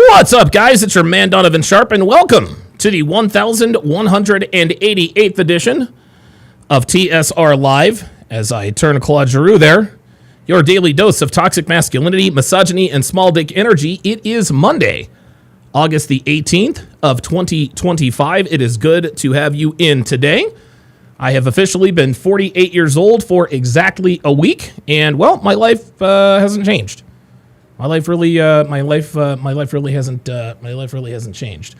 What's up, guys? It's your man, Donovan Sharpe, and welcome to the 1188th edition of TSR Live. As I turn Claude Giroux there, your daily dose of toxic masculinity, misogyny, and small dick energy. It is Monday, August the 18th of 2025. It is good to have you in today. I have officially been 48 years old for exactly a week, and well, my life hasn't changed. My life really hasn't changed.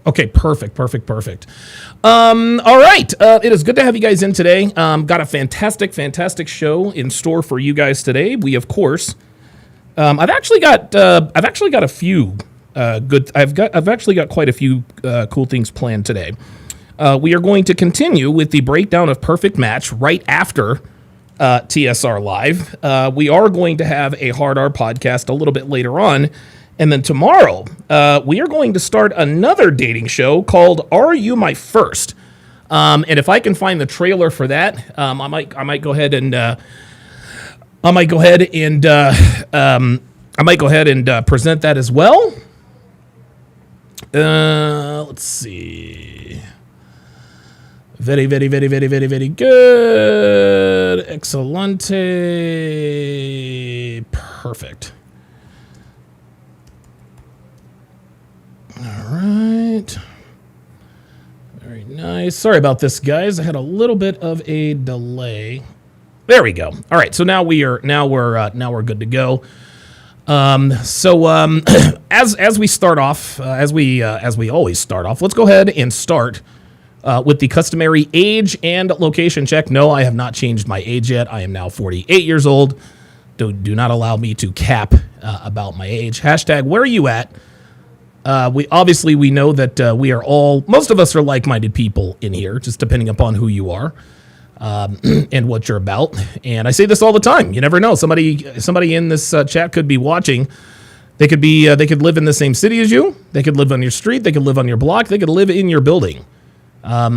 Okay, perfect. All right, it is good to have you guys in today. Got a fantastic show in store for you guys today. We, of course, I've actually got a few I've actually got quite a few cool things planned today. We are going to continue with the breakdown of Perfect Match right after TSR Live. We are going to have a Hard R podcast a little bit later on. And then tomorrow, we are going to start another dating show called Are You My First? And if I can find the trailer for that, I might go ahead and present that as well. Let's see. Very good. Excelente. Perfect. All right. Very nice. Sorry about this, guys. I had a little bit of a delay. There we go. All right. So now we're good to go. As we start off, as we always start off, let's go ahead and start with the customary age and location check. No, I have not changed my age yet. I am now 48 years old. Do not allow me to cap about my age. Hashtag, where are you at? We know that we are all, most of us are like-minded people in here, just depending upon who you are and what you're about. And I say this all the time. You never know. Somebody in this chat could be watching. They could live in the same city as you. They could live on your street. They could live on your block. They could live in your building.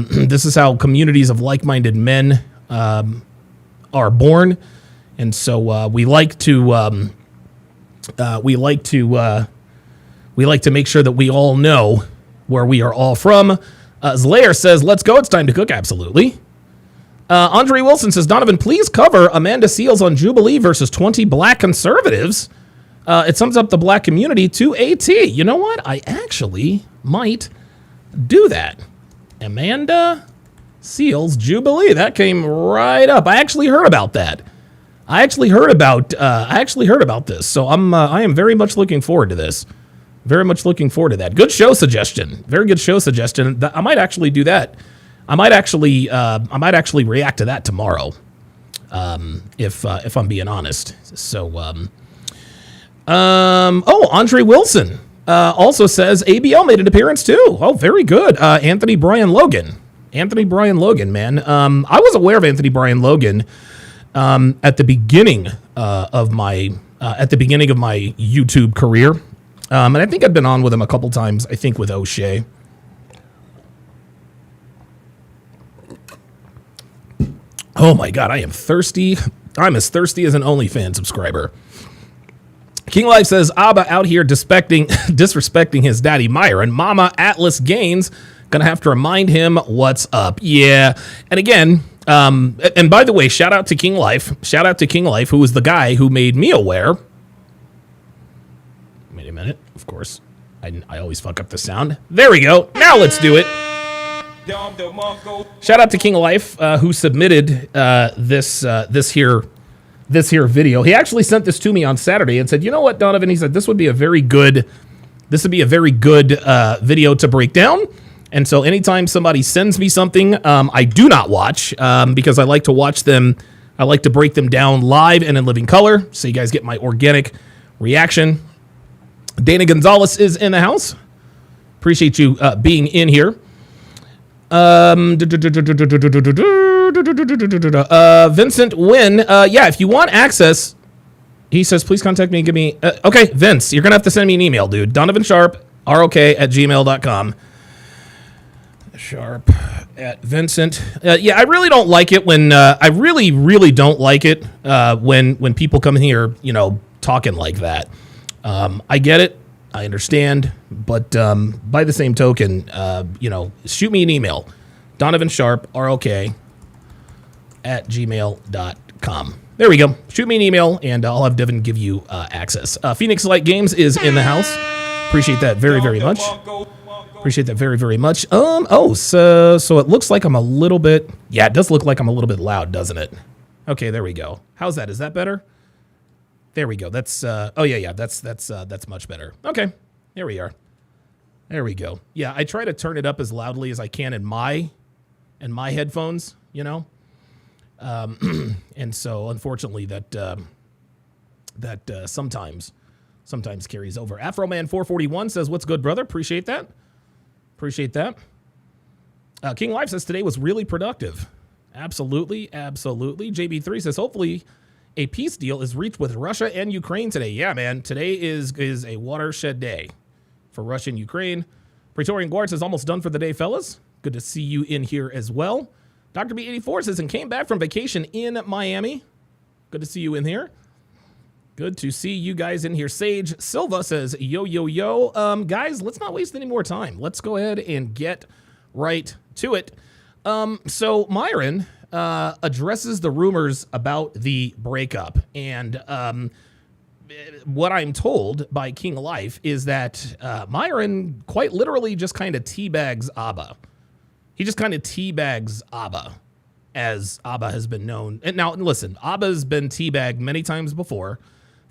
This is how communities of like-minded men are born, and so we like to make sure that we all know where we are all from. Slayer says, "Let's go! It's time to cook." Absolutely. Andre Wilson says, "Donovan, please cover Amanda Seales on Jubilee versus 20 black conservatives. It sums up the black community to a T." You know what? I actually might do that. Amanda Seales Jubilee. That came right up. I actually heard about that. I actually heard about this. So I am very much looking forward to this. Very much looking forward to that. Good show suggestion. Very good show suggestion. I might actually do that. I might actually react to that tomorrow. If I'm being honest. So Andre Wilson also says ABL made an appearance too. Oh, very good. Anthony Brian Logan, man. I was aware of Anthony Brian Logan at the beginning of my YouTube career, and I think I'd been on with him a couple times. I think with O'Shea. Oh my God, I am thirsty. I'm as thirsty as an OnlyFans subscriber. King Life says, Abba out here disrespecting his daddy Myron. Mama Atlas Gaines, gonna have to remind him what's up. Yeah. And again, and by the way, shout out to King Life. Who was the guy who made me aware. Wait a minute. Of course, I always fuck up the sound. There we go. Now let's do it. Shout out to King Life, who submitted this here video. He actually sent this to me on Saturday and said, "You know what, Donovan?" He said, "This would be a very good video to break down." And so anytime somebody sends me something, I do not watch because I like to watch them. I like to break them down live and in living color, so you guys get my organic reaction. Dana Gonzalez is in the house. Appreciate you being in here. Vincent Wynn, yeah, if you want access, he says, please contact me and give me, okay, Vince, you're gonna have to send me an email, dude. Donovan Sharpe, ROK@gmail.com. Sharpe at Vincent. Yeah, I really don't like it when I really don't like it when people come here, talking like that. I get it, I understand, but by the same token, shoot me an email, Donovan Sharpe ROK at gmail.com. There we go. Shoot me an email, and I'll have Devin give you access. Phoenix Light Games is in the house. Appreciate that very, very much. Appreciate that very, very much. So it looks like I'm a little bit... Yeah, it does look like I'm a little bit loud, doesn't it? Okay, there we go. How's that? Is that better? There we go. That's... that's much better. Okay, there we are. There we go. Yeah, I try to turn it up as loudly as I can in my headphones, and so unfortunately that sometimes carries over. Afroman441 says, "What's good, brother?" Appreciate that. King Life says today was really productive. Absolutely. JB3 says, hopefully a peace deal is reached with Russia and Ukraine today. Yeah, man. Today is a watershed day for Russia and Ukraine. Praetorian Guard says, almost done for the day, fellas. Good to see you in here as well. Dr. B84 says, and came back from vacation in Miami. Good to see you in here. Good to see you guys in here. Sage Silva says, yo. Guys, let's not waste any more time. Let's go ahead and get right to it. So Myron addresses the rumors about the breakup. And what I'm told by King Life is that Myron quite literally just kind of teabags Abba. He just kind of teabags Abba, as Abba has been known. And now, listen, Abba's been teabagged many times before,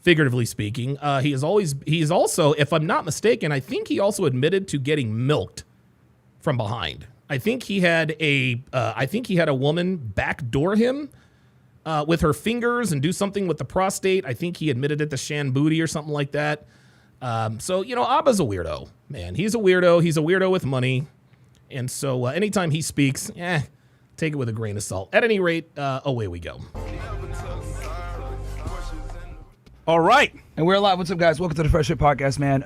figuratively speaking. He's also, if I'm not mistaken, I think he also admitted to getting milked from behind. I think he had a woman backdoor him with her fingers and do something with the prostate. I think he admitted it to Shan Booty or something like that. So, Abba's a weirdo, man. He's a weirdo. He's a weirdo with money. And so anytime he speaks, take it with a grain of salt. At any rate, away we go. All right. And we're live. What's up, guys? Welcome to the Fresh Hit Podcast, man.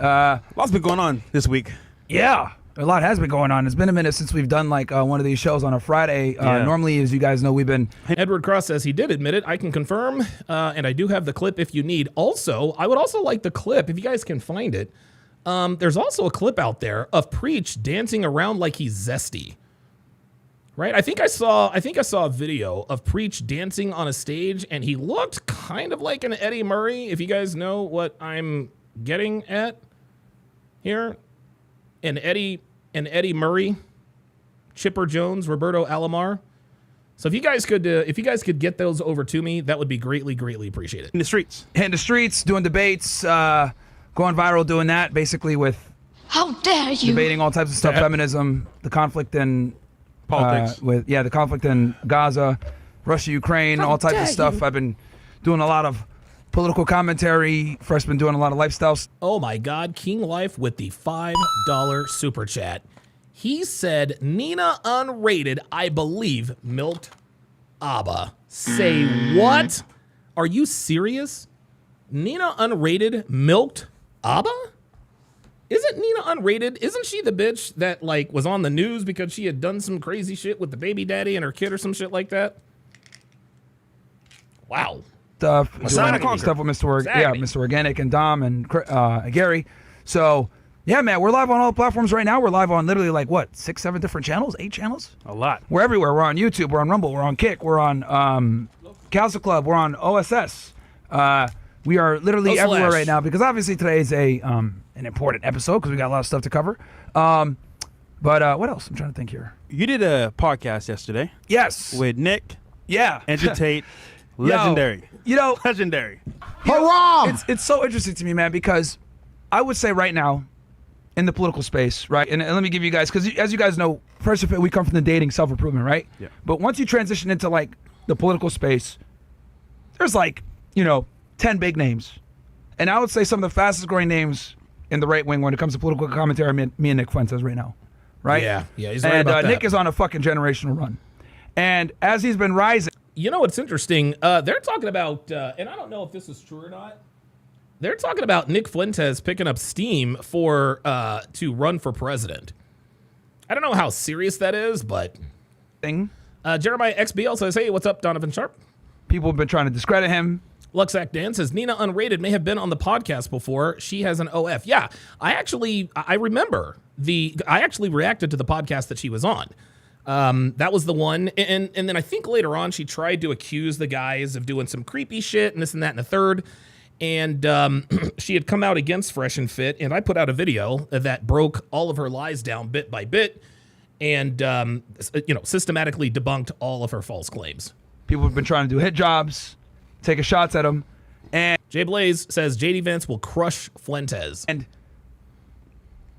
Lots been going on this week. Yeah, a lot has been going on. It's been a minute since we've done like one of these shows on a Friday. Normally, as you guys know, we've been... Edward Cross says he did admit it. I can confirm, and I do have the clip if you need. Also, I would also like the clip, if you guys can find it. There's also a clip out there of Preach dancing around like he's zesty. Right? I think I saw a video of Preach dancing on a stage, and he looked kind of like an Eddie Murray, if you guys know what I'm getting at here. An Eddie Murray, Chipper Jones, Roberto Alomar. So if you guys could get those over to me, that would be greatly appreciated. In the streets, doing debates, going viral, doing that basically with how dare you debating all types of stuff, feminism, the conflict in politics, the conflict in Gaza, Russia, Ukraine, all types of stuff. I've been doing a lot of political commentary. Fresh been doing a lot of lifestyles. Oh my God, King Life with the $5 super chat. He said Nina Unrated, I believe, milked Abba. Say what? Are you serious? Nina Unrated milked Abba? Isn't Nina Unrated? Isn't she the bitch that like was on the news because she had done some crazy shit with the baby daddy and her kid or some shit like that? Wow. Stuff with Mr. Organic and Dom and Gary. So yeah, man, we're live on all platforms right now. We're live on literally like what, 6, 7 different channels, 8 channels? A lot. We're everywhere. We're on YouTube. We're on Rumble. We're on Kick. We're on Calza Club. We're on OSS. We are literally everywhere right now because obviously today is an important episode because we got a lot of stuff to cover. But what else? I'm trying to think here. You did a podcast yesterday. Yes. With Nick. Yeah. Andrew Tate. Legendary. Legendary. Haram! It's so interesting to me, man, because I would say right now in the political space, right? And let me give you guys, because as you guys know, first of all, we come from the dating self-improvement, right? Yeah. But once you transition into like the political space, there's like, 10 big names. And I would say some of the fastest growing names in the right wing when it comes to political commentary, me and Nick Fuentes right now, right? Yeah, he's right about that. Nick is on a fucking generational run. And as he's been rising. You know what's interesting? They're talking about, and I don't know if this is true or not, they're talking about Nick Fuentes picking up steam to run for president. I don't know how serious that is, but thing. Jeremiah XBL says, hey, what's up, Donovan Sharpe? People have been trying to discredit him. Luxac Dan says, Nina Unrated may have been on the podcast before. She has an OF. Yeah, I remember I actually reacted to the podcast that she was on. That was the one. And then I think later on she tried to accuse the guys of doing some creepy shit and this and that and the third. And she had come out against Fresh and Fit, and I put out a video that broke all of her lies down bit by bit and, systematically debunked all of her false claims. People have been trying to do hit jobs, taking shots at him. And Jay Blaze says JD Vance will crush Fuentes. And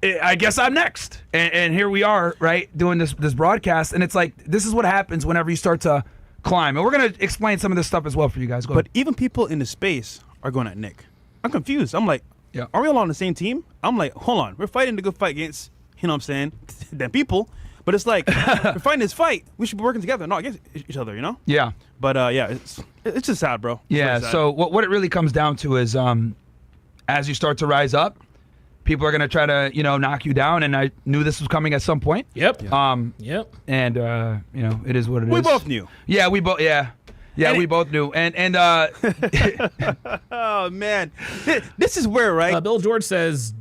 I guess I'm next. And here we are, right, doing this broadcast. And it's like, this is what happens whenever you start to climb. And we're going to explain some of this stuff as well for you guys. Go But ahead. even people in the space are going at Nick. I'm confused. I'm like, Yeah. are we all on the same team? I'm like, hold on. We're fighting the good fight against, you know what I'm saying, them people. But it's like, we're fighting this fight. We should be working together, not against each other, you know? Yeah. But, it's just sad, bro. It's Yeah, really sad. so what it really comes down to is as you start to rise up, people are going to try to, knock you down. And I knew this was coming at some point. Yep. Yep. And, it is what it is. We both knew. Yeah, we both, yeah. Yeah, And we both knew. And Oh, man. This is where, right? Bill George says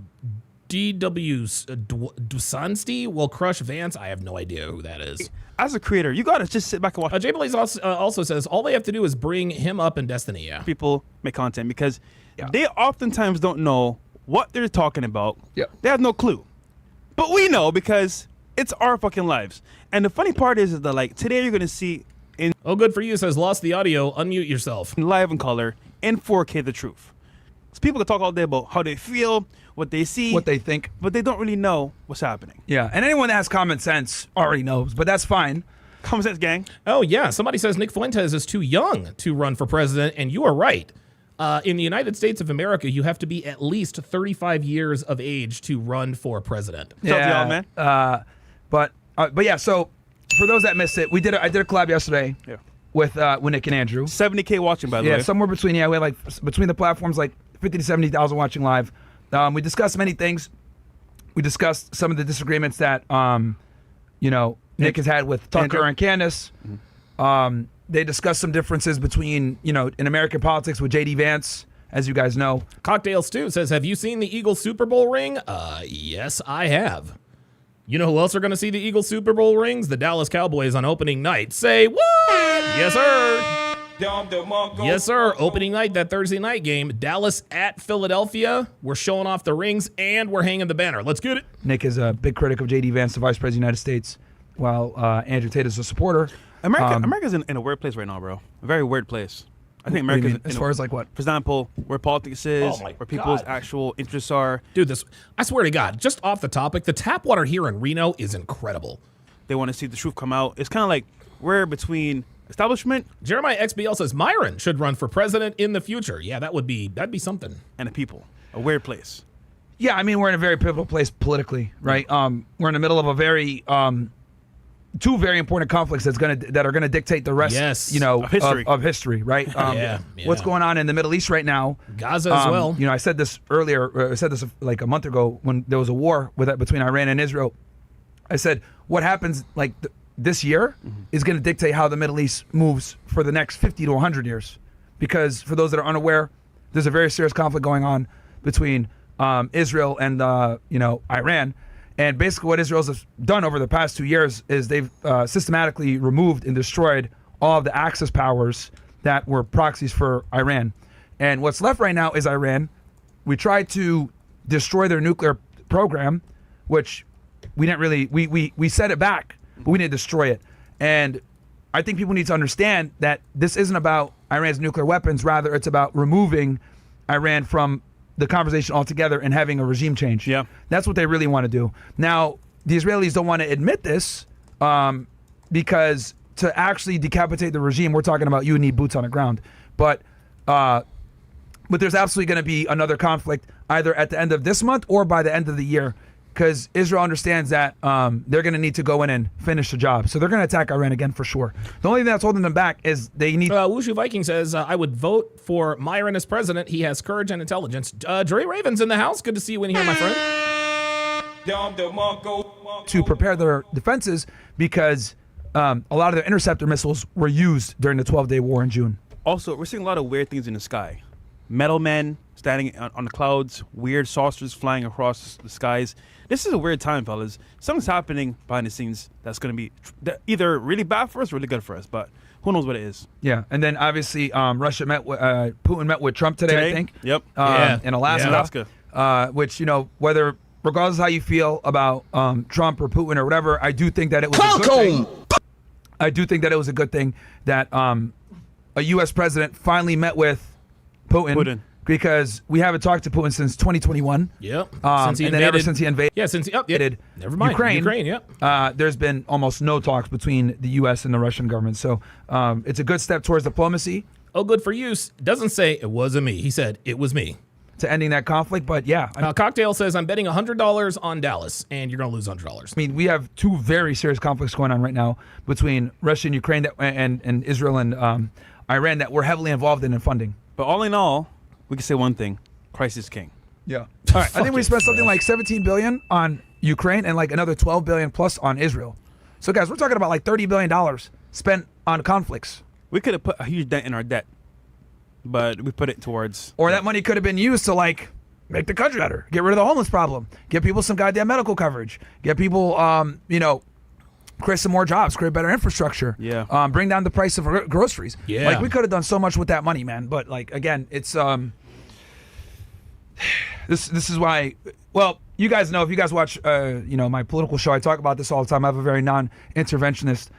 D.W. Dusansty will crush Vance. I have no idea who that is. As a creator, you got to just sit back and watch Jay Blaze also says all they have to do is bring him up in Destiny. Yeah. people make content because Yeah. they oftentimes don't know what they're talking about. Yeah. They have no clue. But we know because it's our fucking lives. And the funny part is that, like, today you're going to see in Oh, good for you says lost the audio. Unmute yourself. live in color, in 4K, the truth. So people can talk all day about how they feel, what they see, what they think. but they don't really know what's happening. Yeah, and anyone that has common sense already knows, but that's fine. Common sense, gang. Oh, yeah. Somebody says Nick Fuentes is too young to run for president, and you are right. In the United States of America, you have to be at least 35 years of age to run for president. What's up, y'all, man? But yeah, so for those that missed it, I did a collab yesterday Yeah. with Nick and Andrew. 70K watching, by the Yeah, way. somewhere between, we had between the platforms, 50 to 70,000 watching live. We discussed many things. We discussed some of the disagreements that, Nick has had with Tucker and Candace. They discussed some differences between, in American politics with JD Vance, as you guys know. Cocktail Stew says, have you seen the Eagles Super Bowl ring? Yes, I have. You know who else are going to see the Eagles Super Bowl rings? The Dallas Cowboys on opening night. Say what? Yes, sir. Yes, sir. Opening night, that Thursday night game. Dallas at Philadelphia. We're showing off the rings, and we're hanging the banner. Let's get it. Nick is a big critic of JD Vance, the Vice President of the United States, while Andrew Tate is a supporter. America's in a weird place right now, bro. A very weird place. I think What do you America's mean? As far as what? For example, where politics is, Oh my where people's God. actual interests are. Dude, I swear to God, just off the topic, the tap water here in Reno is incredible. They want to see the truth come out. It's kind of like we're between establishment Jeremiah XBL says Myron should run for president in the future. Yeah, that'd be something. and the people. A weird place. Yeah, I mean, we're in a very pivotal place politically, right? We're in the middle of a very two very important conflicts that are gonna dictate the rest, Yes. Of history. of history, right? Yeah. What's going on in the Middle East right now? Gaza as well. I said this earlier. I said this like a month ago when there was a war between Iran and Israel. I said what happens this year is going to dictate how the Middle East moves for the next 50 to 100 years, because for those that are unaware, there's a very serious conflict going on between Israel and Iran. And basically what Israel's done over the past 2 years is they've systematically removed and destroyed all of the Axis powers that were proxies for Iran. And what's left right now is Iran. We tried to destroy their nuclear program, which we didn't really, we set it back, but we didn't destroy it. And I think people need to understand that this isn't about Iran's nuclear weapons. Rather, it's about removing Iran from the conversation altogether and having a regime change. Yeah. That's what they really want to do. Now, the Israelis don't want to admit this because to actually decapitate the regime, we're talking about you need boots on the ground. But there's absolutely going to be another conflict either at the end of this month or by the end of the year, because Israel understands that they're going to need to go in and finish the job. So they're going to attack Iran again for sure. The only thing that's holding them back is they need... Wushu Viking says, I would vote for Myron as president. He has courage and intelligence. Dre Raven's in the house. Good to see you in here, my friend. to prepare their defenses because a lot of their interceptor missiles were used during the 12-day war in June. Also, we're seeing a lot of weird things in the sky. Metal men standing on the clouds, weird saucers flying across the skies. This is a weird time, fellas. Something's happening behind the scenes that's going to be either really bad for us or really good for us, but who knows what it is. Yeah, and then obviously Putin met with Trump today, I think. Yep. In Alaska. Which, whether, regardless of how you feel about Trump or Putin or whatever, I do think that it was a good thing. I do think that it was a good thing that a U.S. president finally met with Putin. Because we haven't talked to Putin since 2021. Yep. Then ever since he invaded. Yeah, since he invaded. Never mind. Ukraine. Yep. There's been almost no talks between the U.S. and the Russian government. So it's a good step towards diplomacy. Oh, good for you. Doesn't say it wasn't me. He said it was me. To ending that conflict, but yeah. Cocktail says, I'm betting $100 on Dallas, and you're going to lose $100. I mean, we have two very serious conflicts going on right now between Russia and Ukraine and Israel and Iran that we're heavily involved in funding. But all in all, we can say one thing: Christ is king. Yeah. All right. I think we spent something like $17 billion on Ukraine and like another $12 billion plus on Israel. So guys, we're talking about like $30 billion spent on conflicts. We could have put a huge dent in our debt, but we put it towards. Or that money could have been used to like make the country better, get rid of the homeless problem, get people some goddamn medical coverage, get people, create some more jobs, create better infrastructure. Yeah. Bring down the price of groceries. Yeah. Like we could have done so much with that money, man. But like again, it's this is why. Well, you guys know if you guys watch my political show, I talk about this all the time. I have a very non-interventionist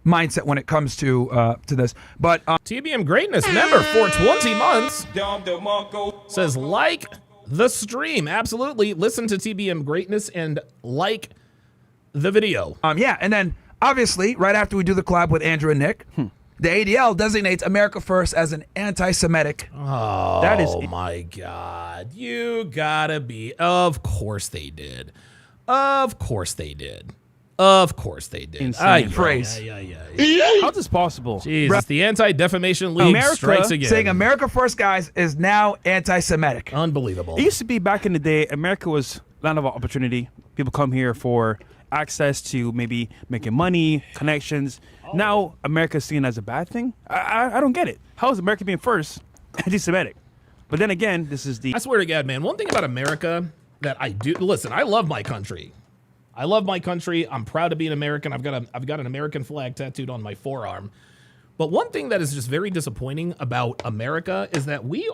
mindset when it comes to this. But TBM Greatness member for 20 months says like the stream. Absolutely. Listen to TBM Greatness and like the video. Yeah, and then obviously right after we do the collab with Andrew and Nick, the ADL designates America First as an anti-Semitic. Oh, that is my God. You gotta be. Of course they did. Of course they did. Of course they did. Insane phrase. How's this possible? Jesus, the Anti-Defamation League strikes again. Saying America First, guys, is now anti-Semitic. Unbelievable. It used to be back in the day, America was land of opportunity. People come here for access to maybe making money, connections. Now America's seen as a bad thing. I don't get it. How is America being first anti-Semitic? But then again, this is the. I swear to God, man. One thing about America that I do listen. I love my country. I love my country. I'm proud to be an American. I've got an American flag tattooed on my forearm. But one thing that is just very disappointing about America is that we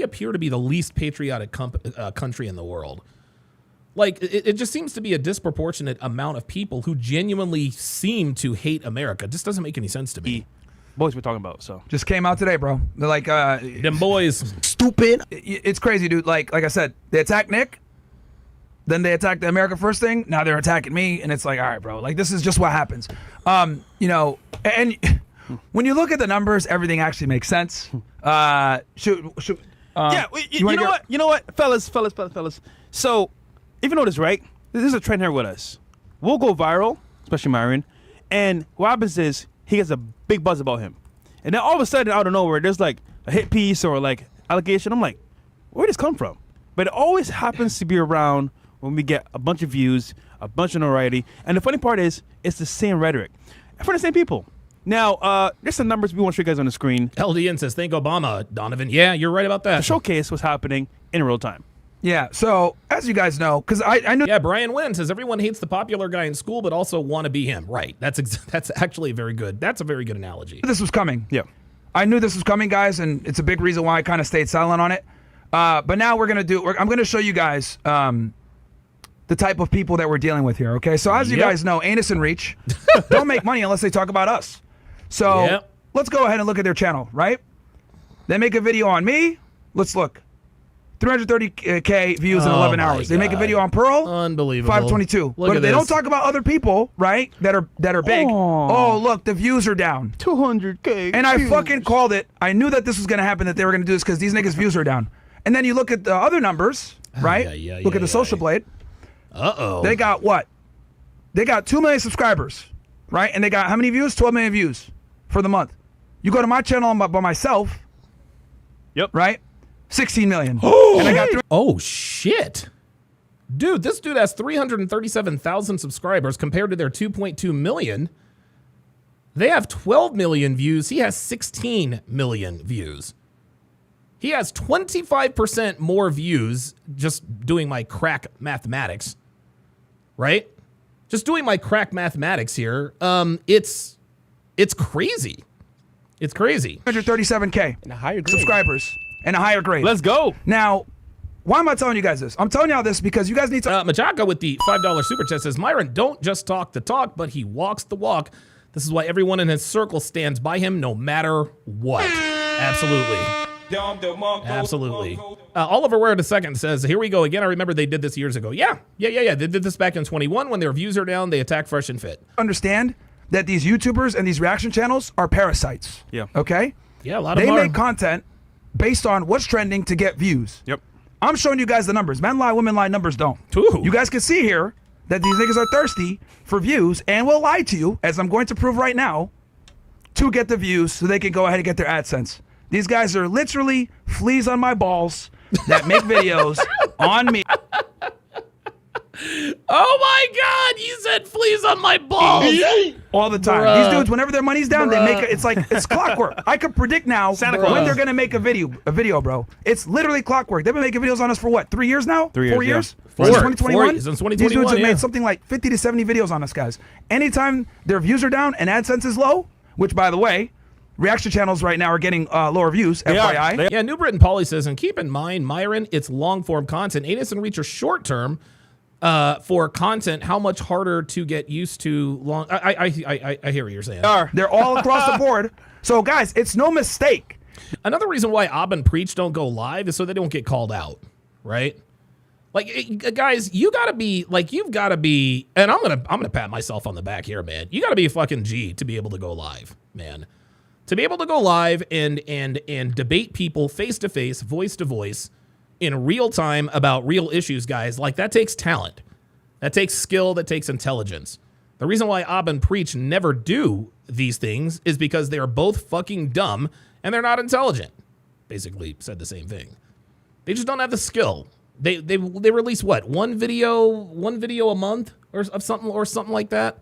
appear to be the least patriotic country in the world. Like, it just seems to be a disproportionate amount of people who genuinely seem to hate America. It just doesn't make any sense to me. Boys we're talking about, so. Just came out today, bro. They're like, them boys. Stupid. It's crazy, dude. Like I said, they attacked Nick. Then they attacked the America First thing. Now they're attacking me. And it's like, all right, bro. Like, this is just what happens. And when you look at the numbers, everything actually makes sense. Yeah, you know what? Fellas. So, if you notice, right, there's a trend here with us. We'll go viral, especially Myron, and what happens is he gets a big buzz about him. And then all of a sudden, out of nowhere, there's like a hit piece or like allegation. I'm like, where did this come from? But it always happens to be around when we get a bunch of views, a bunch of notoriety. And the funny part is, it's the same rhetoric for the same people. Now, there's some numbers we want to show you guys on the screen. LDN says, thank Obama, Donovan. Yeah, you're right about that. To showcase what's happening in real time. Yeah, so as you guys know, because I knew. Yeah, Brian Wynn says everyone hates the popular guy in school, but also want to be him. Right. That's actually very good. That's a very good analogy. This was coming. Yeah. I knew this was coming, guys, and it's a big reason why I kind of stayed silent on it. But now I'm going to show you guys the type of people that we're dealing with here, okay? So as you guys know, Anus and Reach don't make money unless they talk about us. So let's go ahead and look at their channel, right? They make a video on me. Let's look. 330K views in 11 hours. They make a video on Pearl. Unbelievable. 522. But they don't talk about other people, right? That are big. Oh, look, the views are down. 200K. And I fucking called it. I knew that this was gonna happen. That they were gonna do this because these niggas' views are down. And then you look at the other numbers, right? Look at the Social Blade. They got what? They got 2 million subscribers, right? And they got how many views? 12 million views for the month. You go to my channel by myself. Yep. Right? 16 million. And I got oh shit. Dude, this dude has 337,000 subscribers compared to their 2.2 million. They have 12 million views. He has 16 million views. He has 25% more views just doing my crack mathematics, right? Just doing my crack mathematics here. It's crazy. It's crazy. 137K And a higher grade. subscribers and a higher grade. Let's go. Now, why am I telling you guys this? I'm telling y'all this because you guys need to. Majaka with the $5 super chat says, Myron don't just talk the talk, but he walks the walk. This is why everyone in his circle stands by him no matter what. Absolutely. Absolutely. Oliver Ware II says, here we go again. I remember they did this years ago. Yeah. They did this back in 21 when their views are down. They attack Fresh and Fit. Understand that these YouTubers and these reaction channels are parasites. Yeah. Okay? Yeah, a lot of They them make content based on what's trending to get views. Yep. I'm showing you guys the numbers. Men lie, women lie, numbers don't. Ooh. You guys can see here that these niggas are thirsty for views and will lie to you, as I'm going to prove right now, to get the views so they can go ahead and get their AdSense. These guys are literally fleas on my balls that make videos on me. Oh my God, you said fleas on my balls. All the time. Bruh. These dudes, whenever their money's down, they make it's clockwork. I could predict now Santa when Claus. they're gonna make a video, bro. It's literally clockwork. They've been making videos on us for what, 3 years now? 3 years, 4 yeah. years? Four. Since 2021? Since 2021, These dudes have yeah. made something like 50 to 70 videos on us, guys. Anytime their views are down and AdSense is low, which by the way, reaction channels right now are getting lower views, FYI. Yeah, New Britain Polly says, and keep in mind, Myron, it's long-form content. Anus and Reach are short-term for content. How much harder to get used to long... I hear what you're saying. They're all across the board. So guys, it's no mistake. Another reason why Ob and Preach don't go live is so they don't get called out, right? Like, guys, you gotta be like, you've gotta be, and I'm gonna pat myself on the back here, man. You gotta be a fucking G to be able to go live, man. To be able to go live and debate people face to face, voice to voice, in real time about real issues, guys, like that takes talent, that takes skill, that takes intelligence. The reason why Ob and Preach never do these things is because they are both fucking dumb and they're not intelligent. Basically said the same thing. They just don't have the skill. They release what, one video a month or something like that.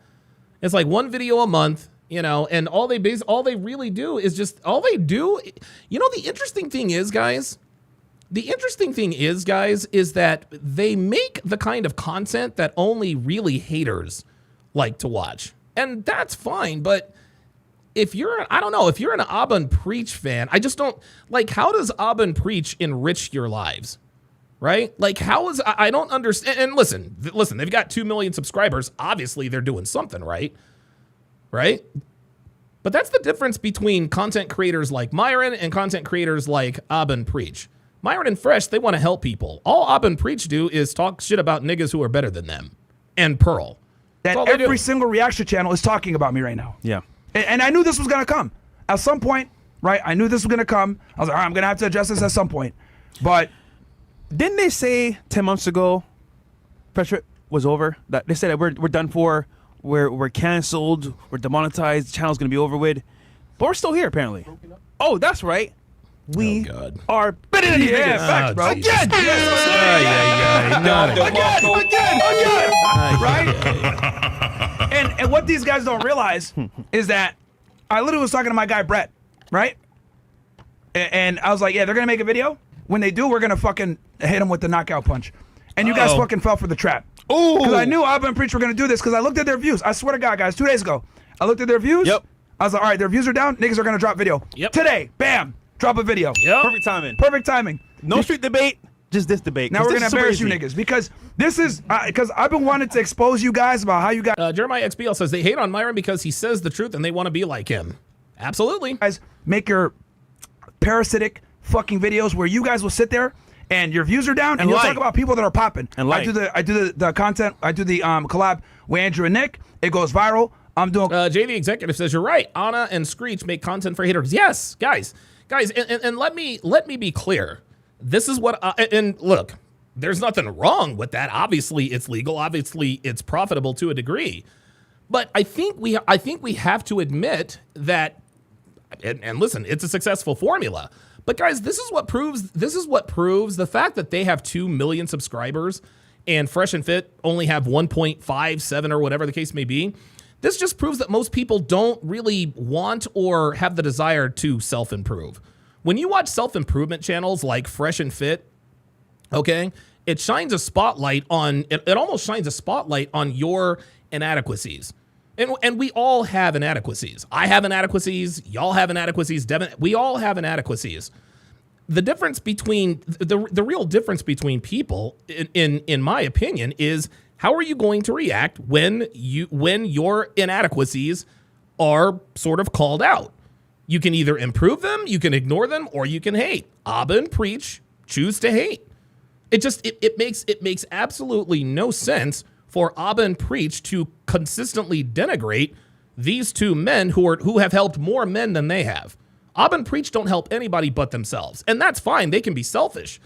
It's like one video a month, you know, and all they really do is just you know, the interesting thing is, guys, is that they make the kind of content that only really haters like to watch. And that's fine, but if you're an Ob and Preach fan, I just don't, like, how does Ob and Preach enrich your lives? Right? Like, I don't understand. And listen, they've got 2 million subscribers. Obviously, they're doing something right. Right? But that's the difference between content creators like Myron and content creators like Ob and Preach. Myron and Fresh, they want to help people. All Ob and Preach do is talk shit about niggas who are better than them. And Pearl. That every single reaction channel is talking about me right now. Yeah. And I knew this was going to come. At some point, right? I knew this was going to come. I was like, all right, I'm going to have to address this at some point. But didn't they say 10 months ago Pressure was over? That they said that we're done for, we're canceled, we're demonetized, the channel's going to be over with. But we're still here, apparently. Oh, that's right. We are better than these niggas. Facts, bro. Again! Right? And what these guys don't realize is that I literally was talking to my guy Brett, right? And I was like, yeah, they're gonna make a video. When they do, we're gonna fucking hit them with the knockout punch. And you guys fucking fell for the trap. Ooh! Because I knew Ob and Preach were gonna do this because I looked at their views. I swear to God, guys, 2 days ago, I looked at their views. Yep. I was like, all right, their views are down. Niggas are gonna drop video. Yep. Today, bam, drop a video. Yep. Perfect timing. Perfect timing. No street debate, just this debate. Now we're gonna embarrass you niggas because this is because I've been wanting to expose you guys about how you guys Jeremiah XBL says they hate on Myron because he says the truth and they want to be like him. Absolutely. make your parasitic fucking videos where you guys will sit there and your views are down and you'll talk about people that are popping. And I do the content. I do the collab with Andrew and Nick. It goes viral. I'm doing. Jay the Executive says you're right. Anna and Screech make content for haters. Yes, guys, and let me be clear. This is what and look, there's nothing wrong with that. Obviously, it's legal. Obviously, it's profitable to a degree. But I think we have to admit that. And listen, it's a successful formula. But guys, this is what proves the fact that they have 2 million subscribers and Fresh and Fit only have 1.57 or whatever the case may be. This just proves that most people don't really want or have the desire to self-improve. When you watch self-improvement channels like Fresh and Fit, okay, it shines a spotlight on, it almost shines a spotlight on your inadequacies. And we all have inadequacies. I have inadequacies. Y'all have inadequacies. Devin, we all have inadequacies. The difference between, the real difference between people, in my opinion, is how are you going to react when your inadequacies are sort of called out? You can either improve them, you can ignore them, or you can hate. Abba and Preach choose to hate. It makes absolutely no sense for Abba and Preach to consistently denigrate these two men who have helped more men than they have. Abba and Preach don't help anybody but themselves, and that's fine. They can be selfish,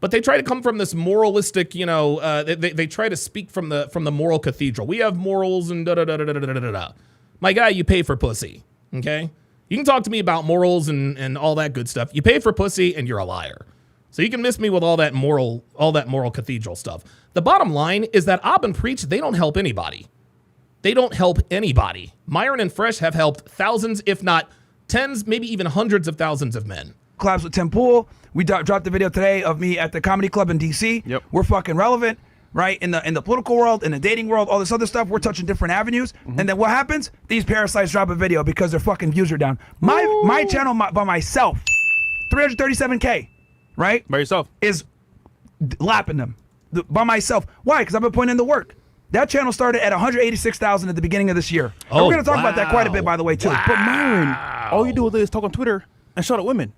but they try to come from this moralistic, they try to speak from the moral cathedral. We have morals and da da da da da da da da. My guy, you pay for pussy, okay? You can talk to me about morals and all that good stuff. You pay for pussy, and you're a liar. So you can miss me with all that moral cathedral stuff. The bottom line is that Abba and Preach, they don't help anybody. They don't help anybody. Myron and Fresh have helped thousands, if not tens, maybe even hundreds of thousands of men. Collabs with Tim Pool. We dropped the video today of me at the comedy club in DC. Yep. We're fucking relevant, right? In the political world, in the dating world, all this other stuff. We're touching different avenues. And then what happens? These parasites drop a video because their fucking views are down. My channel by myself, 337K, right? By yourself. Is lapping them by myself. Why? Because I've been putting in the work. That channel started at 186,000 at the beginning of this year. And we're going to talk about that quite a bit, by the way, too. But Myron, all you do is talk on Twitter and shout at women.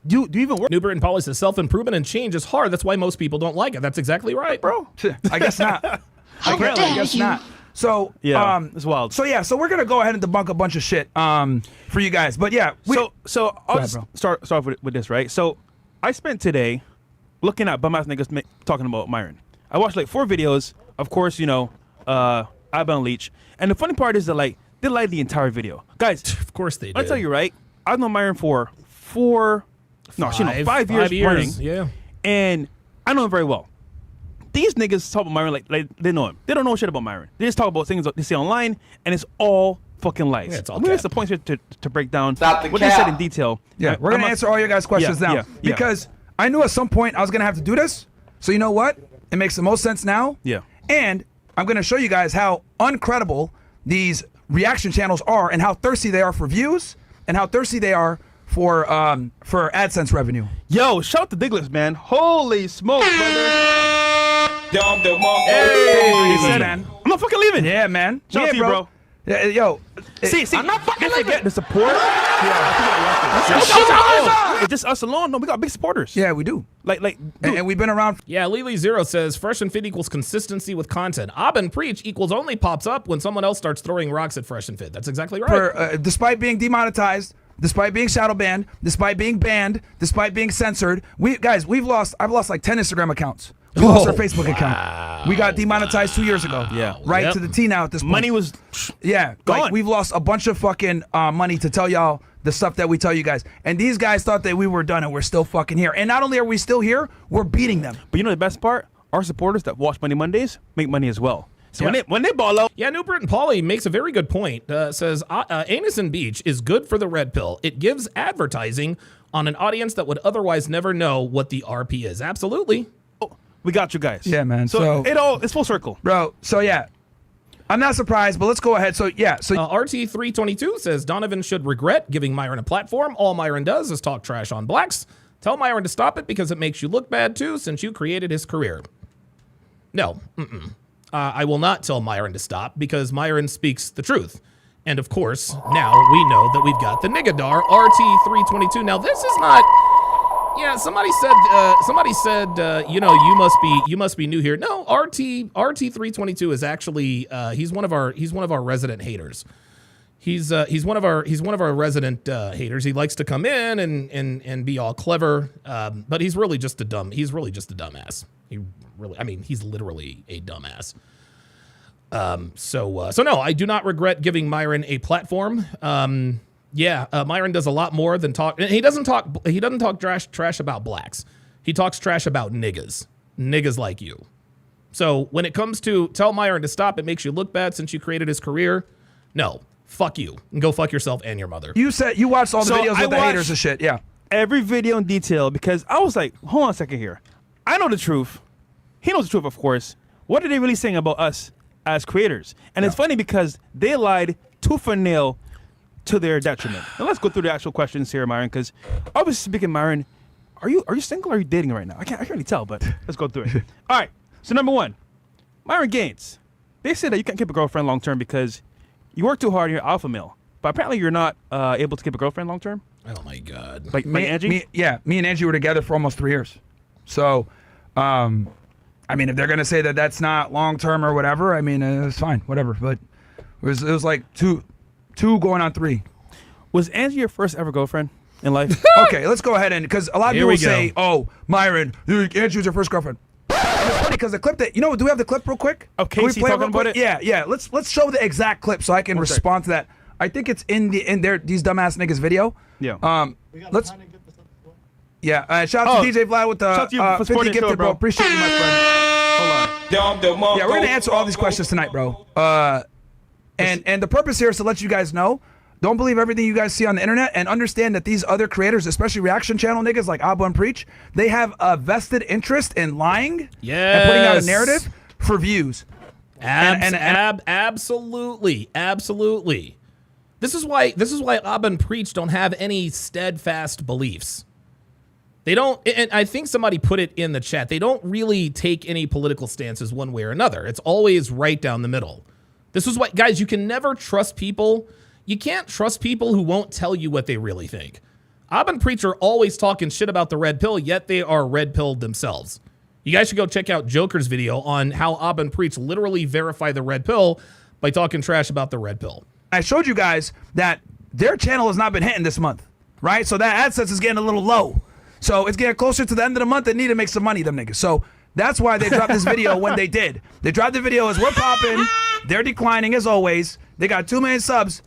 Do you even work? Newbert and Pauly says self-improvement and change is hard. That's why most people don't like it. That's exactly right, Bro. I guess not. I guess not. So Yeah, it's wild. So we're gonna go ahead and debunk a bunch of shit for you guys. But yeah, so I'll just start off with this, right? So I spent today looking at bum ass niggas talking about Myron. I watched like 4 videos. Of course, Abba and Leach. And the funny part is that like they like the entire video, guys. Of course they do. I tell you right, I've known Myron for 5 years running. Yeah. And I know him very well. These niggas talk about Myron like they know him. They don't know shit about Myron. They just talk about things they see online, and it's all fucking lies. Yeah, it's all I'm gonna cap. have the points here to break down Stop the what they cap. said in detail. yeah, we're gonna answer all your guys' questions now because I knew at some point I was gonna have to do this. So you know what? It makes the most sense now. Yeah. And I'm gonna show you guys how uncredible these reaction channels are, and how thirsty they are for views, and how thirsty they are for AdSense revenue. Yo, shout out to Diglets, man. Holy smoke, brother. Hey, man. I'm not fucking leaving. Yeah, man. Shout out Yeah, to you, bro. Yeah, yo. See, I'm not fucking don't forget leaving. the support. It's just us alone. No, we got big supporters. Yeah, we do. Like, dude, And we've been around. Yeah, Lily Zero says Fresh and Fit equals consistency with content. Abba and Preach equals only pops up when someone else starts throwing rocks at Fresh and Fit. That's exactly right. Despite being demonetized, despite being shadow banned, despite being banned, despite being censored, I've lost like 10 Instagram accounts. We lost our Facebook account. We got demonetized 2 years ago. Yeah. Right Yep. to the T now at this point. money was Yeah, gone. like we've lost a bunch of fucking money to tell y'all the stuff that we tell you guys. And these guys thought that we were done, and we're still fucking here. And not only are we still here, we're beating them. But you know the best part? Our supporters that watch Money Mondays make money as well. So Yeah. when they ball out, Yeah, Newbert and Pauly makes a very good point. Says Anus and Beach is good for the red pill. It gives advertising on an audience that would otherwise never know what the RP is. Absolutely. we got you guys. Yeah, man. So So- it's full circle. Bro, so yeah. I'm not surprised, but let's go ahead. So yeah, so RT322 says Donovan should regret giving Myron a platform. All Myron does is talk trash on blacks. Tell Myron to stop it because it makes you look bad too, since you created his career. No, I will not tell Myron to stop because Myron speaks the truth. And of course, now we know that we've got the Nigadar RT322. Now this is not. Yeah, somebody said, you must be new here. No, RT322 is actually he's one of our resident haters. He's one of our resident haters. He likes to come in and be all clever, but he's really just a dumbass. He's literally a dumbass. So no, I do not regret giving Myron a platform. Myron does a lot more than talk. He doesn't talk trash about blacks. He talks trash about niggas like you. So when it comes to tell Myron to stop, it makes you look bad since you created his career. No, fuck you. And go fuck yourself and your mother. You said you watched all the videos with the haters and shit. Yeah. Every video in detail because I was like, hold on a second here. I know the truth. He knows the truth, of course. What are they really saying about us as creators? And it's funny because they lied tooth and nail to their detriment. Now let's go through the actual questions here, Myron, because obviously speaking, Myron, are you single or are you dating right now? I can't really tell, but let's go through it. All right. So number one, Myron Gaines. They said that you can't keep a girlfriend long term because you work too hard and you're alpha male. But apparently you're not able to keep a girlfriend long term. Oh my God. Like Angie? Me and Angie were together for almost 3 years. So, I mean, if they're gonna say that that's not long term or whatever, I mean, it's fine, whatever. But it was like two going on 3. Was Angie your first ever girlfriend in life? Okay, let's go ahead and because a lot of Here people we say, go. "Oh, Myron, Angie was your first girlfriend." And it's funny because the clip that do we have the clip real quick? Of Can we Casey play talking real quick? about it? Yeah. Let's show the exact clip so I can respond to that. I think it's in these dumbass niggas video. Yeah. Let's. Yeah. Shout out to DJ Vlad with Shout out to you the for 50 supporting the gifted, show, bro. bro. Appreciate you, my friend. Yeah, we're gonna answer all these questions tonight, bro. And the purpose here is to let you guys know. Don't believe everything you guys see on the internet, and understand that these other creators, especially reaction channel niggas like Abba and Preach, they have a vested interest in lying and putting out a narrative for views. Absolutely. This is why Abba and Preach don't have any steadfast beliefs. They don't, and I think somebody put it in the chat, they don't really take any political stances one way or another. It's always right down the middle. This is why, guys, you can never trust people. You can't trust people who won't tell you what they really think. Abba and Preach are always talking shit about the red pill, yet they are red-pilled themselves. You guys should go check out Joker's video on how Abba and Preach literally verify the red pill by talking trash about the red pill. I showed you guys that their channel has not been hitting this month, right? So that AdSense is getting a little low. So it's getting closer to the end of the month. They need to make some money, them niggas. So that's why they dropped this video when they did. They dropped the video as we're popping. They're declining as always. They got 2 million subs,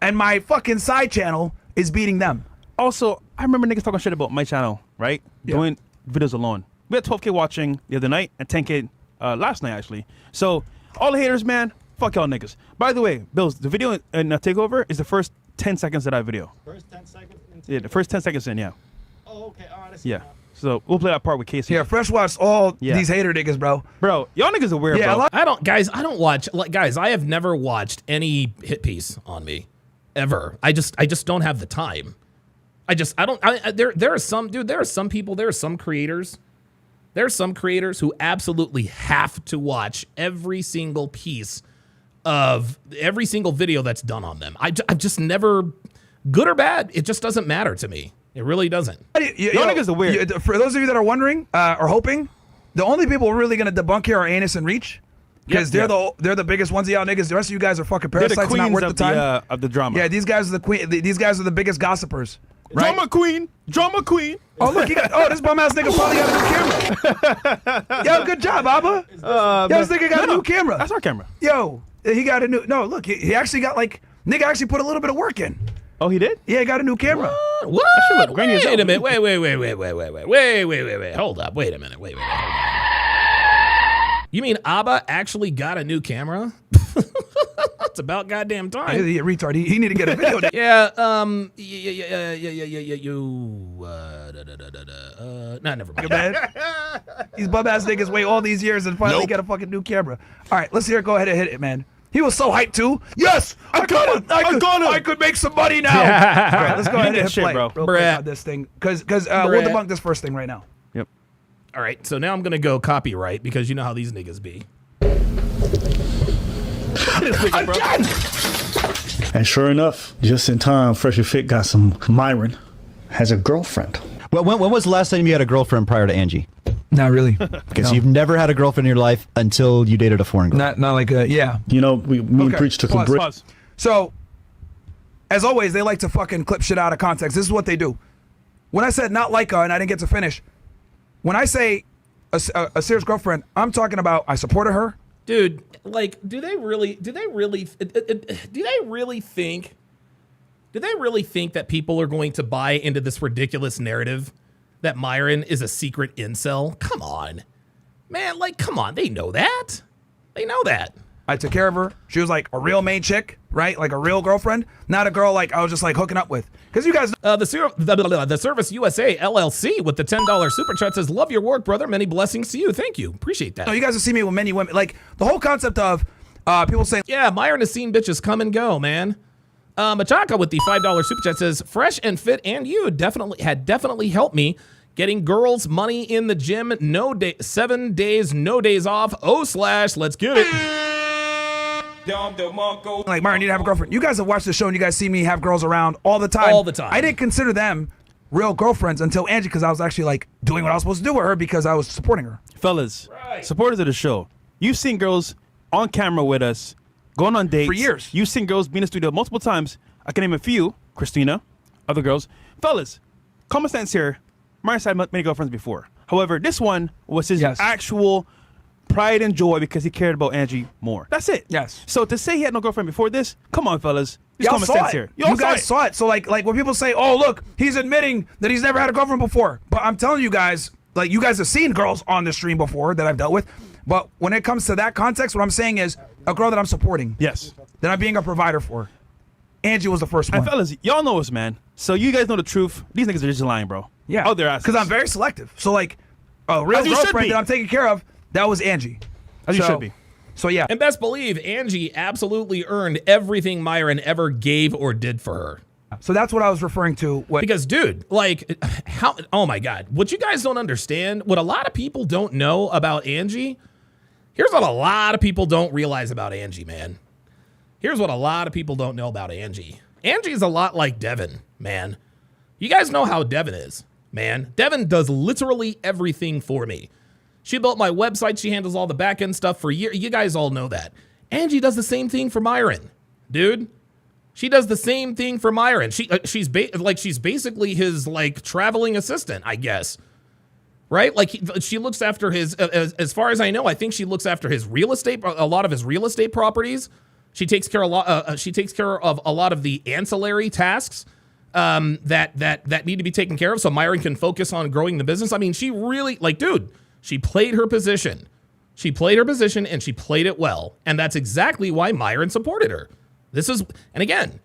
and my fucking side channel is beating them. Also, I remember niggas talking shit about my channel, right? Yeah. Doing videos alone. We had 12K watching the other night and 10K last night, actually. So, all the haters, man, fuck y'all niggas. By the way, Bills, the video in Takeover is the first 10 seconds of that video. First 10 seconds? Yeah, the first 10 seconds in, yeah. Oh, okay. All right. I see Yeah. now. So, we'll play that part with Casey. Yeah, Fresh watched all Yeah. these hater niggas, bro. Bro, y'all niggas are weird, Yeah, bro. a lot- I don't watch, like, guys, I have never watched any hit piece on me, ever. I just don't have the time. There are some people, there are some creators who absolutely have to watch every single piece of every single video that's done on them. I've just never, good or bad, it just doesn't matter to me. It really doesn't. Y'all niggas are weird. For those of you that are wondering or hoping, the only people we're really gonna debunk here are Anus and Reach, because they're the biggest ones of y'all niggas. The rest of you guys are fucking They're the parasites and not queens worth the time. of the drama. Yeah, these guys are the queen. These guys are the biggest gossipers. Right? Drama queen. Oh look, this bum ass nigga probably got a new camera. Yo, good job, Abba. Yo, this nigga got a new camera. That's our camera. Yo, he got a new. No, look, he actually got nigga actually put a little bit of work in. Oh, he did? Yeah, he got a new camera. What? should look grainy as Wait a hell. minute. Wait. Hold up. Wait a minute. Wait. Hold on. You mean Abba actually got a new camera? It's about goddamn time. He's a retard. He need to get a video. Yeah. Nah, never mind. Man. These bum ass niggas wait all these years and finally get a fucking new camera. All right, let's hear it. Go ahead and hit it, man. He was so hyped too. Yes, I got it. I could make some money now. All right, let's go ahead and hit shit, play, bro. real quick on this thing, because we'll debunk this first thing right now. Yep. All right. So now I'm gonna go copyright because you know how these niggas be. And sure enough, just in time, Fresh and Fit got some. Myron has a girlfriend. Well, when was the last time you had a girlfriend prior to Angie? Not really. Because you've never had a girlfriend in your life until you dated a foreign girl. Not like yeah. You know, me and Preach took a break. Pause. So, as always, they like to fucking clip shit out of context. This is what they do. When I said not like her and I didn't get to finish, when I say a serious girlfriend, I'm talking about I supported her. Dude, like, do they really think that people are going to buy into this ridiculous narrative that Myron is a secret incel? Come on. Man, like, come on. They know that. They know that. I took care of her. She was like a real main chick, right? Like a real girlfriend, not a girl like I was just like hooking up with. Because you guys know. The Service USA LLC with the $10 super chat says, love your work, brother. Many blessings to you. Thank you. Appreciate that. You guys have seen me with many women. Like the whole concept of people saying, Yeah, Myron has seen bitches come and go, man. Machaka with the $5 super chat says, fresh and fit, and you definitely helped me getting girls money in the gym. 7 days, no days off. Let's get it. like, Myron, you need to have a girlfriend. You guys have watched the show and you guys see me have girls around all the time. All the time. I didn't consider them real girlfriends until Angie, because I was actually like doing what I was supposed to do with her because I was supporting her. Fellas, supporters of the show, you've seen girls on camera with us, going on dates. For years. You've seen girls be in the studio multiple times. I can name a few. Christina, other girls. Fellas, common sense here. Myron had many girlfriends before. However, this one was his actual pride and joy because he cared about Angie more. That's it. Yes. So to say he had no girlfriend before this, come on, fellas. There's Y'all common saw sense it. here. You guys saw it. So like when people say, oh, look, he's admitting that he's never had a girlfriend before. But I'm telling you guys, like you guys have seen girls on the stream before that I've dealt with. But when it comes to that context, what I'm saying is a girl that I'm supporting. Yes. That I'm being a provider for. Angie was the first one. And fellas, y'all know us, man. So you guys know the truth. These niggas are just lying, bro. Yeah. Oh, they're asses. Because I'm very selective. So like a real As you should girlfriend be. that I'm taking care of, that was Angie. As you should be. So yeah. And best believe Angie absolutely earned everything Myron ever gave or did for her. So that's what I was referring to. Because, dude, like, how? Oh my God! What you guys don't understand, what a lot of people don't know about Angie. Here's what a lot of people don't realize about Angie, man. Here's what a lot of people don't know about Angie. Angie's a lot like Devin, man. You guys know how Devin is, man. Devin does literally everything for me. She built my website. She handles all the back end stuff for years. You guys all know that. Angie does the same thing for Myron, dude. She does the same thing for Myron. She's basically his like traveling assistant, I guess. Right? Like she looks after his, as far as I know, I think she looks after his real estate, a lot of his real estate properties. She takes care of a lot of the ancillary tasks that need to be taken care of, so Myron can focus on growing the business. I mean, she really, like, dude, she played her position. She played her position and she played it well, and that's exactly why Myron supported her. And again,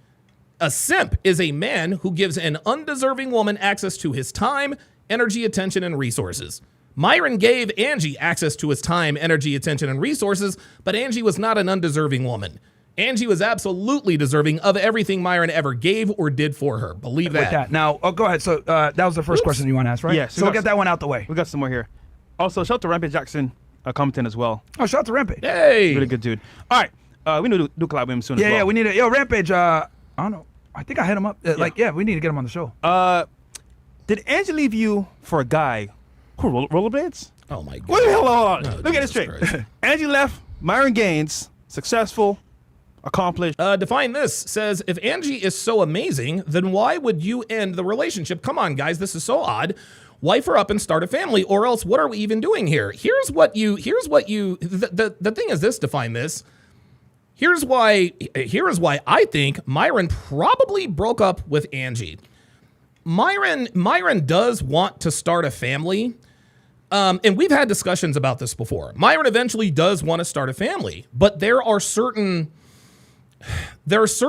a simp is a man who gives an undeserving woman access to his time, energy, attention, and resources. Myron gave Angie access to his time, energy, attention, and resources, but Angie was not an undeserving woman. Angie was absolutely deserving of everything Myron ever gave or did for her. Believe that. With that. Now, go ahead. So that was the first question you want to ask, right? Yes. So we'll get that one out the way. We got some more here. Also, shout out to Rampage Jackson commenting as well. Oh, shout out to Rampage. Hey. Really good dude. All right. We need to do collab with him soon as well. Yeah, we need to. Yo, Rampage, I don't know. I think I hit him up. We need to get him on the show. Did Angie leave you for a guy who rollerblades? Oh my God. Wait the hell on. No, Let me get this Jesus straight. Christ. Angie left Myron Gaines, successful, accomplished. Define This says, if Angie is so amazing, then why would you end the relationship? Come on, guys, this is so odd. Wife her up and start a family, or else what are we even doing here? The thing is this, Define This. Here is why I think Myron probably broke up with Angie. Myron does want to start a family. And we've had discussions about this before. Myron eventually does want to start a family, but there are certain goals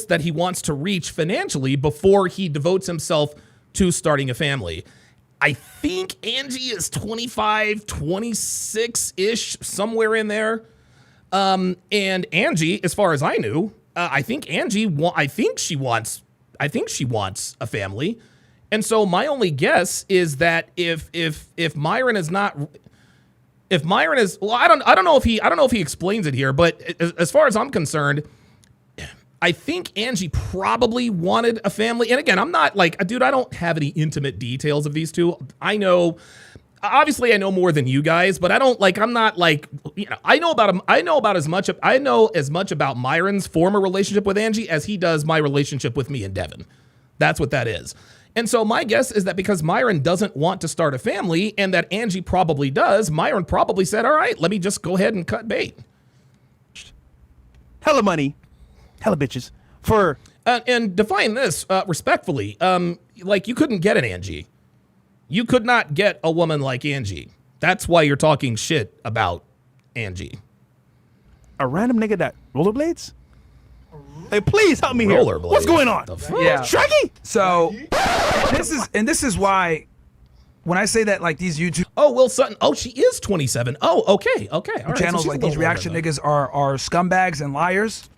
that he wants to reach financially before he devotes himself to starting a family. I think Angie is 25, 26-ish, somewhere in there. And Angie, as far as I knew, I think she wants a family. And so my only guess is that if Myron is not, if Myron is, well, I don't know if he explains it here, but as far as I'm concerned, I think Angie probably wanted a family. And again, I'm not like, dude, I don't have any intimate details of these two. Obviously I know more than you guys, but I'm not like, I know as much about Myron's former relationship with Angie as he does my relationship with me and Devin. That's what that is. And so my guess is that because Myron doesn't want to start a family and that Angie probably does, Myron probably said, all right, let me just go ahead and cut bait. Hella money, hella bitches. And Define This respectfully. Like, you couldn't get an Angie. You could not get a woman like Angie. That's why you're talking shit about Angie. A random nigga that rollerblades? Hey, please help me here. Rollerblades. What's going on? The fuck? Yeah. Shruggy? So this is why when I say that like these YouTube Oh, Will Sutton. Oh, she is 27. Oh, okay. All right. channels so like she's a these little reaction older, niggas are scumbags and liars.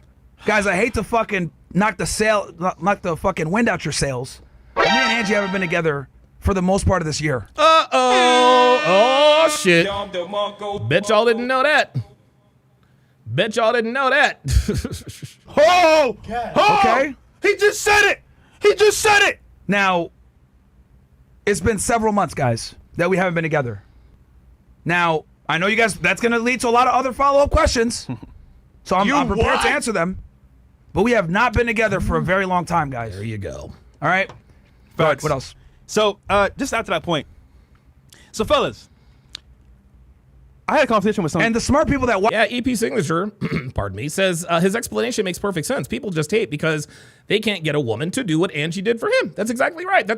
Guys, I hate to fucking knock the fucking wind out your sails. But me and Angie haven't been together for the most part of this year. Oh, shit. Bet y'all didn't know that. Oh! Okay? He just said it! Now, it's been several months, guys, that we haven't been together. Now, I know you guys, that's going to lead to a lot of other follow-up questions. So I'm prepared to answer them. But we have not been together for a very long time, guys. There you go. All right? Facts. What else? So, just after that point. So, fellas, I had a conversation with someone. And the smart people that watch. Yeah, EP Signature, pardon me, says his explanation makes perfect sense. People just hate because they can't get a woman to do what Angie did for him. That's exactly right.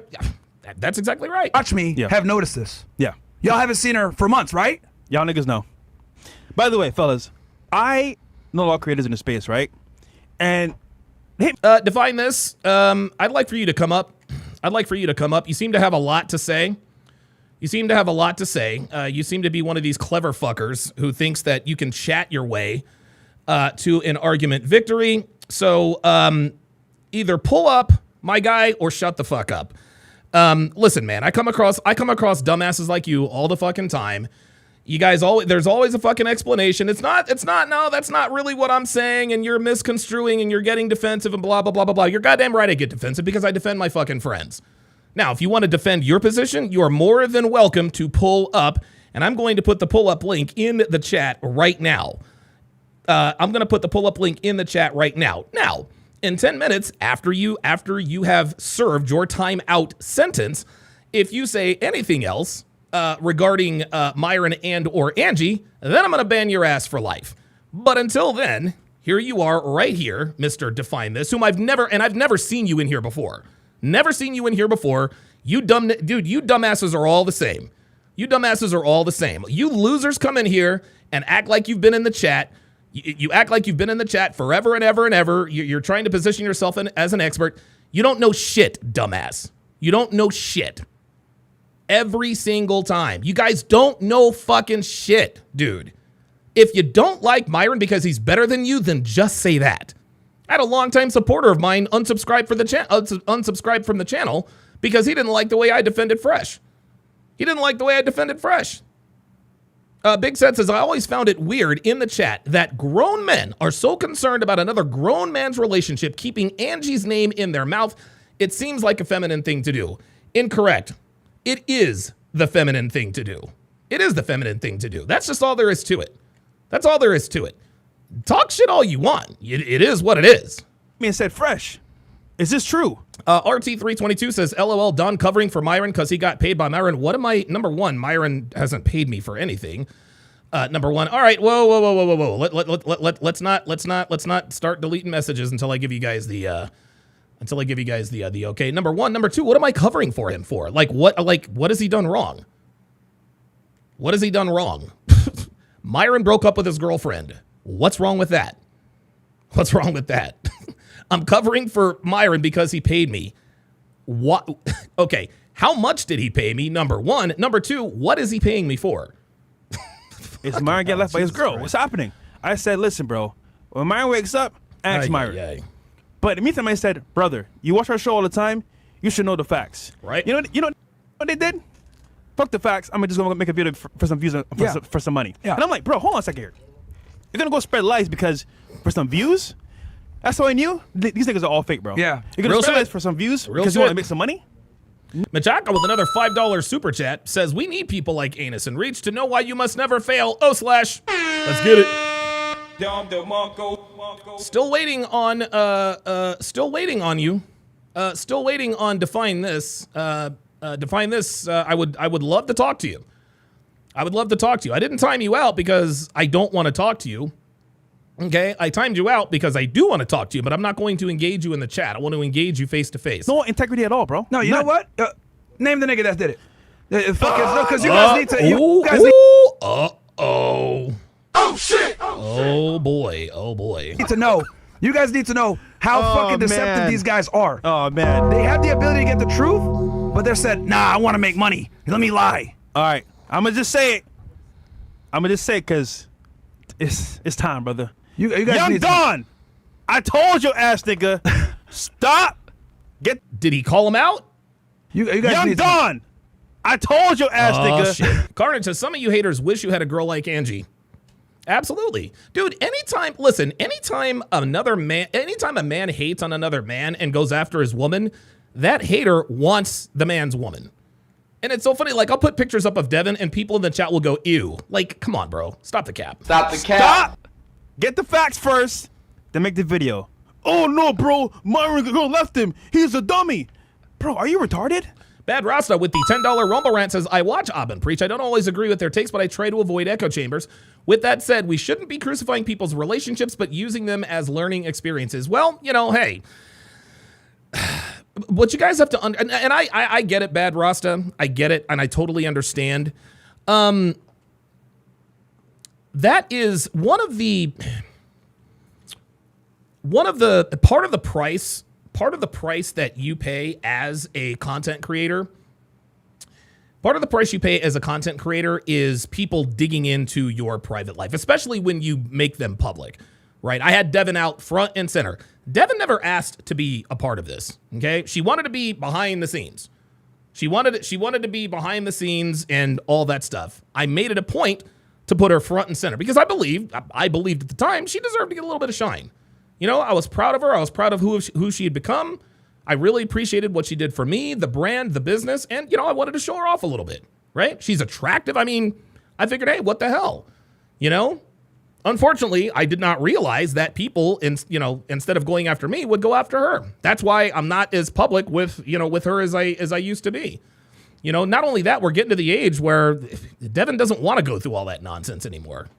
That's exactly right. Watch me Yeah. have noticed this. Yeah. Y'all haven't seen her for months, right? Y'all niggas know. By the way, fellas, I know a lot of creators in the space, right? And Define this. I'd like for you to come up. You seem to have a lot to say. You seem to be one of these clever fuckers who thinks that you can chat your way to an argument victory. So either pull up, my guy, or shut the fuck up. Listen, man, I come across dumbasses like you all the fucking time. You guys there's always a fucking explanation. No, that's not really what I'm saying, and you're misconstruing and you're getting defensive and blah, blah, blah, blah, blah. You're goddamn right I get defensive because I defend my fucking friends. Now, if you want to defend your position, you are more than welcome to pull up, and I'm going to put the pull-up link in the chat right now. I'm going to put the pull-up link in the chat right now. Now, in 10 minutes after you have served your time out sentence, if you say anything else regarding Myron and or Angie, then I'm going to ban your ass for life. But until then, here you are right here, Mr. Define This, whom I've never seen you in here before. Never seen you in here before. You dumbasses are all the same. You losers come in here and act like you've been in the chat. You act like you've been in the chat forever and ever and ever. You're trying to position yourself as an expert. You don't know shit, dumbass. You don't know shit. Every single time. You guys don't know fucking shit, dude. If you don't like Myron because he's better than you, then just say that. I had a longtime supporter of mine unsubscribe from the channel because he didn't like the way I defended Fresh. Big Set says, I always found it weird in the chat that grown men are so concerned about another grown man's relationship keeping Angie's name in their mouth. It seems like a feminine thing to do. Incorrect. It is the feminine thing to do. That's just all there is to it. Talk shit all you want. It is what it is. man said Fresh. Is this true? RT322 says, LOL, Don covering for Myron because he got paid by Myron. What am I? Number one, Myron hasn't paid me for anything. Number one. All right. Whoa. Let's not start deleting messages until I give you guys the okay. Number one. Number two, what am I covering for him for? What has he done wrong? Myron broke up with his girlfriend. What's wrong with that? I'm covering for Myron because he paid me. What? Okay. How much did he pay me? Number one. Number two, what is he paying me for? Is Myron get left by his girl? Christ. What's happening? I said, listen, bro. When Myron wakes up, ask Myron. Ay. But in the meantime, I said, brother, you watch our show all the time. You should know the facts. Right. You know what they did? Fuck the facts. I'm just going to make a video for some views, for some money. Yeah. And I'm like, bro, hold on a second here. You're going to go spread lies because for some views? That's all I knew? These niggas are all fake, bro. Yeah. You're going Real to spread shit. lies for some views Real because you want to shit. make some money? Machaka with another $5 super chat says, we need people like Anus and Reach to know why you must never fail. Let's get it. Still waiting on you. Still waiting on Define This. Define This. I would love to talk to you. I didn't time you out because I don't want to talk to you. Okay, I timed you out because I do want to talk to you, but I'm not going to engage you in the chat. I want to engage you face to face. No integrity at all, bro. No, you know None. what? Name the nigga that did it. Because you guys need to. You guys Oh boy. Oh boy. need to know. You guys need to know how fucking deceptive man. these guys are. Oh man. They have the ability to get the truth, but they're said, nah, I want to make money. Let me lie. All right, I'm gonna just say it. I'm gonna just say it because it's time, brother. You guys Young need Don, I told your ass nigga, stop. Did he call him out? You guys Young need Don, I told your ass Oh, nigga. shit. Carnage says, some of you haters wish you had a girl like Angie. Absolutely. Dude, anytime a man hates on another man and goes after his woman, that hater wants the man's woman. And it's so funny, like, I'll put pictures up of Devin and people in the chat will go, ew. Like, come on, bro. Stop the cap. Stop. Get the facts first, then make the video. Oh no, bro, Myron girl left him. He's a dummy. Bro, are you retarded? Bad Rasta with the $10 Rumble Rant says, I watch Abin preach. I don't always agree with their takes, but I try to avoid echo chambers. With that said, we shouldn't be crucifying people's relationships, but using them as learning experiences. Well, you know, hey, what you guys have to, and I get it, Bad Rasta. I get it, and I totally understand. That is part of the price that you pay as a content creator. Part of the price you pay as a content creator is people digging into your private life, especially when you make them public, right? I had Devin out front and center. Devin never asked to be a part of this, okay? She wanted to be behind the scenes. She wanted to be behind the scenes and all that stuff. I made it a point to put her front and center because I believed at the time she deserved to get a little bit of shine. You know, I was proud of her. I was proud of who she had become. I really appreciated what she did for me, the brand, the business, and, you know, I wanted to show her off a little bit, right? She's attractive. I mean, I figured, hey, what the hell, you know? Unfortunately, I did not realize that people, instead of going after me, would go after her. That's why I'm not as public with her as I used to be. You know, not only that, we're getting to the age where Devin doesn't want to go through all that nonsense anymore.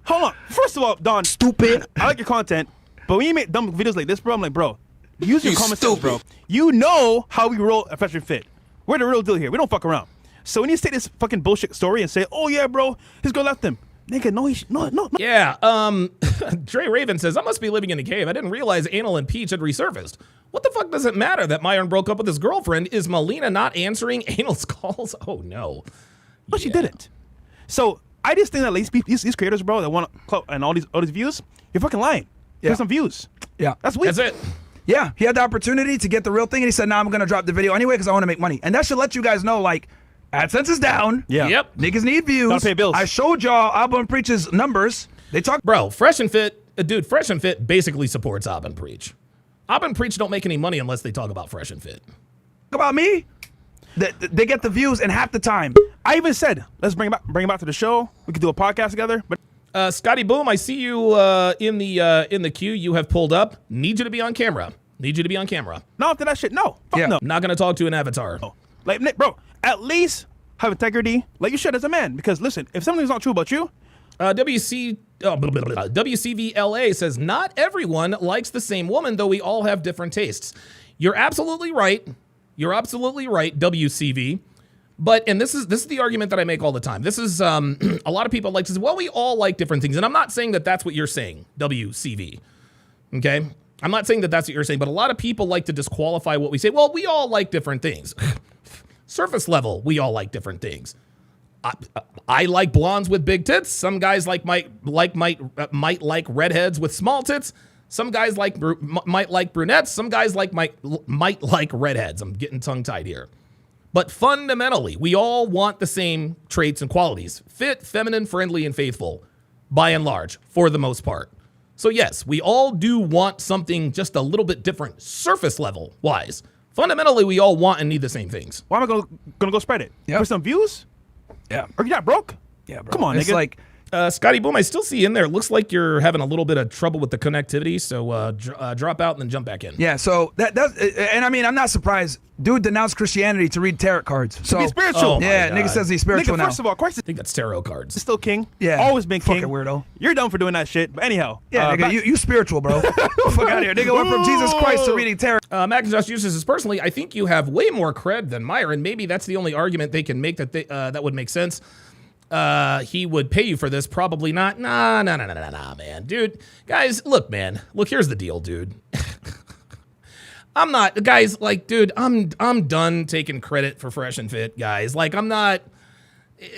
Hold on. First of all, Don, stupid. I like your content, but when you make dumb videos like this, bro, I'm like, bro, use your common sense, bro. You know how we roll at Fresh and Fit. We're the real deal here. We don't fuck around. So when you say this fucking bullshit story and say, oh yeah, bro, his girl left him. Nigga, no. Yeah, Dre Raven says, I must be living in a cave. I didn't realize Anal and Peach had resurfaced. What the fuck does it matter that Myron broke up with his girlfriend? Is Melina not answering Anal's calls? Oh, no. But she didn't. So I just think that these creators, bro, that want and all these views, you're fucking lying. Yeah. For some views. Yeah. That's weird. That's it. Yeah, he had the opportunity to get the real thing, and he said, nah, I'm going to drop the video anyway because I want to make money. And that should let you guys know, like, AdSense is down. Yeah. Yep. Niggas need views. Gotta pay bills. I showed y'all Abba Preach's numbers. They talk. Bro, Fresh and Fit basically supports Ab and Preach. Ab and Preach don't make any money unless they talk about Fresh and Fit. About me. They get the views in half the time. I even said, let's bring it back to the show. We could do a podcast together. But Scotty Boom, I see you in the queue. You have pulled up. Need you to be on camera. no, after that shit, no. Fuck Yeah. no. Not gonna talk to an avatar. Like, Nick, bro, at least have integrity like you should as a man. Because listen, if something's not true about you, WCVLA says, not everyone likes the same woman, though we all have different tastes. You're absolutely right, WCV. But, and this is the argument that I make all the time. This is, a lot of people like to say, well, we all like different things. And I'm not saying that that's what you're saying, WCV. Okay? I'm not saying that that's what you're saying, but a lot of people like to disqualify what we say. Well, we all like different things. Surface level, we all like different things. I like blondes with big tits. Some guys might like redheads with small tits. Some guys might like brunettes. Some guys might like redheads. I'm getting tongue-tied here. But fundamentally, we all want the same traits and qualities. Fit, feminine, friendly, and faithful, by and large, for the most part. So yes, we all do want something just a little bit different, surface level wise. Fundamentally, we all want and need the same things. why am I gonna go spread it? Yep. For some views? Yeah. Are you not broke? Yeah, bro. Come on, it's nigga. like, Scotty Boom, I still see you in there. It looks like you're having a little bit of trouble with the connectivity, so drop out and then jump back in. yeah, so that's, and I mean, I'm not surprised dude denounced Christianity to read tarot cards. So Be spiritual. Oh, my yeah, God. nigga says he's spiritual Nigga, now. first of all, Christ I think that's tarot cards. is still king. Yeah. Always been king. Fucking weirdo. You're dumb for doing that shit. But anyhow. Yeah, nigga, you spiritual, bro. Fuck out of here. Nigga went from Jesus Christ to reading tarot. Macintosh uses this personally. I think you have way more cred than Myron. Maybe that's the only argument they can make that would make sense. He would pay you for this. Probably not. Nah, man. Dude, guys, look, man. Look, here's the deal, dude. I'm not, guys, like, dude, I'm done taking credit for Fresh and Fit, guys. Like, I'm not,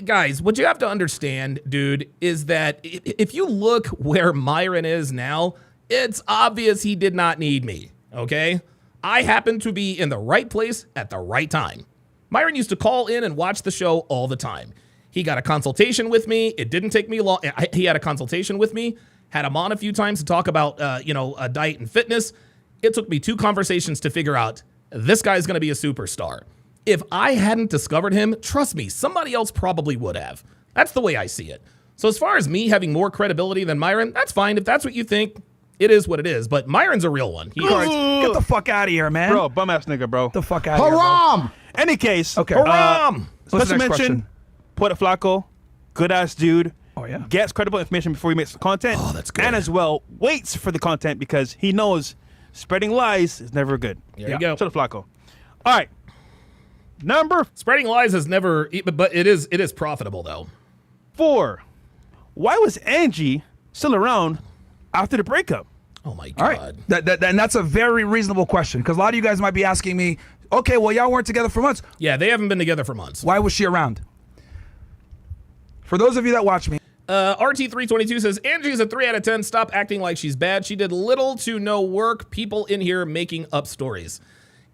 guys, what you have to understand, dude, is that if you look where Myron is now, it's obvious he did not need me, okay? I happen to be in the right place at the right time. Myron used to call in and watch the show all the time. He got a consultation with me. It didn't take me long. He had a consultation with me, had him on a few times to talk about, diet and fitness. It took me 2 conversations to figure out this guy's going to be a superstar. If I hadn't discovered him, trust me, somebody else probably would have. That's the way I see it. So as far as me having more credibility than Myron, that's fine. If that's what you think, it is what it is. But Myron's a real one. Get the fuck out of here, man. Bro, bum ass nigga, bro. Get the fuck out of here. Bro. Haram! Any case. Okay. Haram! What's the Special next mention, question? Puerto Flaco, good ass dude. Oh, yeah. Gets credible information before he makes the content. Oh, that's good. And as well, waits for the content because he knows spreading lies is never good. There you go. Shout out to Flaco. All right. Spreading lies is never, but it is profitable though. 4. Why was Angie still around after the breakup? Oh my All God. right. And that's a very reasonable question because a lot of you guys might be asking me, okay, well, y'all weren't together for months. Yeah, they haven't been together for months. Why was she around? For those of you that watch me, RT322 says, Angie's a 3 out of 10. Stop acting like she's bad. She did little to no work. People in here making up stories.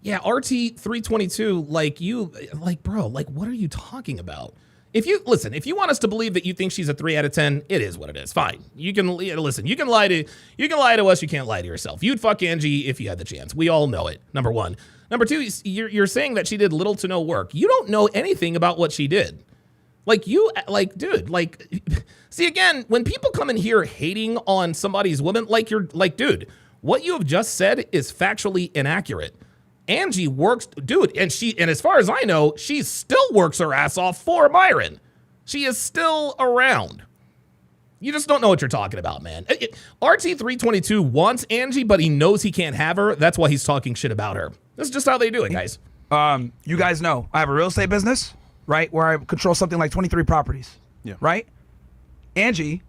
Yeah, RT322, bro, what are you talking about? If you want us to believe that you think she's a 3 out of 10, it is what it is. Fine. You can listen. You can lie to us. You can't lie to yourself. You'd fuck Angie if you had the chance. We all know it. Number 1. Number 2, you're saying that she did little to no work. You don't know anything about what she did. See, again, when people come in here hating on somebody's woman, dude, what you have just said is factually inaccurate. Angie works, dude, and as far as I know, she still works her ass off for Myron. She is still around. You just don't know what you're talking about, man. RT322 wants Angie, but he knows he can't have her. That's why he's talking shit about her. This is just how they do it, guys. you guys know I have a real estate business, right, where I control something like 23 properties, right? Angie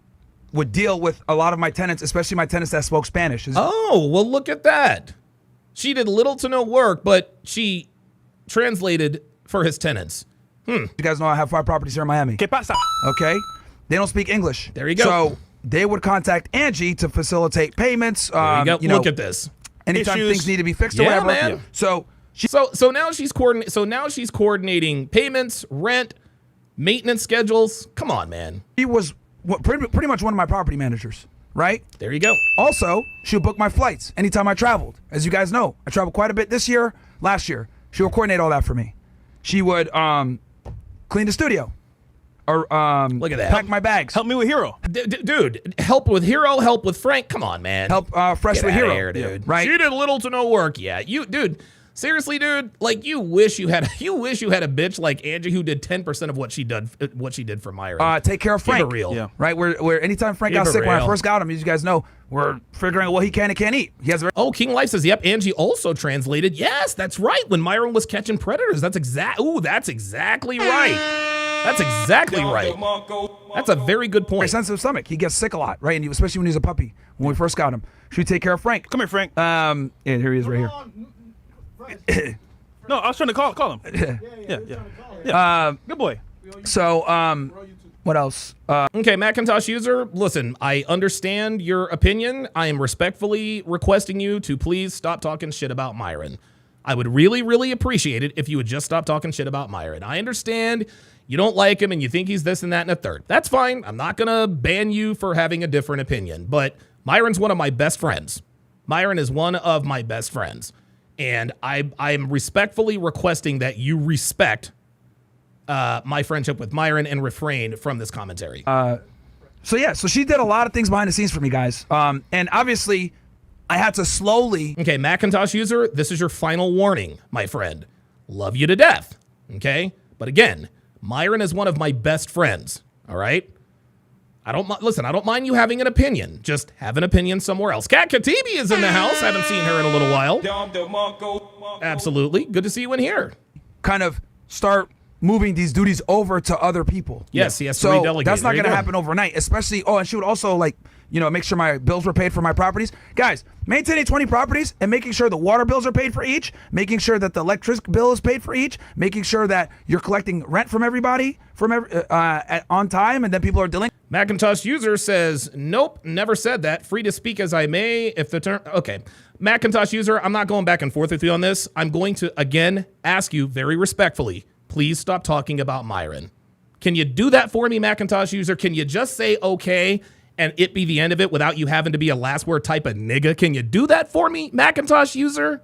would deal with a lot of my tenants, especially my tenants that spoke Spanish. Oh, well, look at that. She did little to no work, but she translated for his tenants. You guys know I have 5 properties here in Miami. ¿Qué pasa? Okay? They don't speak English. There you go. So they would contact Angie to facilitate payments. There you go. Look at this. Anytime Issues. things need to be fixed or Yeah, whatever. man. So So now she's coordinating payments, rent, maintenance schedules. Come on, man. she was pretty much one of my property managers, right? There you go. Also, she would book my flights anytime I traveled. As you guys know, I traveled quite a bit this year, last year. She would coordinate all that for me. She would clean the studio or Look at that. pack my bags. Help me with Hero. Dude, help with Hero, help with Frank. Come on, man. Help fresh Get with outta Hero. here, dude. Right? She did little to no work. Yeah, dude. Seriously, dude. You wish you had a bitch like Angie who did 10% of what she did for Myron. Take care of Frank. Keep it real. Yeah. Right? Where anytime Frank got Keep it sick, when I real. first got him, as you guys know, we're figuring out what he can and can't eat. He has a Oh, King Life says, yep, Angie also translated. Yes, that's right. When Myron was catching predators. That's exactly right. That's exactly right. That's a very good very point. sensitive stomach. He gets sick a lot, right? And especially when he's a puppy. When we first got him, should we take care of Frank? Come here, Frank. Yeah, here he is, right here. No, I was trying to call him. Yeah. Good boy. So, what else? Okay, Macintosh user, listen, I understand your opinion. I am respectfully requesting you to please stop talking shit about Myron. I would really, really appreciate it if you would just stop talking shit about Myron. I understand you don't like him and you think he's this and that and a third. That's fine. I'm not going to ban you for having a different opinion, but Myron's one of my best friends. Myron is one of my best friends. And I'm respectfully requesting that you respect my friendship with Myron and refrain from this commentary. So she did a lot of things behind the scenes for me, guys. And obviously, I had to slowly. Okay, Macintosh user, this is your final warning, my friend. love you to death. Okay? But again, Myron is one of my best friends. All right? I don't mind you having an opinion. Just have an opinion somewhere else. Kat Katibi is in the house. Haven't seen her in a little while. Absolutely. Good to see you in here. Kind of start moving these duties over to other people. Yes, he has to So redelegate. that's not There you going to go. happen overnight, especially, and she would also, like, make sure my bills were paid for my properties. Guys, maintaining 20 properties and making sure the water bills are paid for each, making sure that the electric bill is paid for each, making sure that you're collecting rent from everybody on time, and then people are delinquent. Macintosh user says, nope, never said that. Free to speak as I may if the term... Okay. Macintosh user, I'm not going back and forth with you on this. I'm going to, again, ask you very respectfully, please stop talking about Myron. Can you do that for me, Macintosh user? Can you just say okay and it be the end of it without you having to be a last word type of nigga? Can you do that for me, Macintosh user?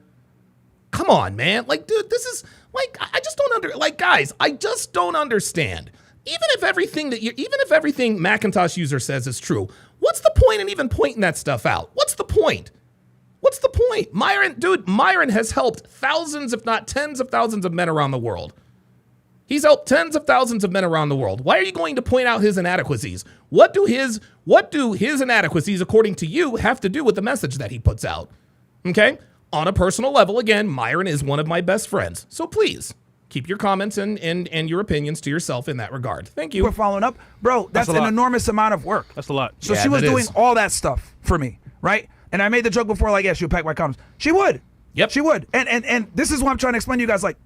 Come on, man. Like, dude, this is, like, I just don't guys, I just don't understand. Even if everything Macintosh user says is true, what's the point in even pointing that stuff out? What's the point? What's the point? Myron has helped thousands, if not tens of thousands of men around the world. He's helped tens of thousands of men around the world. Why are you going to point out his inadequacies? What do his inadequacies, according to you, have to do with the message that he puts out? Okay? On a personal level, again, Myron is one of my best friends. So please, keep your comments and your opinions to yourself in that regard. Thank you. We're following up. Bro, that's an enormous amount of work. That's a lot. So Yeah, she was that doing is. all that stuff for me, right? And I made the joke before, like, yeah, she would pack my condoms. She would. Yep. She would. And this is what I'm trying to explain to you guys, like,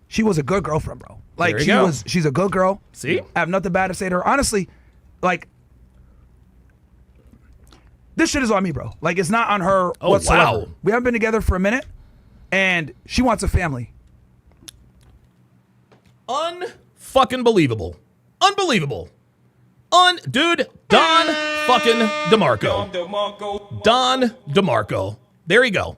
she was a good girlfriend, bro. Like, There you go. she's a good girl. See? I have nothing bad to say to her. Honestly, like, this shit is on me, bro. Like, it's not on her Oh, whatsoever. wow. We haven't been together for a minute, and she wants a family. Unfucking believable. Unbelievable. Dude, Don fucking DeMarco. Don DeMarco. There you go.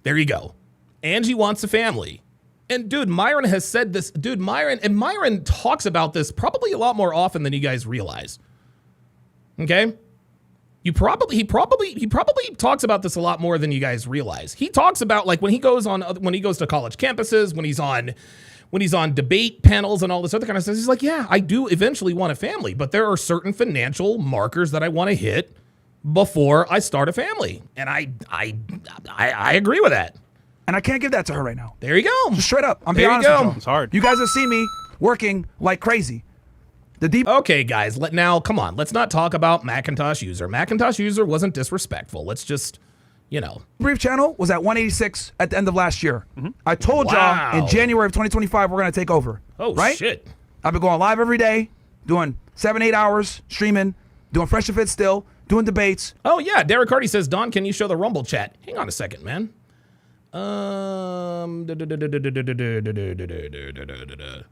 There you go. Angie wants a family. And dude, Myron has said this. Dude, Myron talks about this probably a lot more often than you guys realize. Okay? He probably talks about this a lot more than you guys realize. He talks about, like, when he goes to college campuses, when he's on debate panels and all this other kind of stuff, he's like, yeah, I do eventually want a family, but there are certain financial markers that I want to hit before I start a family. And I agree with that. And I can't give that to her right now. There you go. Just straight up. I'm There being you honest with go. y'all. It's hard. You guys have seen me working like crazy. The deep Okay, guys, now, come on. Let's not talk about Macintosh user. Macintosh user wasn't disrespectful. Let's just, brief channel was at 186 at the end of last year. I told Wow. y'all in January of 2025 we're going to take over. Oh, right? shit. I've been going live every day, doing 7-8 hours streaming, doing Fresh and Fit still, doing debates. Oh, yeah. Derek Hardy says, Don, can you show the Rumble chat? Hang on a second, man.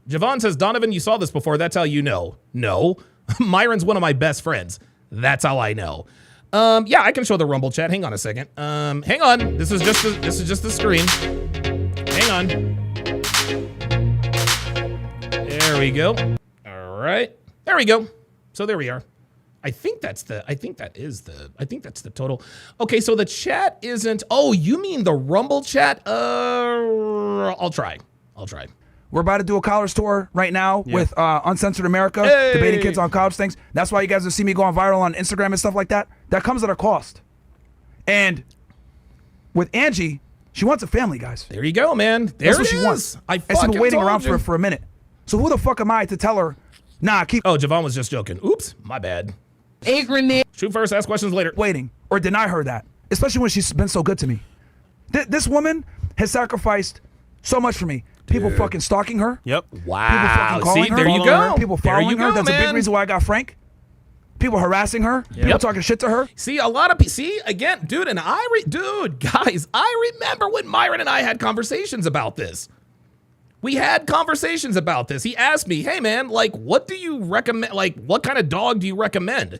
Javon says, Donovan, you saw this before. That's how you know. No. Myron's one of my best friends. That's how I know. Yeah, I can show the Rumble chat. Hang on a second. Hang on. This is just the screen. Hang on. There we go. All right. There we go. So there we are. I think that's the total. Okay, so the chat isn't, oh, you mean the Rumble chat? I'll try. We're about to do a college tour right now with Uncensored America, Hey! debating kids on college things. That's why you guys will see me going viral on Instagram and stuff like that. That comes at a cost. And with Angie, she wants a family, guys. There you go, man. There That's what it she is. wants. I And she's fucking been waiting told around you. for a minute. So who the fuck am I to tell her, nah, keep Oh, Javon was just joking. Oops, my bad. Shoot first, ask questions later. waiting or deny her that, especially when she's been so good to me. This woman has sacrificed so much for me. People fucking stalking her. Yep. Wow. People fucking calling See, her. there you following go. her, people There you following her. go, That's a big man. reason why I got Frank. People harassing her. People talking shit to her. See, a lot of people, again, dude, and guys, I remember when Myron and I had conversations about this. We had conversations about this. He asked me, hey, man, like, what do you recommend? Like, what kind of dog do you recommend?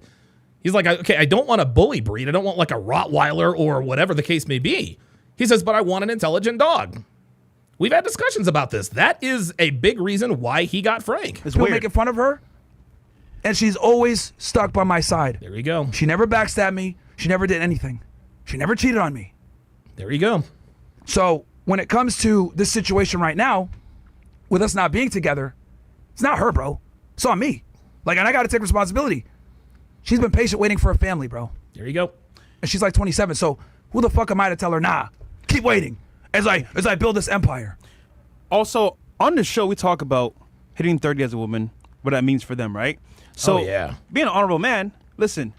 He's like, okay, I don't want a bully breed. I don't want like a Rottweiler or whatever the case may be. He says, but I want an intelligent dog. We've had discussions about this. That is a big reason why he got Frank. It's People weird. making fun of her. And she's always stuck by my side. There you go. She never backstabbed me. She never did anything. She never cheated on me. There you go. So when it comes to this situation right now, with us not being together, it's not her, bro. It's on me. Like, and I got to take responsibility. She's been patient waiting for a family, bro. There you go. And she's like 27. So who the fuck am I to tell her, nah, keep waiting as I build this empire? Also, on the show, we talk about hitting 30 as a woman, what that means for them, right? So, being an honorable man, listen,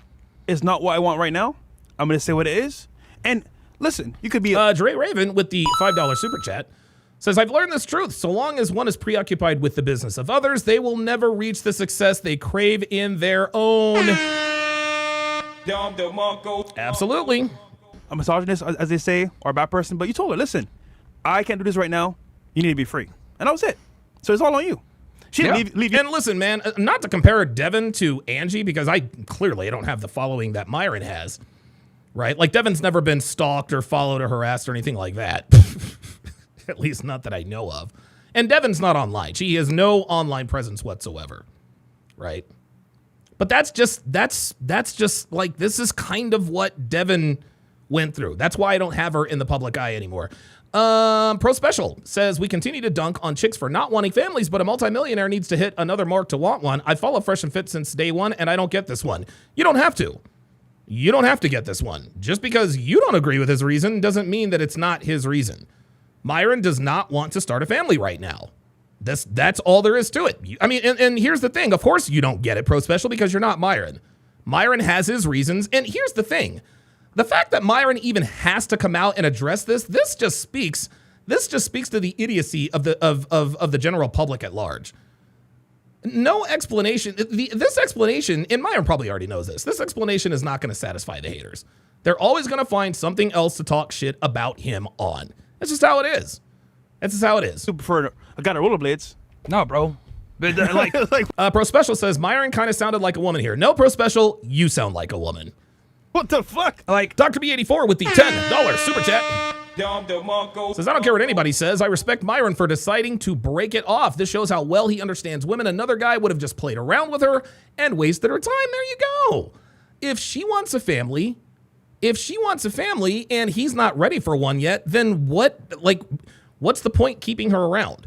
it's not what I want right now. I'm going to say what it is. And listen, you could be Dre Raven with the $5 super chat says, I've learned this truth. So long as one is preoccupied with the business of others, they will never reach the success they crave in their own. Absolutely. a misogynist, as they say, or a bad person, but you told her, listen, I can't do this right now. You need to be free. And that was it. So it's all on you. She didn't leave you. And listen, man, not to compare Devin to Angie, because I don't have the following that Myron has, right? Like, Devin's never been stalked or followed or harassed or anything like that. At least not that I know of. And Devin's not online. She has no online presence whatsoever, right? But that's just like, this is kind of what Devin went through. That's why I don't have her in the public eye anymore. Pro Special says, we continue to dunk on chicks for not wanting families, but a multimillionaire needs to hit another mark to want one. I follow Fresh and Fit since day one, and I don't get this one. You don't have to. You don't have to get this one. Just because you don't agree with his reason doesn't mean that it's not his reason. Myron does not want to start a family right now. That's all there is to it. I mean, and here's the thing. Of course you don't get it, Pro Special, because you're not Myron. Myron has his reasons, and here's the thing. The fact that Myron even has to come out and address this just speaks to the idiocy of the general public at large. No explanation. This explanation, and Myron probably already knows this, this explanation is not going to satisfy the haters. They're always going to find something else to talk shit about him on. That's just how it is. That's just how it is. You prefer a guy to rollerblades. No, bro. But Pro Special says, Myron kind of sounded like a woman here. No, Pro Special, you sound like a woman. What the fuck? Like, Dr. B84 with the $10 super chat says, I don't care what anybody says. I respect Myron for deciding to break it off. This shows how well he understands women. Another guy would have just played around with her and wasted her time. There you go. If she wants a family and he's not ready for one yet, then what's the point keeping her around,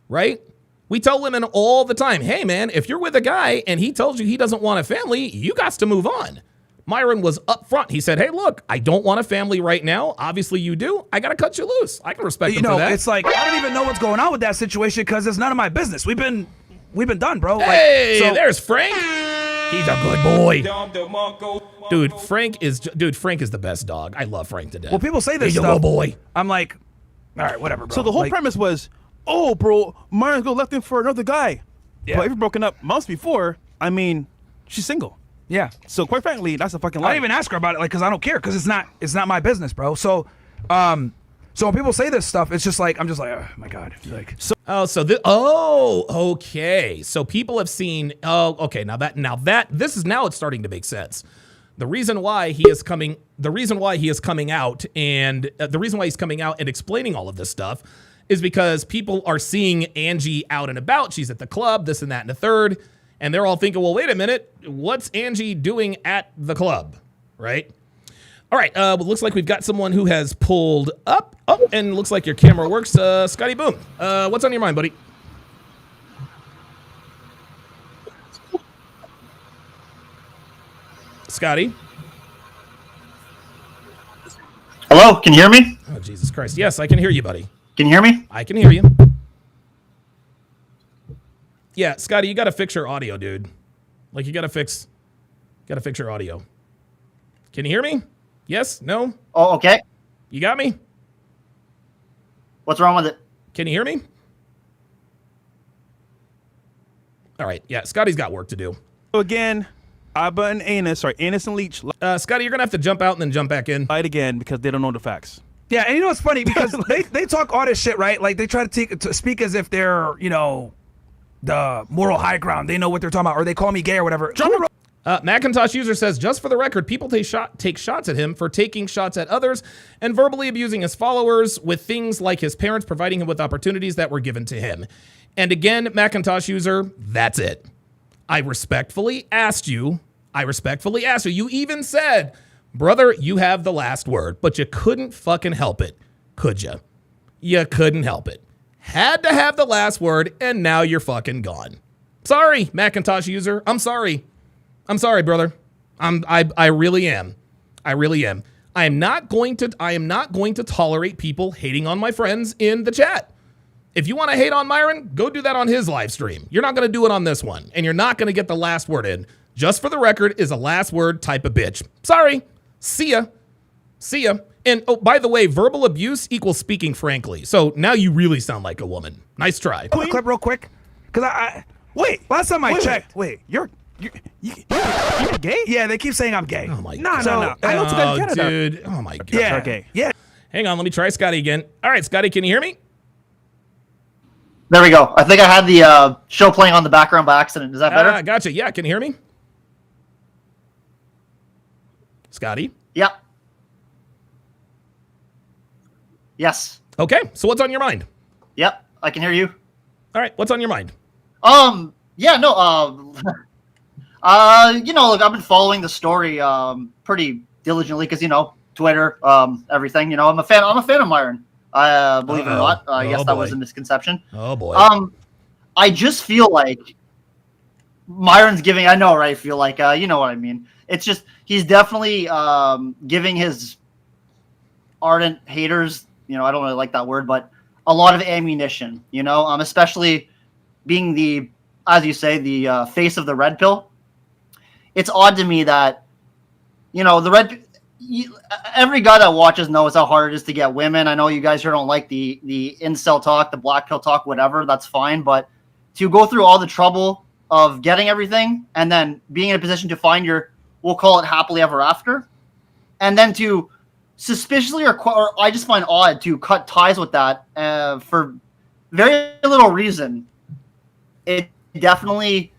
right? We tell women all the time, hey man, if you're with a guy and he tells you he doesn't want a family, you got to move on. Myron was upfront. He said, hey, look, I don't want a family right now. Obviously you do. I got to cut you loose. I can respect him for that. It's like, I don't even know what's going on with that situation because it's none of my business. We've been done, bro. Hey, there's Frank. He's a good boy. Dude, Frank is the best dog. I love Frank to death. Well, people say this He's stuff. a good boy. I'm like, all right, whatever, bro. So the whole premise was, oh, bro, Myron's going left him for another guy. Yeah. But if you've broken up months before, I mean, she's single. Yeah. So quite frankly, that's a fucking lie. I didn't even ask her about it, because I don't care, because it's not my business, bro. So, so when people say this stuff, it's just like, I'm just like, oh my God. Like, okay. So people have seen. Oh, okay. Now it's starting to make sense. The reason why he is coming out and explaining all of this stuff is because people are seeing Angie out and about. She's at the club, this and that and the third. And they're all thinking, well, wait a minute, what's Angie doing at the club, right? All right, looks like we've got someone who has pulled up. Oh, and looks like your camera works. Scotty Boom, what's on your mind, buddy? Scotty? Hello, can you hear me? Oh, Jesus Christ. Yes, I can hear you, buddy. Can you hear me? I can hear you. Yeah, Scotty, you got to fix your audio, dude. Like, you got to fix your audio. Can you hear me? Yes? No? Oh, okay. You got me? What's wrong with it? Can you hear me? All right. Yeah, Scotty's got work to do. So again, Abba and Anus and Leech Scotty, you're going to have to jump out and then jump back in. lied again because they don't know the facts. yeah, and you know what's funny? Because they talk all this shit, right? Like, they try to speak as if they're, the moral high ground. They know what they're talking about, or they call me gay or whatever. Macintosh user says, just for the record, people take shots at him for taking shots at others and verbally abusing his followers with things like his parents providing him with opportunities that were given to him. And again, Macintosh user, that's it. I respectfully asked you. You even said, brother, you have the last word, but you couldn't fucking help it, could you? You couldn't help it. Had to have the last word, and now you're fucking gone. Sorry, Macintosh user. I'm sorry. I'm sorry, brother. I really am. I really am. I am not going to tolerate people hating on my friends in the chat. If you want to hate on Myron, go do that on his live stream. You're not going to do it on this one, and you're not going to get the last word in. Just for the record, is a last word type of bitch. Sorry. See ya. See ya. And oh, by the way, verbal abuse equals speaking frankly. So now you really sound like a woman. Nice try. Quick clip real quick, because I wait. Last time I checked, wait, you're gay? yeah, they keep saying I'm gay. Oh my No, god. no. I know Oh, it's Canada. dude. Oh my god. Yeah, Okay. yeah. Hang on, let me try Scotty again. All right, Scotty, can you hear me? There we go. I think I had the show playing on the background by accident. Is that better? Gotcha. Yeah, can you hear me? Scotty? Yep. Yes. Okay, so what's on your mind? Yep. I can hear you. All right, what's on your mind? Yeah, no, look, I've been following the story pretty diligently because Twitter, everything. I'm a fan of Myron. Believe it or not, I guess that was a misconception. Oh boy. I just feel like Myron's giving. I know, right? I feel like you know what I mean. It's just he's definitely giving his ardent haters. I don't really like that word, but a lot of ammunition. Especially being the, as you say, the face of the red pill. It's odd to me that every guy that watches knows how hard it is to get women. I know you guys here don't like the incel talk, the black pill talk, whatever. That's fine, but to go through all the trouble of getting everything and then being in a position to find your, we'll call it happily ever after, and then to suspiciously or I just find odd to cut ties with that for very little reason. It definitely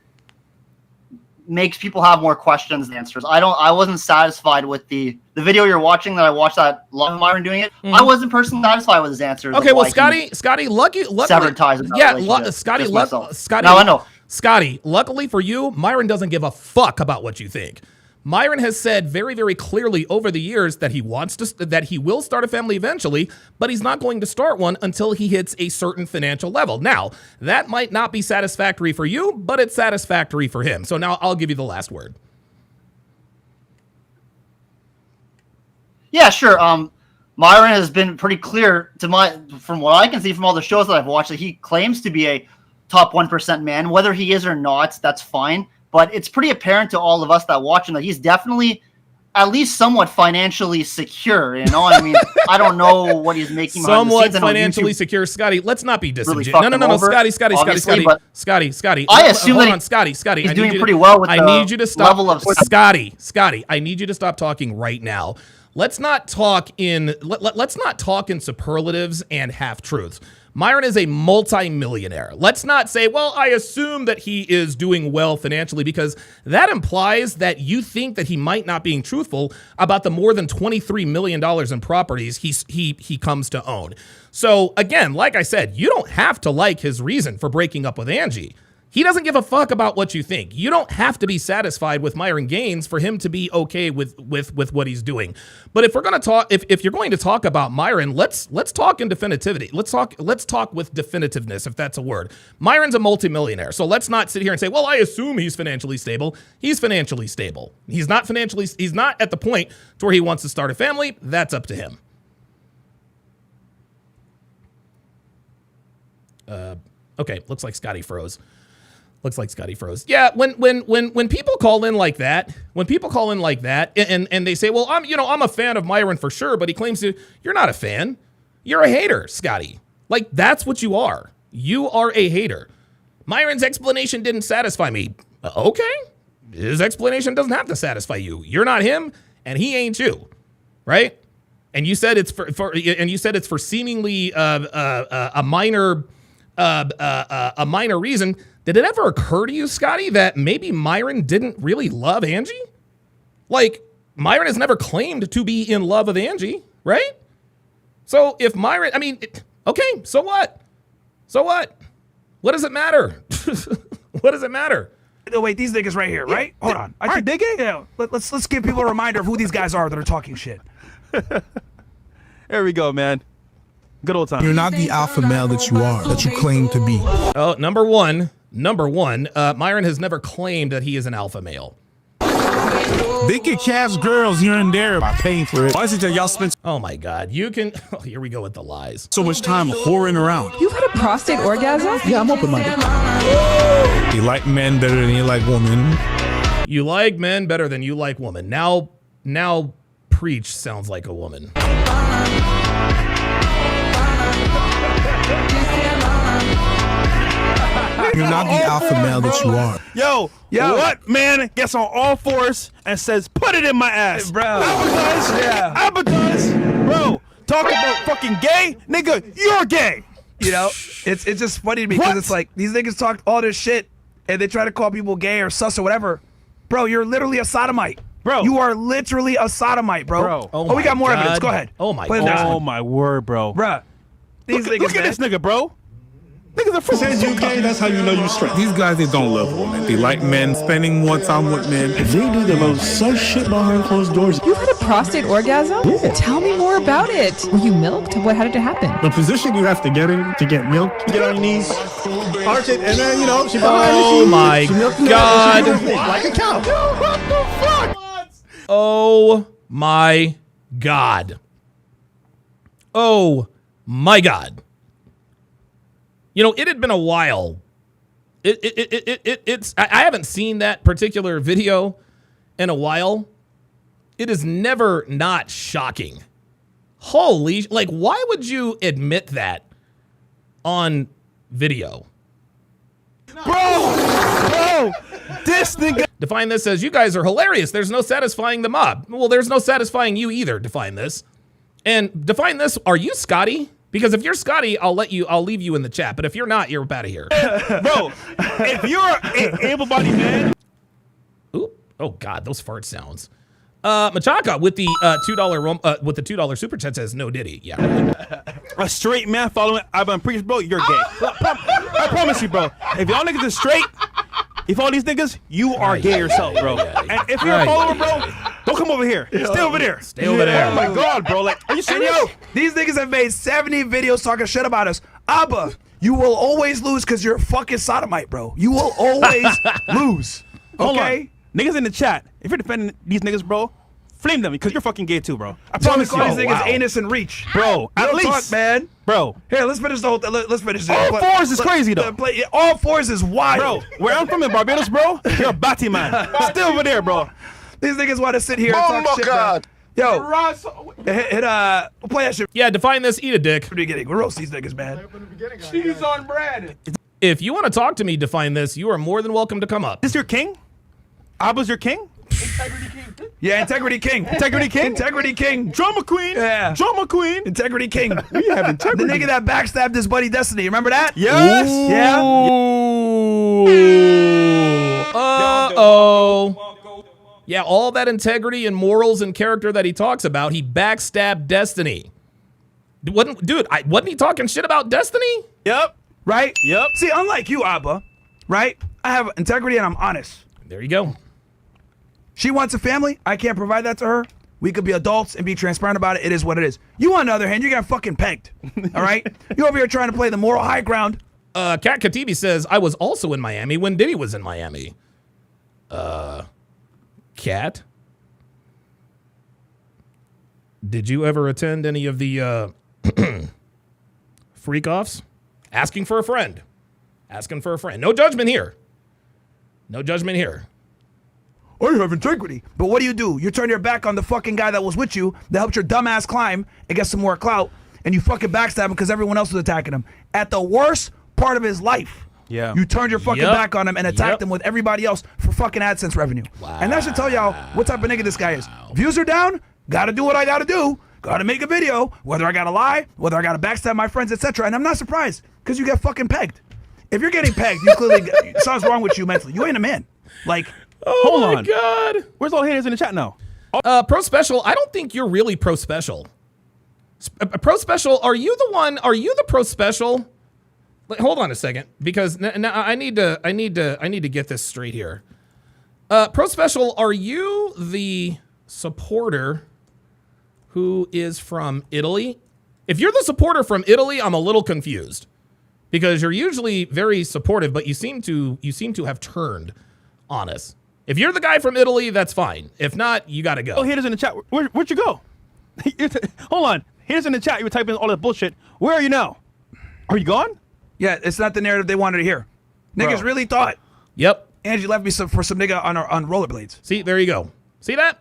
makes people have more questions than answers. I wasn't satisfied with the video you're watching that I watched that Love Myron doing it. I wasn't personally satisfied with his answers. Okay, well, Scotty, lucky severed ties with that relationship. Scotty, No, I know. Scotty, luckily for you, Myron doesn't give a fuck about what you think. Myron has said very, very clearly over the years that he will start a family eventually, but he's not going to start one until he hits a certain financial level. Now, that might not be satisfactory for you, but it's satisfactory for him. So now I'll give you the last word. Yeah, sure. Myron has been pretty clear from what I can see from all the shows that I've watched, that he claims to be a top 1% man. Whether he is or not, that's fine. But it's pretty apparent to all of us that watch him that he's definitely at least somewhat financially secure. I mean, I don't know what he's making behind the scenes. Somewhat financially secure, Scotty. Let's not be disingenuous. Really No, Scotty. I assume that Scotty. He's doing pretty well with I need you to stop. Level of Scotty. I need you to stop talking right now. Let's not talk in superlatives and half truths. Myron is a multi-millionaire. Let's not say, well, I assume that he is doing well financially, because that implies that you think that he might not being truthful about the more than $23 million in properties he comes to own. So again, like I said, you don't have to like his reason for breaking up with Angie. He doesn't give a fuck about what you think. You don't have to be satisfied with Myron Gaines for him to be okay with what he's doing. But if we're going to talk, if you're going to talk about Myron, let's talk in definitivity. Let's talk with definitiveness, if that's a word. Myron's a multimillionaire, so let's not sit here and say, well, I assume he's financially stable. He's financially stable. He's not at the point to where he wants to start a family. That's up to him. Okay, looks like Scotty froze. Yeah, when people call in like that, and they say, well, I'm a fan of Myron for sure, but he claims to, you're not a fan. You're a hater, Scotty. Like, that's what you are. You are a hater. Myron's explanation didn't satisfy me. Okay. His explanation doesn't have to satisfy you. You're not him, and he ain't you. Right? And you said it's for seemingly a minor reason. Did it ever occur to you, Scotty, that maybe Myron didn't really love Angie? Like, Myron has never claimed to be in love with Angie, right? So if Myron, okay, so what? What does it matter? What does it matter? Oh, wait, these niggas right here, right? Hold on. Are you digging? Yeah, let's give people a reminder of who these guys are that are talking shit. There we go, man. Good old time. You're not the alpha male that you are, that you claim to be. Oh, number one, Myron has never claimed that he is an alpha male. They can catch girls here and there by paying for it. Why is it that y'all spend Oh my God, you can, oh, here we go with the lies. so much time whoring around? You've had a prostate orgasm? Yeah, I'm open-minded. You like men better than you like women. You like men better than you like women. Now preach sounds like a woman. You're not the alpha male that you are. Yo, what man gets on all fours and says, put it in my ass? Bro. Abba does. Bro, talk about fucking gay? Nigga, you're gay. You know, it's just funny to me because What? it's like these niggas talk all this shit and they try to call people gay or sus or whatever. Bro, you're literally a sodomite. Bro. You are literally a sodomite, bro. Bro. Oh, we got more evidence. Go ahead. Oh my Play the next God. Oh one. my word, bro. Bruh. These Look niggas, at this nigga, bro. Niggas are Says you gay, that's how you know you straight. These guys, they don't love women. They like men, spending more time with men. They do the most sus shit behind closed doors. You've had a prostate orgasm? Tell me more about it. Were you milked? How did it happen? The position you have to get in to get milk, you get on your knees, arch it, and then, you know, she Oh my God. like a cow. What the fuck? Oh my God. Oh my God. You know, it had been a while. I haven't seen that particular video in a while. It is never not shocking. Holy, like, why would you admit that on video? Bro, this nigga. Define this as, you guys are hilarious. There's no satisfying the mob. Well, there's no satisfying you either, define this. And define this, are you Scotty? Because if you're Scotty, I'll leave you in the chat. But if you're not, you're out of here. Bro, if you're an able-bodied man. Ooh, oh God, those fart sounds. Machaka with the $2 super chat says no Diddy. Yeah. A straight man following Ivan Preach, bro, you're gay. I promise you, bro. If y'all niggas is straight, if all these niggas, you are gay yourself, bro. And if you're a follower, bro, don't come over here. Stay over there. Stay over there. Oh my God, bro. Like, are you And serious? yo, these niggas have made 70 videos talking shit about us. Abba, you will always lose because you're a fucking sodomite, bro. You will always lose. Hold Okay? on. Niggas in the chat, if you're defending these niggas, bro, flame them because you're fucking gay too, bro. I Tell me promise call you. these niggas anus and reach. Bro, at Real least. talk, man. Bro. Here, let's finish the whole. Let's finish this. All fours is crazy, though. All fours is wild. Bro, where I'm from in Barbados, bro, you're a batty man. Stay over there, bro. These niggas want to sit here and talk shit. God. Yo, hit play that shit. Yeah, define this, eat a dick. From the beginning. We'll roast these niggas, man. Cheese on bread. If you want to talk to me, define this, you are more than welcome to come up. Is this your king? Abba's your king? Yeah, integrity king. Integrity king? Integrity king. Drama queen? Yeah. Drama queen? Integrity king. We have integrity. The nigga that backstabbed his buddy Destiny. Remember that? Yes. Yeah. Uh-oh. Yeah, all that integrity and morals and character that he talks about, he backstabbed Destiny. Wasn't he talking shit about Destiny? Yep. Right? Yep. See, unlike you, Abba, right? I have integrity and I'm honest. There you go. She wants a family. I can't provide that to her. We could be adults and be transparent about it. It is what it is. You, on the other hand, you're getting fucking pegged. All right? You over here trying to play the moral high ground. Kat Katibi says, I was also in Miami when Diddy was in Miami. Kat? Did you ever attend any of the freak-offs? Asking for a friend. Asking for a friend. No judgment here. No judgment here. Or you have integrity. But what do? You turn your back on the fucking guy that was with you, that helped your dumb ass climb and get some more clout, and you fucking backstab him because everyone else was attacking him. At the worst part of his life, Yeah. you turned your fucking back on him and attacked him with everybody else for fucking AdSense revenue. Wow. And that should tell y'all what type of nigga this guy is. Views are down, gotta do what I gotta do, gotta make a video, whether I gotta lie, whether I gotta backstab my friends, etc. And I'm not surprised, because you get fucking pegged. If you're getting pegged, you clearly, something's wrong with you mentally. You ain't a man. Like, Hold on. Oh God. Where's all the haters in the chat now? Pro Special, I don't think you're really Pro Special. Pro Special, are you the one? Are you the Pro Special? Hold on a second, because now I need to get this straight here. Pro Special, are you the supporter who is from Italy If you're the supporter from Italy, I'm a little confused because you're usually very supportive, but you seem to have turned on us. If you're the guy from Italy, that's fine. If not, you got to go. Oh, here's in the chat. Where'd you go? Hold on. Here's in the chat. You were typing all that bullshit. Where are you now? Are you gone? Yeah, it's not the narrative they wanted to hear. Niggas really thought. Yep. Angie left me for some nigga on rollerblades. See, there you go. See that?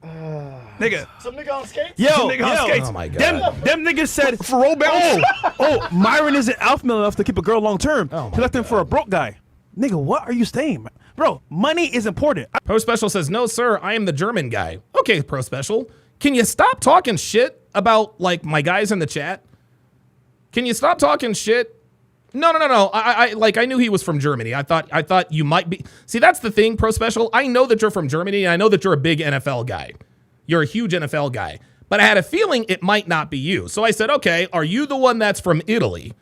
Nigga. Some nigga on skates. Yo, Some nigga on skates. Oh my God. Them niggas said for roll bounce. Oh, Myron isn't alpha male enough to keep a girl long term. Oh my he left him for a God. broke guy. Nigga, what are you saying, bro? Money is important. Pro Special says, no, sir, I am the German guy. Okay, Pro Special. Can you stop talking shit about, like, my guys in the chat? Can you stop talking shit? No. I knew he was from Germany. I thought you might be. See, that's the thing, Pro Special. I know that you're from Germany, and I know that you're a big NFL guy. You're a huge NFL guy. But I had a feeling it might not be you. So I said, okay, are you the one that's from Italy?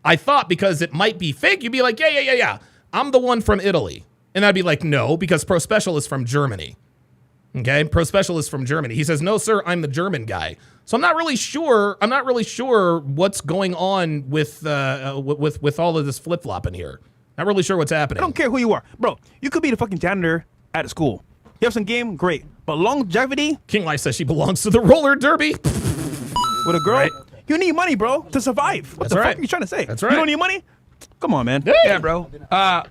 I thought because it might be fake, you'd be like, yeah. I'm the one from Italy. And I'd be like, no, because Pro Special is from Germany. Okay, Pro Special is from Germany. He says, no, sir, I'm the German guy. So I'm not really sure what's going on with all of this flip-flopping here. Not really sure what's happening. I don't care who you are, bro. You could be the fucking janitor at a school. You have some game, great. But longevity King Life says she belongs to the roller derby. with a girl, Right. you need money, bro, to survive. What That's the fuck right. are you trying to say? That's right. You don't need money? Come on, man. Yeah, bro.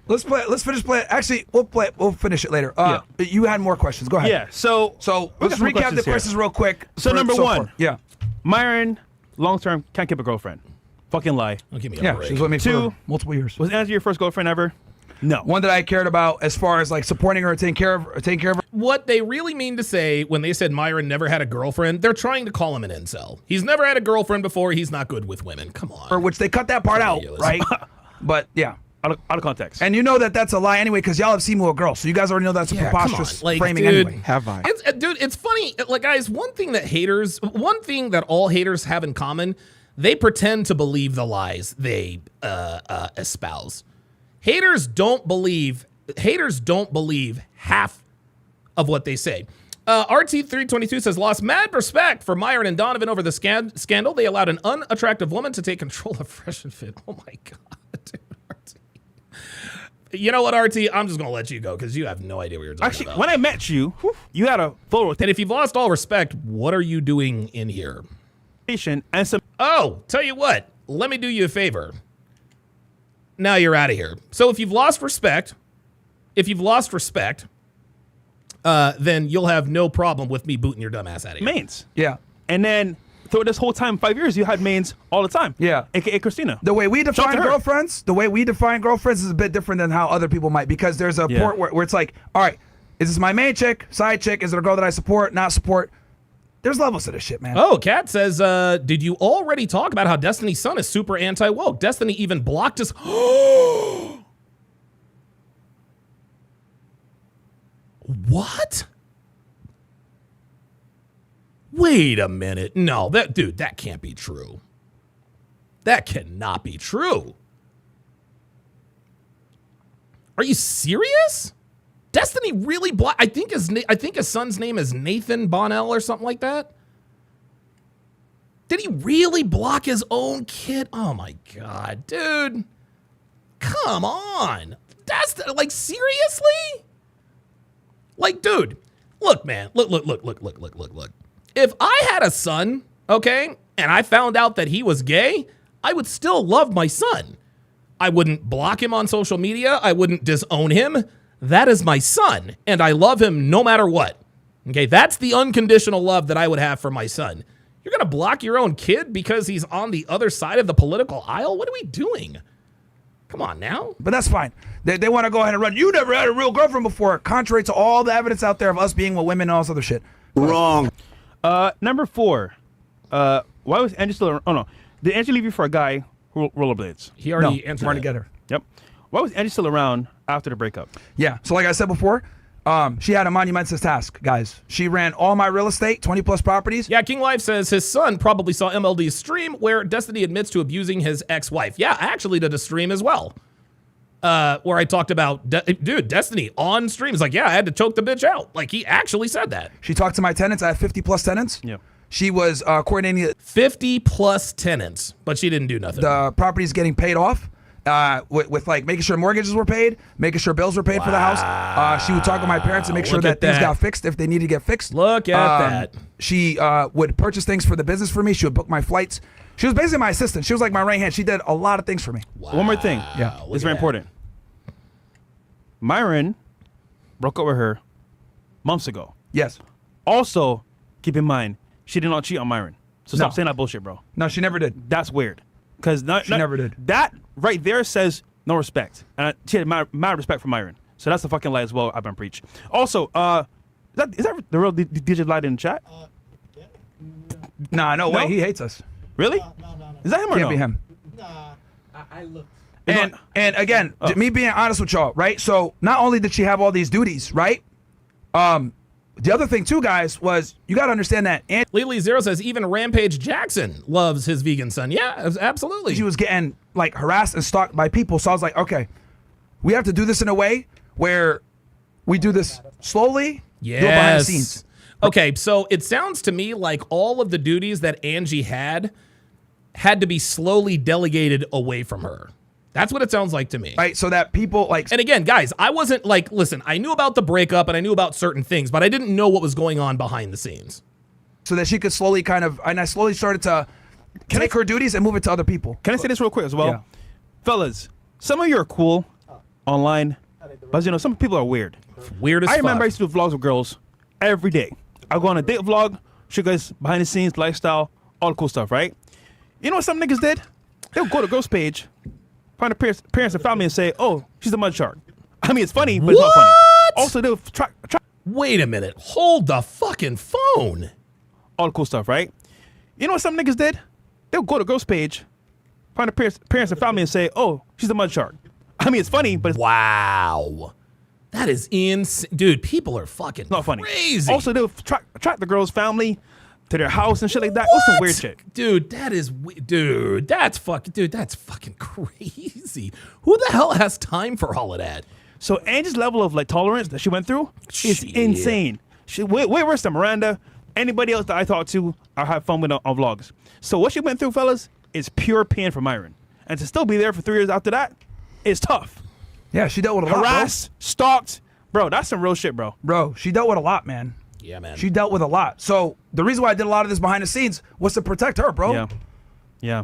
Let's finish playing. Actually, we'll finish it later. You had more questions. Go ahead. Yeah, so Let's some recap questions the here. questions real quick. So number one. far. Yeah. Myron, long-term, can't keep a girlfriend. Fucking lie. Don't give me a Yeah, break. she was with me Two. for multiple years. Was Angie your first girlfriend ever? No. One that I cared about as far as like supporting her, taking care of her. What they really mean to say when they said Myron never had a girlfriend, they're trying to call him an incel. He's never had a girlfriend before. He's not good with women. Come on. Or which they cut that part out, Ridiculous. right? But yeah. Out of context. And you know that that's a lie anyway because y'all have seen me with a girl. So you guys already know that's a Yeah, preposterous come on. Like, framing dude, anyway. Have I? It's funny. Like, guys, one thing that all haters have in common, they pretend to believe the lies they espouse. Haters don't believe half of what they say. RT322 says, lost mad respect for Myron and Donovan over the scandal. They allowed an unattractive woman to take control of Fresh and Fit. Oh my God, dude, RT. You know what, RT? I'm just going to let you go because you have no idea what you're talking Actually, about. when I met you, you had a photo And if you've lost all respect, what are you doing in here? station and some. Oh, tell you what, let me do you a favor. Now you're out of here. So if you've lost respect, then you'll have no problem with me booting your dumb ass out of here. mains. Yeah. And then through this whole time, 5 years, you had mains all the time. Yeah. AKA Christina. The way we define to her. girlfriends, is a bit different than how other people might because there's a Yeah. port where it's like, all right, is this my main chick, side chick? Is it a girl that I support, not support? There's levels to this shit, man. Oh, Kat says, did you already talk about how Destiny's son is super anti-woke? Destiny even blocked his... What? Wait a minute. No, that can't be true. That cannot be true. Are you serious? Destiny really blocked. I think his son's name is Nathan Bonnell or something like that. Did he really block his own kid? Oh my God, dude. Come on. That's like, seriously? Like, dude, look, man. Look. If I had a son, okay, and I found out that he was gay, I would still love my son. I wouldn't block him on social media. I wouldn't disown him. That is my son, and I love him no matter what. Okay, that's the unconditional love that I would have for my son. You're going to block your own kid because he's on the other side of the political aisle? What are we doing? Come on now. But that's fine. They want to go ahead and run. You never had a real girlfriend before, contrary to all the evidence out there of us being with women and all this other shit. Wrong. Number 4. Why was Angie still around? Oh, no. Did Angie leave you for a guy who rollerblades? He already No, answered we're that. together. Yep. Why was Angie still around after the breakup? Yeah. So like I said before, she had a monumentous task, guys. She ran all my real estate, 20 plus properties. Yeah, King Life says his son probably saw MLD's stream where Destiny admits to abusing his ex-wife. Yeah, I actually did a stream as well. Where I talked about, dude, Destiny on stream is like, yeah, I had to choke the bitch out. Like, he actually said that. She talked to my tenants. I have 50 plus tenants. Yeah. She was coordinating 50 plus tenants, but she didn't do nothing. the properties getting paid off. With like making sure mortgages were paid, making sure bills were paid for the house. She would talk to my parents and make sure Look that at things that. got fixed if they needed to get fixed. Look at that. She would purchase things for the business for me. She would book my flights. She was basically my assistant. She was like my right hand. She did a lot of things for me. One more thing. Yeah. It's very important. Myron broke up with her months ago. Yes. Also, keep in mind, she did not cheat on Myron. So stop No. saying that bullshit, bro. No, she never did. That's weird. Because She never did. That right there says no respect. And she had mad respect for Myron. So that's a fucking lie as well. I've been preached. Also, is that the real DJ Light in the chat? Nah, no way. He hates us. Really? Is that him or Can't no? be him. I looked. And again, me being honest with y'all, right? So not only did she have all these duties, right? The other thing too, guys, was you got to understand that Lily Zero says even Rampage Jackson loves his vegan son. Yeah, absolutely. she was getting like harassed and stalked by people. So I was like, okay, we have to do this in a way where we do this slowly, do it behind the scenes. Okay, so it sounds to me like all of the duties that Angie had to be slowly delegated away from her. That's what it sounds like to me. Right, so that people like... And again, guys, I wasn't like, listen, I knew about the breakup and I knew about certain things, but I didn't know what was going on behind the scenes. So that she could slowly kind of... And I slowly started to take her duties and move it to other people. Can I say this real quick as well? Yeah. Fellas, some of you are cool online, but you know, some people are weird. Weird as I remember I fuck. used to do vlogs with girls every day. I go on a date vlog, show you guys behind the scenes, lifestyle, all the cool stuff, right? You know what some niggas did? They'll go to girls' page, find her parents and family and say, oh, she's a mud shark. I mean, it's funny, but it's not funny. Also, they'll try Wait a minute. Hold the fucking phone. all the cool stuff, right? You know what some niggas did? They'll go to girls' page, find her parents and family and say, oh, she's a mud shark. I mean, it's funny, but it's Wow. That is insane. Dude, people are fucking not funny. crazy. Also, they'll track the girl's family to their house and shit like that. That's some weird shit. Dude, that is... Dude, that's fucking crazy. Who the hell has time for all of that? So Angie's level of like tolerance that she went through is Shit. insane. She way worse than Miranda. Anybody else that I talk to, I have fun with on vlogs. So what she went through, fellas, is pure pain for Myron. And to still be there for 3 years after that is tough. Yeah, she dealt with a lot, Harassed, stalked. Bro, that's some real shit, bro. bro. She dealt with a lot, man. Yeah, man. She dealt with a lot. So the reason why I did a lot of this behind the scenes was to protect her, bro. Yeah. Yeah.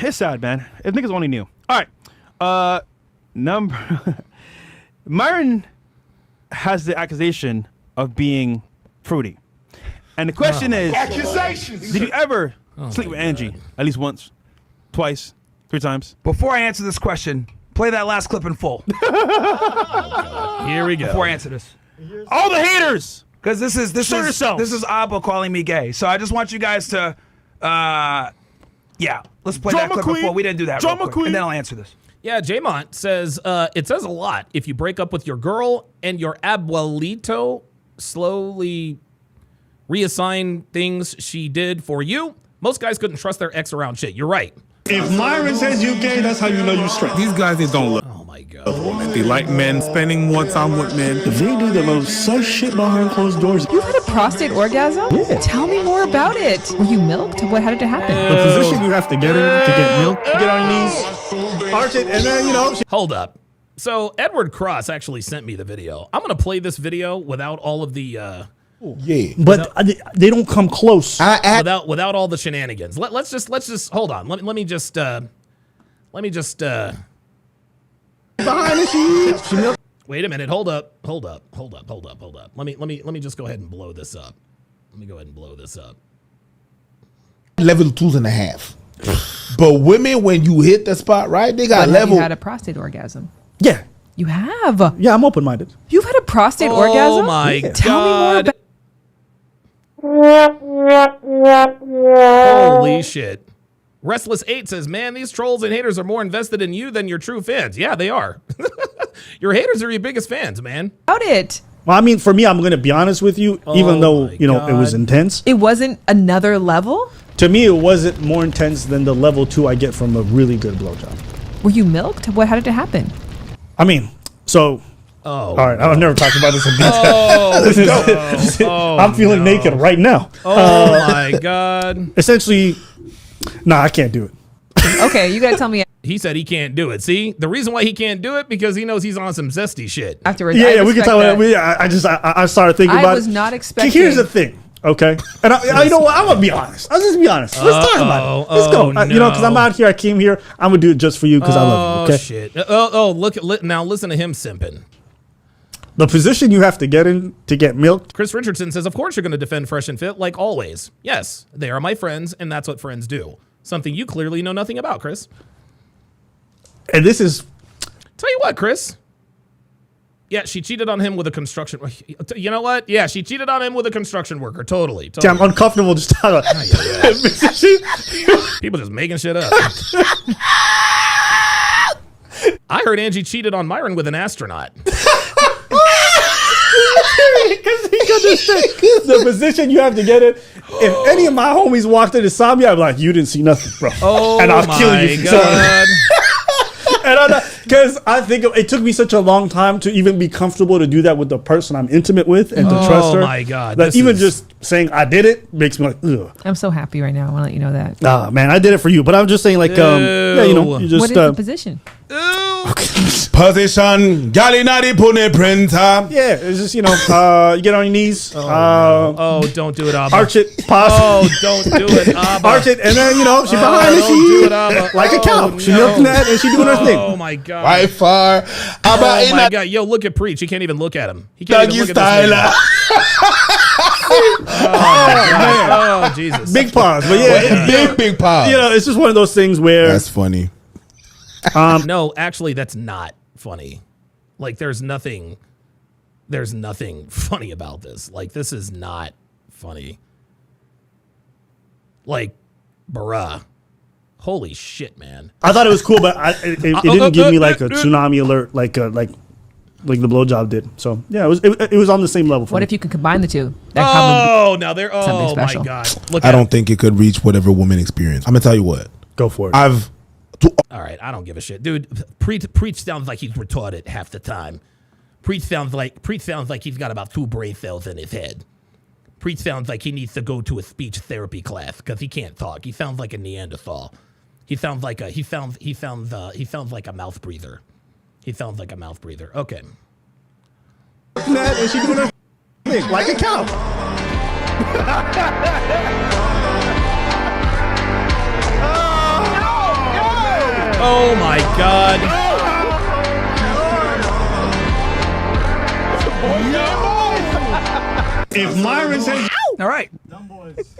It's sad, man. If niggas only knew. All right. Myron has the accusation of being fruity. And the question is, Accusations. did you ever sleep with Angie at least once, twice, 3 times? Before I answer this question, play that last clip in full. Here we go. Before I answer this. All the haters. Because this is yourselves. Abba calling me gay. So I just want you guys to let's play that Drama clip queen. before. We didn't do that real Drama quick. queen. And then I'll answer this. Yeah, Jaymont says, it says a lot. If you break up with your girl and your abuelito slowly reassign things she did for you, most guys couldn't trust their ex around shit. You're right. If Myron says you gay, that's how you know you straight. These guys, they don't look. Oh, my God. They like men, spending more time with men. If they do the most sus shit behind closed doors, You had a prostate orgasm? Yeah. Tell me more about it. Were you milked? How did it happen? the position you have to get in to get milk, you get on your knees, arch it, and then, you know, Hold up. So Edward Cross actually sent me the video. I'm going to play this video without all of the... Yeah, but they don't come close. without all the shenanigans. Let's just hold on. Let me just behind wait a minute. Hold up. Let me just go ahead and blow this up. level 2.5. But women, when you hit the spot right, they got But have level. you had a prostate orgasm? Yeah, You have? yeah, I'm open-minded. You've had a prostate Oh orgasm? my God. Tell me more about Holy shit. Restless 8 says, man, these trolls and haters are more invested in you than your true fans. Yeah, they are. Your haters are your biggest fans, man. it. Well, I mean, for me, I'm gonna be honest with you. Even though my it was God. intense, It wasn't another level? to me, it wasn't more intense than the level 2 I get from a really good blowjob. Were you milked? How did it happen? I mean, so Oh. All right, I've never talked about this again. Oh, I'm feeling naked right now. Oh my God. Essentially, I can't do it. Okay, you gotta tell me He said he can't do it. See, the reason why he can't do it because he knows he's on some zesty shit. afterwards. Yeah, we can talk about it. I started thinking about it. I was not expecting. Here's the thing, okay? And I you know what? I'm gonna be honest. I'll just be honest. Let's talk about it. Let's go. You know, because I'm out here. I came here. I'm gonna do it just for you because I love you. Okay. Shit. Now listen to him simping. The position you have to get in to get milked. Chris Richardson says, of course you're going to defend Fresh and Fit like always. Yes, they are my friends, and that's what friends do. Something you clearly know nothing about, Chris. And this is... Tell you what, Chris. Yeah, she cheated on him with a construction... You know what? Yeah, she cheated on him with a construction worker. Totally. See, I'm uncomfortable just talking about People just making shit up. I heard Angie cheated on Myron with an astronaut. Because the position you have to get in. If any of my homies walked in and saw me, I'd be like, you didn't see nothing, bro. Oh, and I'll kill you. God. And because I think it took me such a long time to even be comfortable to do that with the person I'm intimate with and to trust her. Oh my God. That even just saying I did it makes me like, ugh. I'm so happy right now. I want to let you know that. Nah, man, I did it for you. But I'm just saying, like, yeah, you know, you just. What is the position? Position, Galinari Pune Printer. Yeah, it's just, you know, you get on your knees. Oh, don't do it, Abba. Arch it, pause. Oh, don't do it, Abba. Arch it, and then, you know, she behind and do it, Abba. she, like a cow. She milking that and she doing her thing. Oh, my God. By far. Oh, my God. Yo, look at Preach. He can't even look at him. He can't even look at this man. Oh, Jesus. Big pause, but yeah. Big pause. You know, it's just one of those things where. That's funny. No, actually, that's not funny. Like, there's nothing funny about this. Like, this is not funny. Like, bruh. Holy shit, man. I thought it was cool, but it didn't give me like a tsunami alert like the blowjob did. So yeah, it was on the same level for What me. if you could combine the two? Now they're something my special. God. Look I at don't think it could reach whatever woman experience. I'm going to tell you what. Go for it. All right, I don't give a shit, dude. Preach sounds like he's retarded half the time. Preach sounds like he's got about 2 brain cells in his head. Preach sounds like he needs to go to a speech therapy class because he can't talk. He sounds like a Neanderthal. He sounds like a mouth breather. He sounds like a mouth breather. Okay. And she doing her thing like a cow. Oh my God. If Myron says, All right.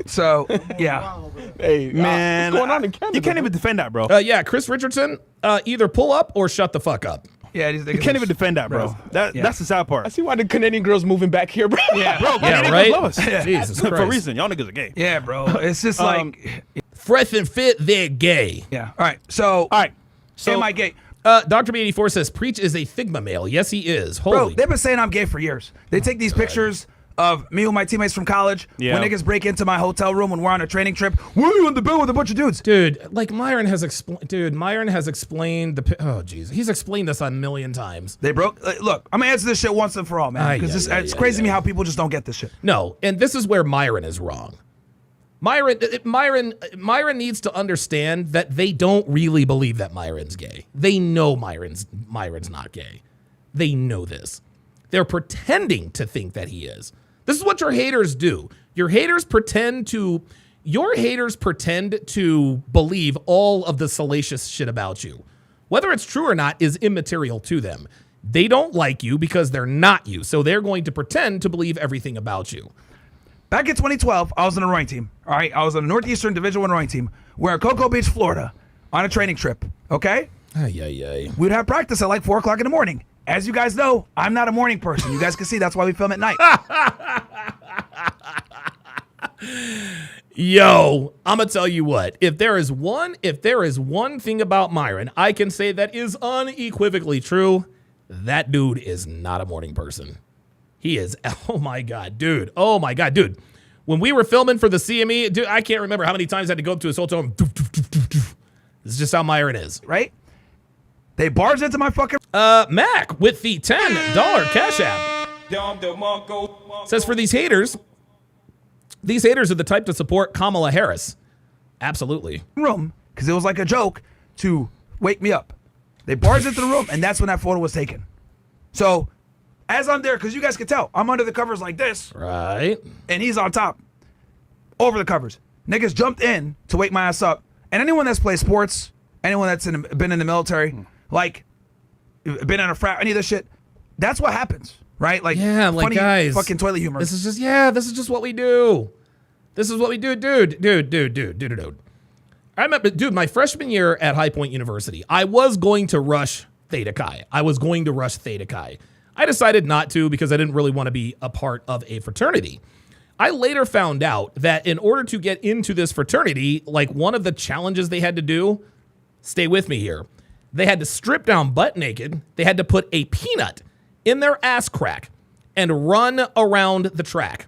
So, yeah. Hey, man. What's going on in Canada? You can't even defend that, bro. Yeah, Chris Richardson, either pull up or shut the fuck up. Yeah, You can't even defend that, bro. That's the sad part. I see why the Canadian girls moving back here, bro. Yeah, bro. Yeah, Canadian right? girls love us. Jesus For a Christ. reason. Y'all niggas are gay. Yeah, bro. It's just like, Fresh and Fit, they're gay. yeah. All right. So, So, am I gay? Dr. B84 says, Preach is a Figma male. Yes, he is. Bro, Holy. they've been saying I'm gay for years. They take these pictures of me with my teammates from college Yeah. when niggas break into my hotel room when we're on a training trip. Why are you in the bed with a bunch of dudes? Dude, like Myron has explained. Dude, Myron has explained oh jeez, he's explained this a million times. They broke. Look, I'm gonna answer this shit once and for all, man. Because it's crazy to me how people just don't get this shit. No, and this is where Myron is wrong. Myron needs to understand that they don't really believe that Myron's gay. They know Myron's not gay. They know this. They're pretending to think that he is. This is what your haters do. Your haters pretend to believe all of the salacious shit about you. Whether it's true or not is immaterial to them. They don't like you because they're not you. So they're going to pretend to believe everything about you. Back in 2012, I was on a rowing team. All right, I was on a Northeastern Division I rowing team. We're at Cocoa Beach, Florida, on a training trip. Okay, we'd have practice at like 4 o'clock in the morning. As you guys know, I'm not a morning person. You guys can see that's why we film at night. Yo, I'm gonna tell you what. If there is one thing about Myron I can say that is unequivocally true, that dude is not a morning person. He is. Oh my God, dude. When we were filming for the CME, dude, I can't remember how many times I had to go up to his hotel room. This is just how Myron is. Right? They barged into my fucking. Mac with the $10 Cash App says for these haters are the type to support Kamala Harris. Absolutely. Room because it was like a joke to wake me up. They barged into the room, and that's when that photo was taken. So, as I'm there, because you guys can tell, I'm under the covers like this. Right. And he's on top, over the covers. Niggas jumped in to wake my ass up. And anyone that's played sports, anyone that's been in the military, like, been in a frat, any of this shit, that's what happens, right? Like, yeah, like, funny guys, fucking toilet humor. This is just what we do. This is what we do, dude. I remember, dude, my freshman year at High Point University, I was going to rush Theta Chi. I decided not to because I didn't really want to be a part of a fraternity. I later found out that in order to get into this fraternity, like one of the challenges they had to do, stay with me here, they had to strip down butt naked. They had to put a peanut in their ass crack and run around the track.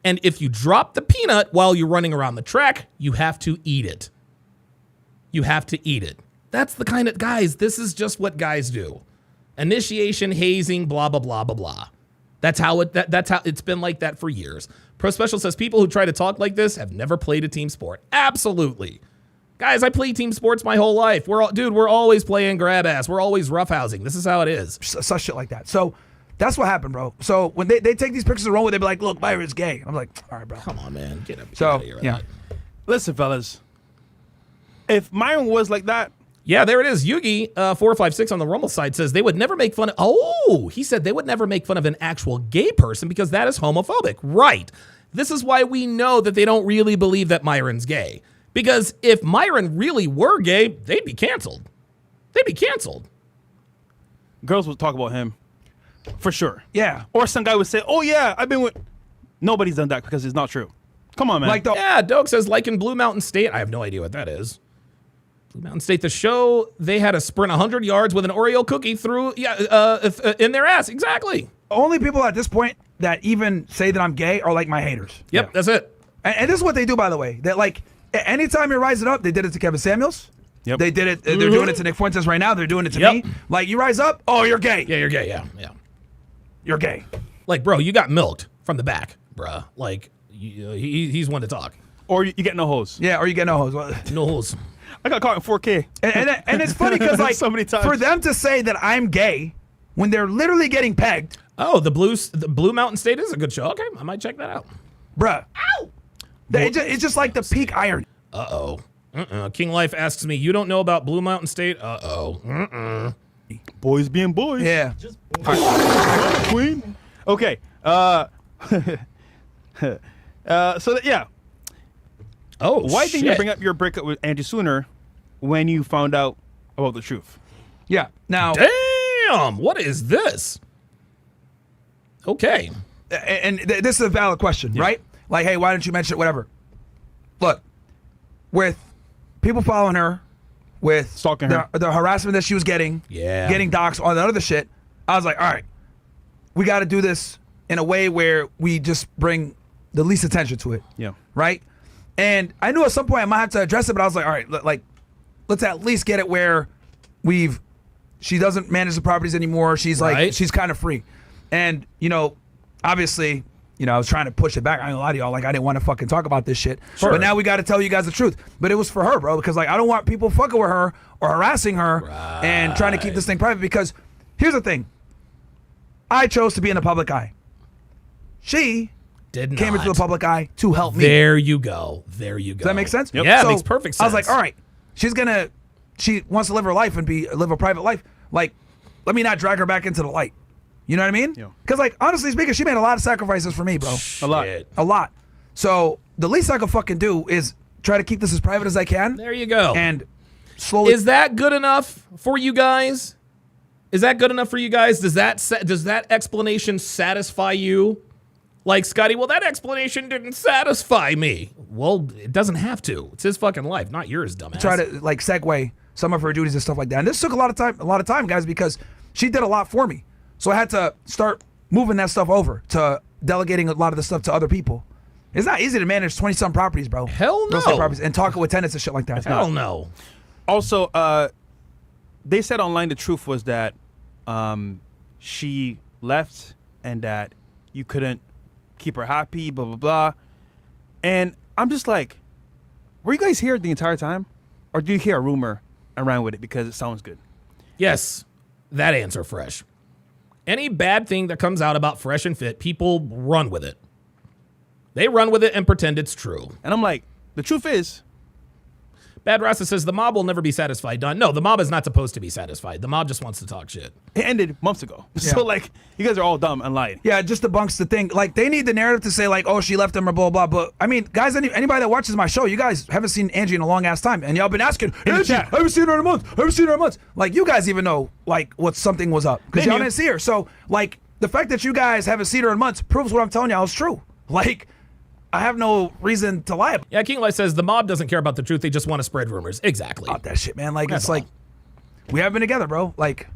And if you drop the peanut while you're running around the track, you have to eat it. That's the kind of, guys, this is just what guys do. Initiation, hazing, blah, blah, blah, blah, blah. That's how it's been like that for years. Pro Special says people who try to talk like this have never played a team sport. Absolutely. Guys, I played team sports my whole life. We're always playing grab ass. We're always roughhousing. This is how it is. Such shit like that. So that's what happened, bro. So when they take these pictures of Rome, they be like, look, Myron's gay. I'm like, all right, bro. Come on, man. Get out of here. Yeah. Listen, fellas. If Myron was like that. Yeah, there it is. Yugi 456 on the Rumble side says they would never make fun of. Oh, he said they would never make fun of an actual gay person because that is homophobic. Right. This is why we know that they don't really believe that Myron's gay. Because if Myron really were gay, they'd be canceled. Girls would talk about him. For sure. Yeah. Or some guy would say, oh, yeah, I've been with. Nobody's done that because it's not true. Come on, man. Yeah, Doug says, like in Blue Mountain State. I have no idea what that is. Blue Mountain State, the show, they had to sprint 100 yards with an Oreo cookie through, in their ass. Exactly. Only people at this point that even say that I'm gay are like my haters. Yep, that's it. And this is what they do, by the way. That like, anytime you're rising up, they did it to Kevin Samuels. Yep. They did it. They're doing it to Nick Fuentes right now. They're doing it to me. Like, you rise up, oh, you're gay. Yeah, you're gay. Yeah. You're gay. Like, bro, you got milked from the back, bruh. Like, he's one to talk. Or you get no hose. Yeah, or you get no hose. No hose. I got caught in 4K. And it's funny because, like, so many times. For them to say that I'm gay when they're literally getting pegged. Oh, the Blue Mountain State is a good show. Okay, I might check that out. Bruh. Ow! It's just like the peak irony. Uh-oh. King Life asks me, you don't know about Blue Mountain State? Uh-oh. Boys being boys. Yeah. Just queen. Okay. Yeah. Oh, why didn't you bring up your breakup with Angie sooner when you found out about the truth? Yeah. Now. Damn. What is this? Okay. And this is a valid question, right? Like, hey, why didn't you mention it? Whatever. Look, with people following her, with stalking her, the harassment that she was getting, getting doxxed, all that other shit, I was like, all right, we got to do this in a way where we just bring the least attention to it. Yeah. Right? And I knew at some point I might have to address it, but I was like, all right, like, let's at least get it where she doesn't manage the properties anymore. She's like, she's kind of free. And, obviously, I was trying to push it back. I ain't gonna lie to y'all. Like, I didn't want to fucking talk about this shit. Sure. But now we got to tell you guys the truth. But it was for her, bro, because, like, I don't want people fucking with her or harassing her and trying to keep this thing private. Because here's the thing. I chose to be in the public eye. She came into the public eye to help me. There you go. Does that make sense? Yep. Yeah, it makes perfect sense. I was like, all right, she wants to live her life and live a private life. Like, let me not drag her back into the light. You know what I mean? Because, like, honestly speaking, she made a lot of sacrifices for me, bro. A lot. So the least I can fucking do is try to keep this as private as I can. There you go. And slowly. Is that good enough for you guys? Does that explanation satisfy you? Like, Scotty, well, that explanation didn't satisfy me. Well, it doesn't have to. It's his fucking life, not yours, dumbass. Try to, like, segue some of her duties and stuff like that. And this took a lot of time, guys, because she did a lot for me. So I had to start moving that stuff over to delegating a lot of the stuff to other people. It's not easy to manage 20-some properties, bro. Hell no. Real estate properties and talking with tenants and shit like that. Hell no. Also, they said online the truth was that she left and that you couldn't keep her happy, blah, blah, blah. And I'm just like, were you guys here the entire time? Or do you hear a rumor and ran with it because it sounds good? Yes, that answer, Fresh. Any bad thing that comes out about Fresh and Fit, people run with it. They run with it and pretend it's true. And I'm like, the truth is, Bad Rasta says the mob will never be satisfied. Don, no, the mob is not supposed to be satisfied. The mob just wants to talk shit. it ended months ago. So, like, you guys are all dumb and lying. Yeah, it just debunks the thing. Like, they need the narrative to say, like, oh, she left him or blah, blah, blah. But, I mean, guys, anybody that watches my show, you guys haven't seen Angie in a long-ass time. And y'all been asking, Angie, I haven't seen her in a month. I haven't seen her in a month. Like, you guys even know, like, what something was up. Because y'all didn't see her. So, like, the fact that you guys haven't seen her in months proves what I'm telling y'all is true. Like, I have no reason to lie about it. Yeah, King Light says the mob doesn't care about the truth. They just want to spread rumors. Exactly. About that shit, man. Like, That's it's like, we haven't been together, bro. Like,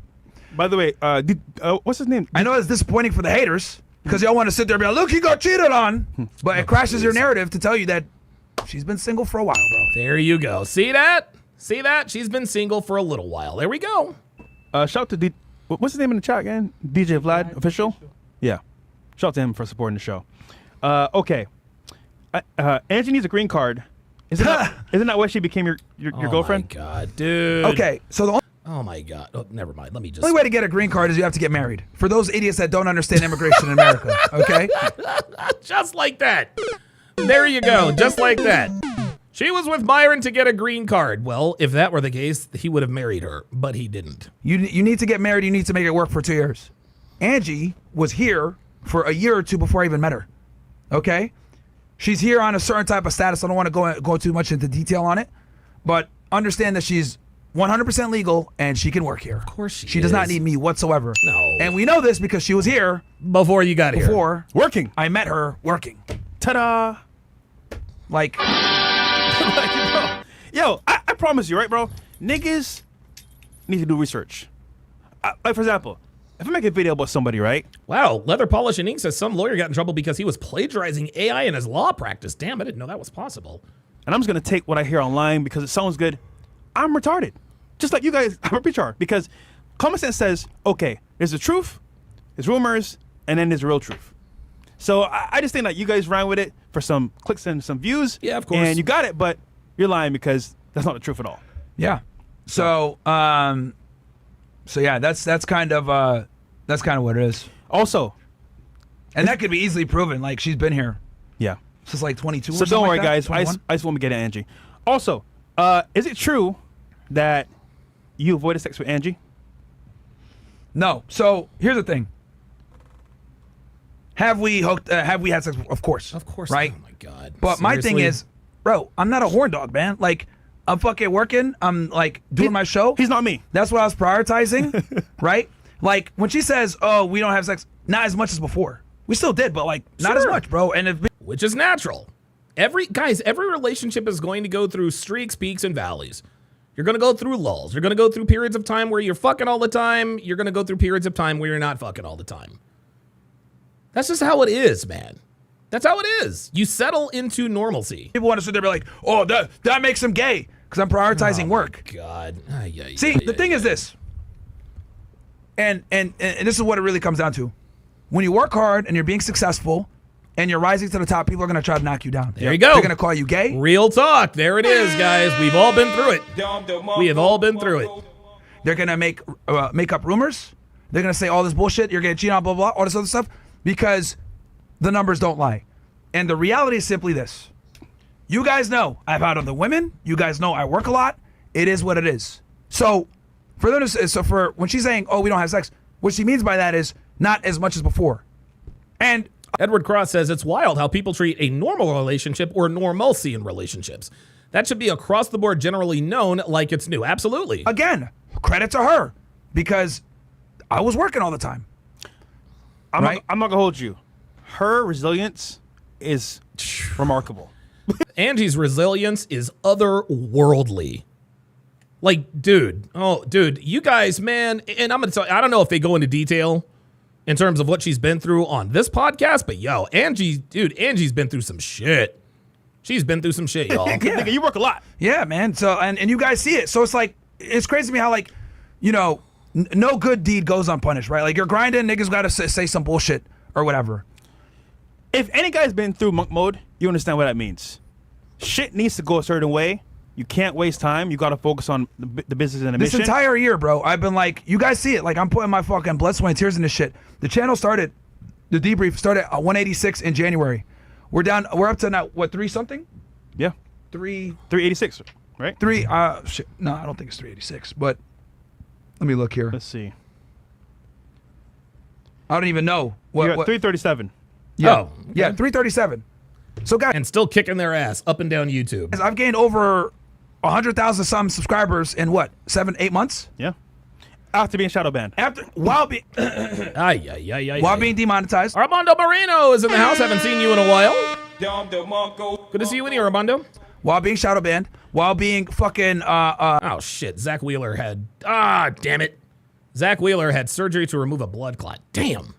by the way, what's his name? I know it's disappointing for the haters because y'all want to sit there and be like, look, he got cheated on. But it crashes your narrative to tell you that she's been single for a while, bro. There you go. See that? See that? She's been single for a little while. There we go. Shout out to what's his name in the chat again? DJ Vlad official? Yeah. Shout out to him for supporting the show. Okay. Angie needs a green card. Isn't that why she became your girlfriend? Oh my God, dude. Okay, so the Oh my God. Oh, never mind. Let me just. only way to get a green card is you have to get married. For those idiots that don't understand immigration in America, okay? Just like that. There you go. Just like that. She was with Myron to get a green card. Well, if that were the case, he would have married her, but he didn't. You need to get married. You need to make it work for 2 years. Angie was here for a year or two before I even met her, okay? She's here on a certain type of status. I don't want to go too much into detail on it, but understand that she's 100% legal and she can work here. Of course she does not need me whatsoever. No. And we know this because she was here before you got here. Before working. I met her working. Ta-da. Like, bro. Yo, I promise you, right, bro? Niggas need to do research. Like, for example, if I make a video about somebody, right? Wow, Leather Polish and Ink says some lawyer got in trouble because he was plagiarizing AI in his law practice. Damn, I didn't know that was possible. And I'm just going to take what I hear online because it sounds good. I'm retarded. Just like you guys, I'm a retard. Because common sense says, okay, there's the truth, there's rumors, and then there's the real truth. So I just think that you guys ran with it for some clicks and some views. Yeah, of course. And you got it, but you're lying because that's not the truth at all. yeah. So yeah, that's kind of what it is. Also, And that could be easily proven. Like, she's been here yeah. since like 22 or So something don't worry, like that, guys. I 21? just want to get at Angie. Also, is it true that you avoided sex with Angie? No. So here's the thing. Have we had sex? Of course. Of course. Right? Oh my God. But my thing Seriously? is, bro, I'm not a horn dog, man. Like, I'm fucking working. I'm like doing my show. He's not me. That's what I was prioritizing, right? Like, when she says, "Oh, we don't have sex," not as much as before. We still did, but like not as Sure. much, bro. And if Which is natural. Every relationship is going to go through streaks, peaks, and valleys. You're going to go through lulls. You're going to go through periods of time where you're fucking all the time. You're going to go through periods of time where you're not fucking all the time. That's just how it is, man. That's how it is. You settle into normalcy. people want to sit there and be like, "Oh, that makes him gay," because I'm prioritizing work. God. See, the thing is this, and this is what it really comes down to. When you work hard and you're being successful and you're rising to the top, people are going to try to knock you down. There you go. They're going to call you gay. Real talk. There it is, guys. We've all been through it. We have all been through it. They're going to make up rumors. They're going to say all this bullshit. You're going to cheat on blah, blah, all this other stuff because the numbers don't lie. And the reality is simply this. You guys know I've had other women. You guys know I work a lot. It is what it is. So for them to, when she's saying, "Oh, we don't have sex," what she means by that is not as much as before. And Edward Cross says it's wild how people treat a normal relationship or normalcy in relationships. That should be across the board generally known like it's new. Absolutely. again, credit to her because I was working all the time. I'm Right? not going to hold you. Her resilience is remarkable. Angie's resilience is otherworldly. Like, dude, you guys, man, and I'm going to tell you, I don't know if they go into detail in terms of what she's been through on this podcast, but yo, Angie's been through some shit. She's been through some shit, y'all. Nigga, you work a lot. Yeah, man. So and you guys see it. So it's like it's crazy to me how like you know, no good deed goes unpunished, right? Like you're grinding, niggas got to say some bullshit or whatever. If any guy's been through monk mode, you understand what that means. Shit needs to go a certain way. You can't waste time. You got to focus on the business and the mission. This entire year, bro, I've been like, you guys see it. Like I'm putting my fucking blood, sweat, and tears in this shit. The channel started, the debrief started at 186 in January. We're up to now, what, 3 something? Yeah. 386, right? Shit. No, I don't think it's 386, but let me look here. Let's see. I don't even know. You're at 337. Yeah. Oh, okay. Yeah, 337. So guys, And still kicking their ass up and down YouTube. I've gained over 100,000 some subscribers in what, 7-8 months? Yeah. After being shadow banned. While being demonetized. Armando Moreno is in the house. Haven't seen you in a while. Good to see you in here, Armando. While being shadow banned. While being fucking Oh shit! Zach Wheeler had damn it! Zach Wheeler had surgery to remove a blood clot. Damn.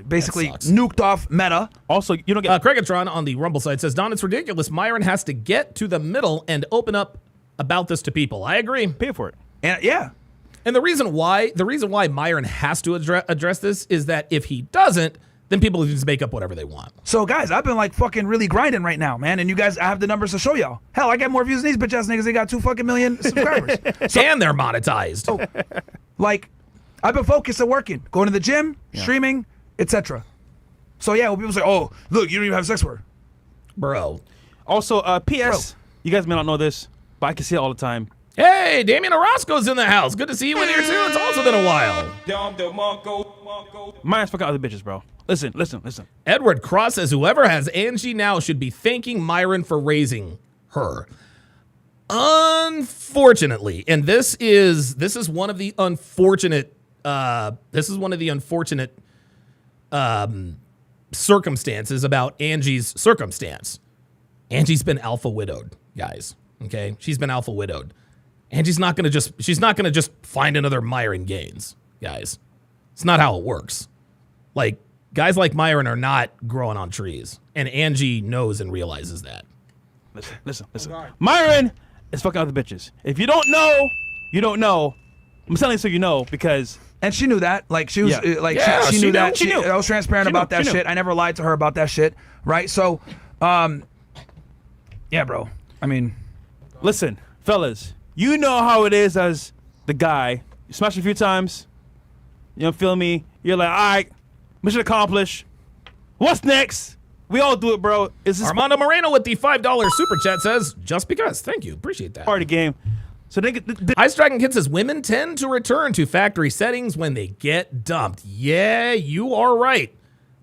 basically sucks. nuked off Meta. Also, you don't get. Craigatron on the Rumble side says, Don, it's ridiculous. Myron has to get to the middle and open up about this to people. I agree. Pay for it. And yeah. And the reason why Myron has to address this is that if he doesn't, then people can just make up whatever they want. So guys, I've been like fucking really grinding right now, man. And you guys, I have the numbers to show y'all. Hell, I get more views than these bitch ass niggas. They got 2 fucking million subscribers. And they're monetized. So, like, I've been focused on working, going to the gym, streaming, etc. So yeah, when people say, "Oh, look, you don't even have sex with her," Bro. Also, P.S. You guys may not know this, but I can see it all the time. Hey, Damian Orozco's in the house. Good to see you in here too. It's also been a while. Myron's fucking other bitches, bro. Listen. Edward Cross says whoever has Angie now should be thanking Myron for raising her. Unfortunately, and this is one of the unfortunate circumstances about Angie's circumstance. Angie's been alpha widowed, guys. Okay, she's been alpha widowed. And she's not gonna just find another Myron Gaines, guys. It's not how it works. Like, guys like Myron are not growing on trees. And Angie knows and realizes that. Listen. Myron is fucking other bitches. If you don't know, you don't know. I'm telling you so you know, because... And she knew that. Like, she was, she knew that. She knew. I was transparent about that shit. I never lied to her about that shit, right? So, yeah, bro. I mean... Listen, fellas, you know how it is as the guy. You smash a few times, you don't feel me? You're like, all right, mission accomplished. What's next? We all do it, bro. Is this Armando Moreno with the $5 super chat says, just because. Thank you. Appreciate that. part of the game? So Ice Dragon Kid says, women tend to return to factory settings when they get dumped. Yeah, you are right.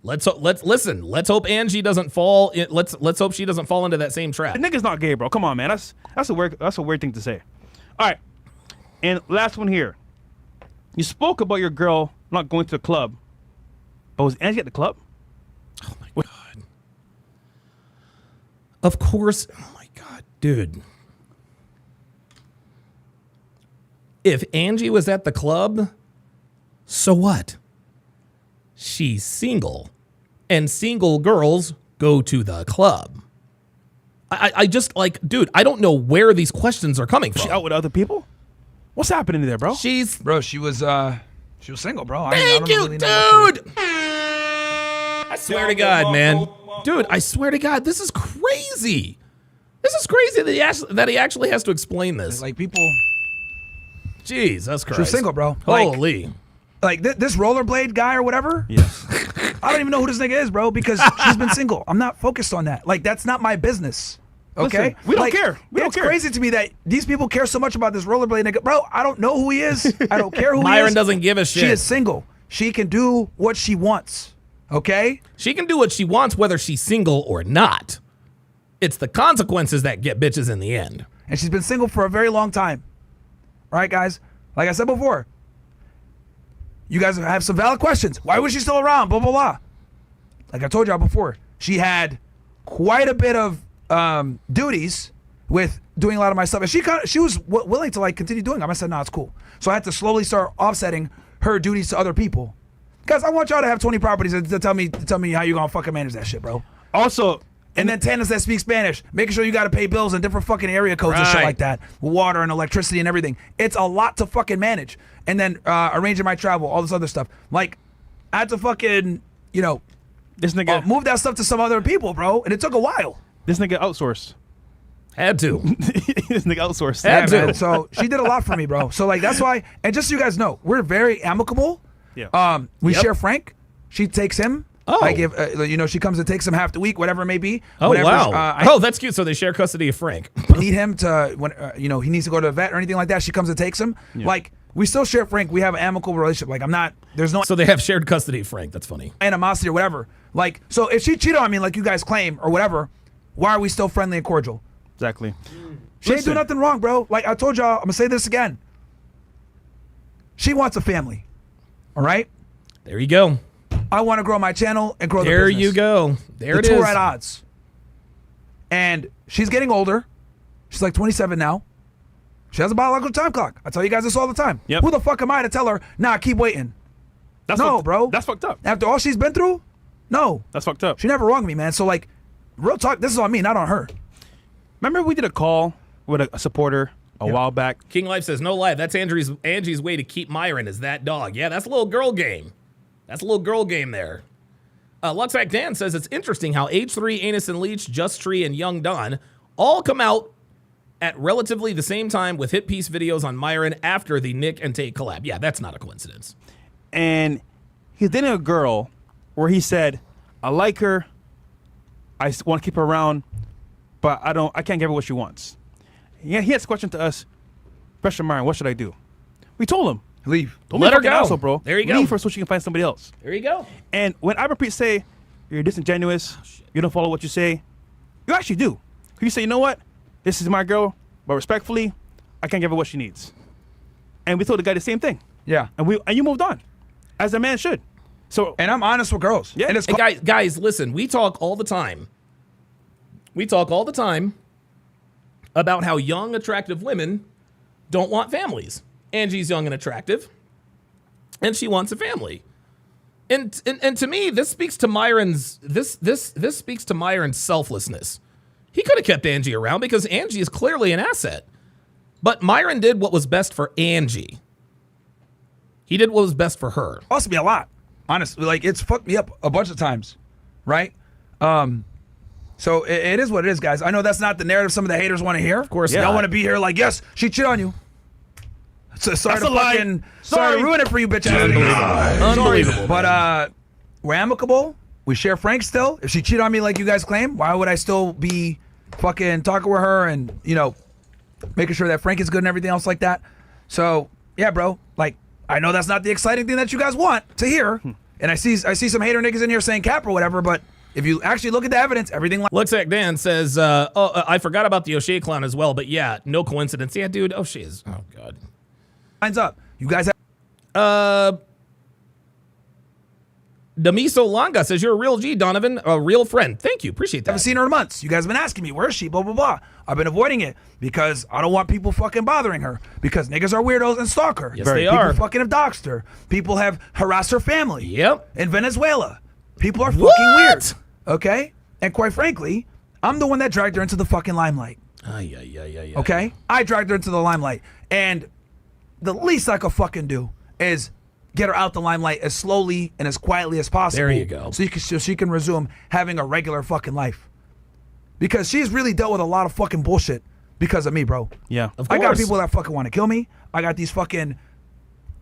Let's hope Angie doesn't fall. Let's hope she doesn't fall into that same trap. the nigga's not gay, bro. Come on, man. That's a weird thing to say. All right, and last one here. You spoke about your girl not going to the club, but was Angie at the club? Oh my god. Of course. Oh my god, dude. If Angie was at the club, so what? She's single, and single girls go to the club. I just, like, dude, I don't know where these questions are coming from. She out with other people? What's happening there, bro? She was single, bro. Thank you, dude. I swear to God, man. Dude, I swear to God, this is crazy. This is crazy that he actually has to explain this. Like, people... Jesus Christ. She was single, bro. Holy. Like this rollerblade guy or whatever. Yeah. I don't even know who this nigga is, bro, because she's been single. I'm not focused on that. Like, that's not my business. Okay? Listen, we don't care. We don't it's care. crazy to me that these people care so much about this rollerblade nigga. Bro, I don't know who he is. I don't care who he is. Myron doesn't give a shit. She is single. She can do what she wants. Okay? She can do what she wants whether she's single or not. It's the consequences that get bitches in the end. And she's been single for a very long time. Right, guys? Like I said before, you guys have some valid questions. Why was she still around? Blah, blah, blah. Like I told y'all before, she had quite a bit of duties with doing a lot of my stuff. And she was willing to, like, continue doing them. I said, no, it's cool. So I had to slowly start offsetting her duties to other people. Guys, I want y'all to have 20 properties to tell me how you gonna fucking manage that shit, bro. Also, And then tenants that speak Spanish, making sure you got to pay bills in different fucking area codes and shit Right. like that. Water and electricity and everything. It's a lot to fucking manage. And then arranging my travel, all this other stuff. Like, I had to fucking, you know, This nigga, move that stuff to some other people, bro. And it took a while. this nigga outsourced. Had to. This nigga outsourced. Had to. Man. So she did a lot for me, bro. So like that's why. And just so you guys know, we're very amicable. Yeah. We Yep. share Frank. She takes him. Oh. I give. You know, she comes and takes him half the week, whatever it may be. Oh, Whenever, wow. I That's cute. So they share custody of Frank. need him to when you know he needs to go to a vet or anything like that. She comes and takes him. Like we still share Frank. We have an amicable relationship. Like I'm not. There's no So they have shared custody of Frank. That's funny. animosity or whatever. Like so, if she cheated on me, like you guys claim or whatever, why are we still friendly and cordial? Exactly. She ain't do nothing wrong, bro. Like I told y'all, I'm gonna say this again. She wants a family. All right? There you go. I want to grow my channel and grow the There business. you go. There The it two is. are at odds. And she's getting older. She's like 27 now. She has a biological time clock. I tell you guys this all the time. Yep. Who the fuck am I to tell her, nah, keep waiting? That's No, fucked, bro. That's fucked up. After all she's been through? No. That's fucked up. She never wronged me, man. So like, real talk, this is on me, not on her. Remember we did a call with a supporter a while back. King Life says, no lie. That's Angie's way to keep Myron is that dog. Yeah, that's a little girl game. That's a little girl game there. Luxac Dan says, it's interesting how H3, Anus and Leech, Just Tree, and Young Don all come out at relatively the same time with hit piece videos on Myron after the Nick and Tate collab. Yeah, that's not a coincidence. And he's dating a girl where he said, I like her. I want to keep her around, but I can't give her what she wants. Yeah, he has a question to us. Pressure Myron, what should I do? We told him. Leave. Don't Let be a her fucking go. asshole, bro. There you go. Leave her so she can find somebody else. There you go. And when Ivan Priest say you're disingenuous, you don't follow what you say, you actually do. You say, you know what? This is my girl, but respectfully, I can't give her what she needs. And we told the guy the same thing. Yeah. And you moved on, as a man should. So And I'm honest with girls. Yeah. And it's Hey, guys, listen, we talk all the time. We talk all the time about how young, attractive women don't want families. Angie's young and attractive, and she wants a family. And to me, this speaks to Myron's this speaks to Myron's selflessness. He could have kept Angie around because Angie is clearly an asset. But Myron did what was best for Angie. He did what was best for her. cost me a lot. Honestly, like it's fucked me up a bunch of times, right? So it is what it is, guys. I know that's not the narrative some of the haters want to hear. Of course y'all not. want to be here like, yes, she cheated on you. So sorry That's to a lie. fucking sorry to ruin it for you, bitch. Unbelievable. But we're amicable. We share Frank still. If she cheated on me like you guys claim, why would I still be fucking talking with her and making sure that Frank is good and everything else like that? So yeah, bro. Like I know that's not the exciting thing that you guys want to hear, and I see some hater niggas in here saying cap or whatever, but. If you actually look at the evidence, everything Luxac Dan says, I forgot about the O'Shea clown as well, but yeah, no coincidence. Yeah, dude, O'Shea is, oh, God. lines up. You guys have Damiso Longa says, you're a real G, Donovan, a real friend. Thank you, appreciate that. haven't seen her in months. You guys have been asking me, where is she? Blah, blah, blah. I've been avoiding it because I don't want people fucking bothering her because niggas are weirdos and stalk her. Yes, they People are. fucking have doxed her. People have harassed her family. Yep. In Venezuela. People are fucking What? weird. Okay? And quite frankly, I'm the one that dragged her into the fucking limelight. Yeah. Okay? I dragged her into the limelight. And the least I could fucking do is get her out the limelight as slowly and as quietly as possible. There you go. So she can resume having a regular fucking life. Because she's really dealt with a lot of fucking bullshit because of me, bro. yeah. Of I got course. people that fucking want to kill me. I got these fucking,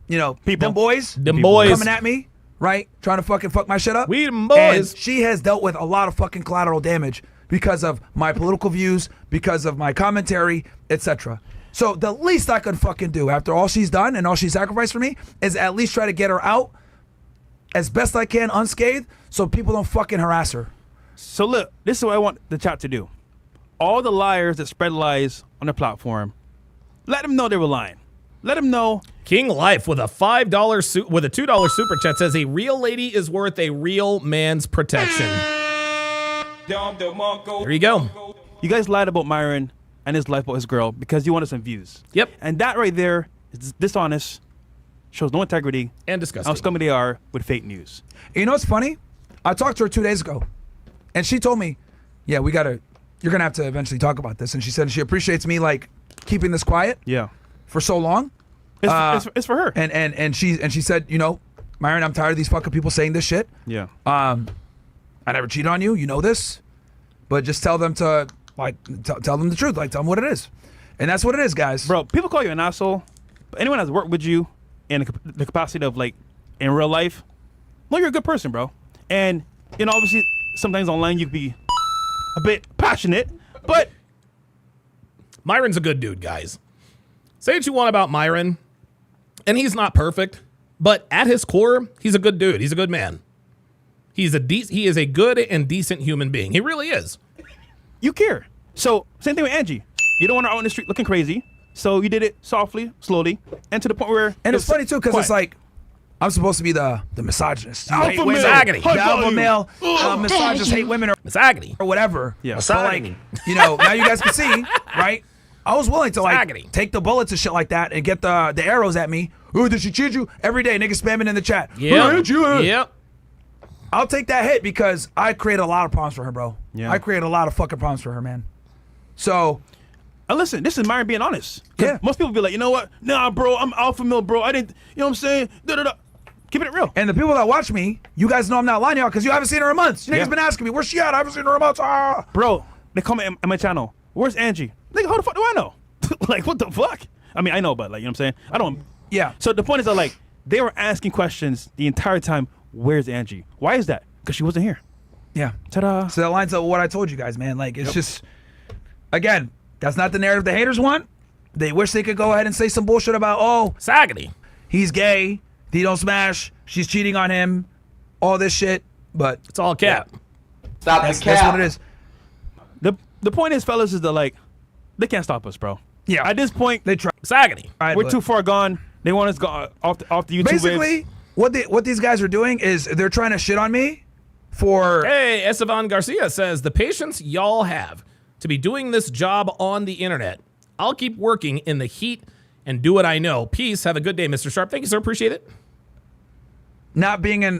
People. them boys. Them boys. Coming at me, right? Trying to fucking fuck my shit up. We them boys. And she has dealt with a lot of fucking collateral damage because of my political views, because of my commentary, etc. So the least I could fucking do after all she's done and all she sacrificed for me is at least try to get her out as best I can unscathed so people don't fucking harass her. So look, this is what I want the chat to do. All the liars that spread lies on their platform, let them know they were lying. Let them know. King Life with a $5 with a $2 super chat says a real lady is worth a real man's protection. There you go. You guys lied about Myron and his life about his girl because you wanted some views. Yep. And that right there is dishonest, shows no integrity, And how disgusting. scummy they are with fake news. You know what's funny? I talked to her 2 days ago, and she told me, yeah, you're gonna have to eventually talk about this. And she said she appreciates me like keeping this quiet. Yeah. For so long. It's for her. And she said, you know, Myron, I'm tired of these fucking people saying this shit. Yeah. I never cheated on you. You know this, but just tell them to like tell them the truth. Like tell them what it is, and that's what it is, guys. Bro, people call you an asshole, but anyone that's worked with you in the capacity of like in real life, well, you're a good person, bro. And you know, obviously, sometimes online you can be a bit passionate, but Myron's a good dude, guys. Say what you want about Myron, and he's not perfect, but at his core, he's a good dude. He's a good man. He is a good and decent human being. He really is. You care. So same thing with Angie. You don't want her out in the street looking crazy, so you did it softly, slowly, and to the point where. And it's funny too, because it's like I'm supposed to be the misogynist. Alpha male, Misogyny. the alpha male, misogynist, hate women Misogyny. or whatever. Yeah. But like, you know, now you guys can see, right? I was willing to like Misogyny. take the bullets and shit like that and get the arrows at me. Oh, did she cheat you? Every day, niggas spamming in the chat. Yep. I'll take that hit because I created a lot of problems for her, bro. Yeah. I created a lot of fucking problems for her, man. So, listen, this is Myron being honest. 'Cause Yeah. most people be like, you know what? Nah, bro, I'm alpha male, bro. I didn't, you know what I'm saying? Da-da-da. Keeping it real. and the people that watch me, you guys know I'm not lying to y'all because you haven't seen her in months. You niggas Yeah. been asking me, where's she at? I haven't seen her in months. Ah. Bro, they comment on my channel. Where's Angie? Nigga, how the fuck do I know? Like, what the fuck? I mean, I know, but like, you know what I'm saying? I don't. Yeah. So the point is that like, they were asking questions the entire time. Where's Angie? Why is that? Because she wasn't here. Yeah. Ta-da. So that lines up with what I told you guys, man. Like, it's just, again, that's not the narrative the haters want. They wish they could go ahead and say some bullshit about, oh, Misogyny. he's gay, he don't smash, she's cheating on him, all this shit. But It's all cap. Stop that's, the that's cap. what it is. The point is, fellas, is that like, they can't stop us, bro. Yeah. At this point, They try. Misogyny. we're too far gone. They want us go off the YouTube Basically, waves. what these guys are doing is they're trying to shit on me for. Hey, Estevan Garcia says, the patience y'all have to be doing this job on the internet. I'll keep working in the heat and do what I know. Peace. Have a good day, Mr. Sharpe. Thank you, sir. Appreciate it. Not being in,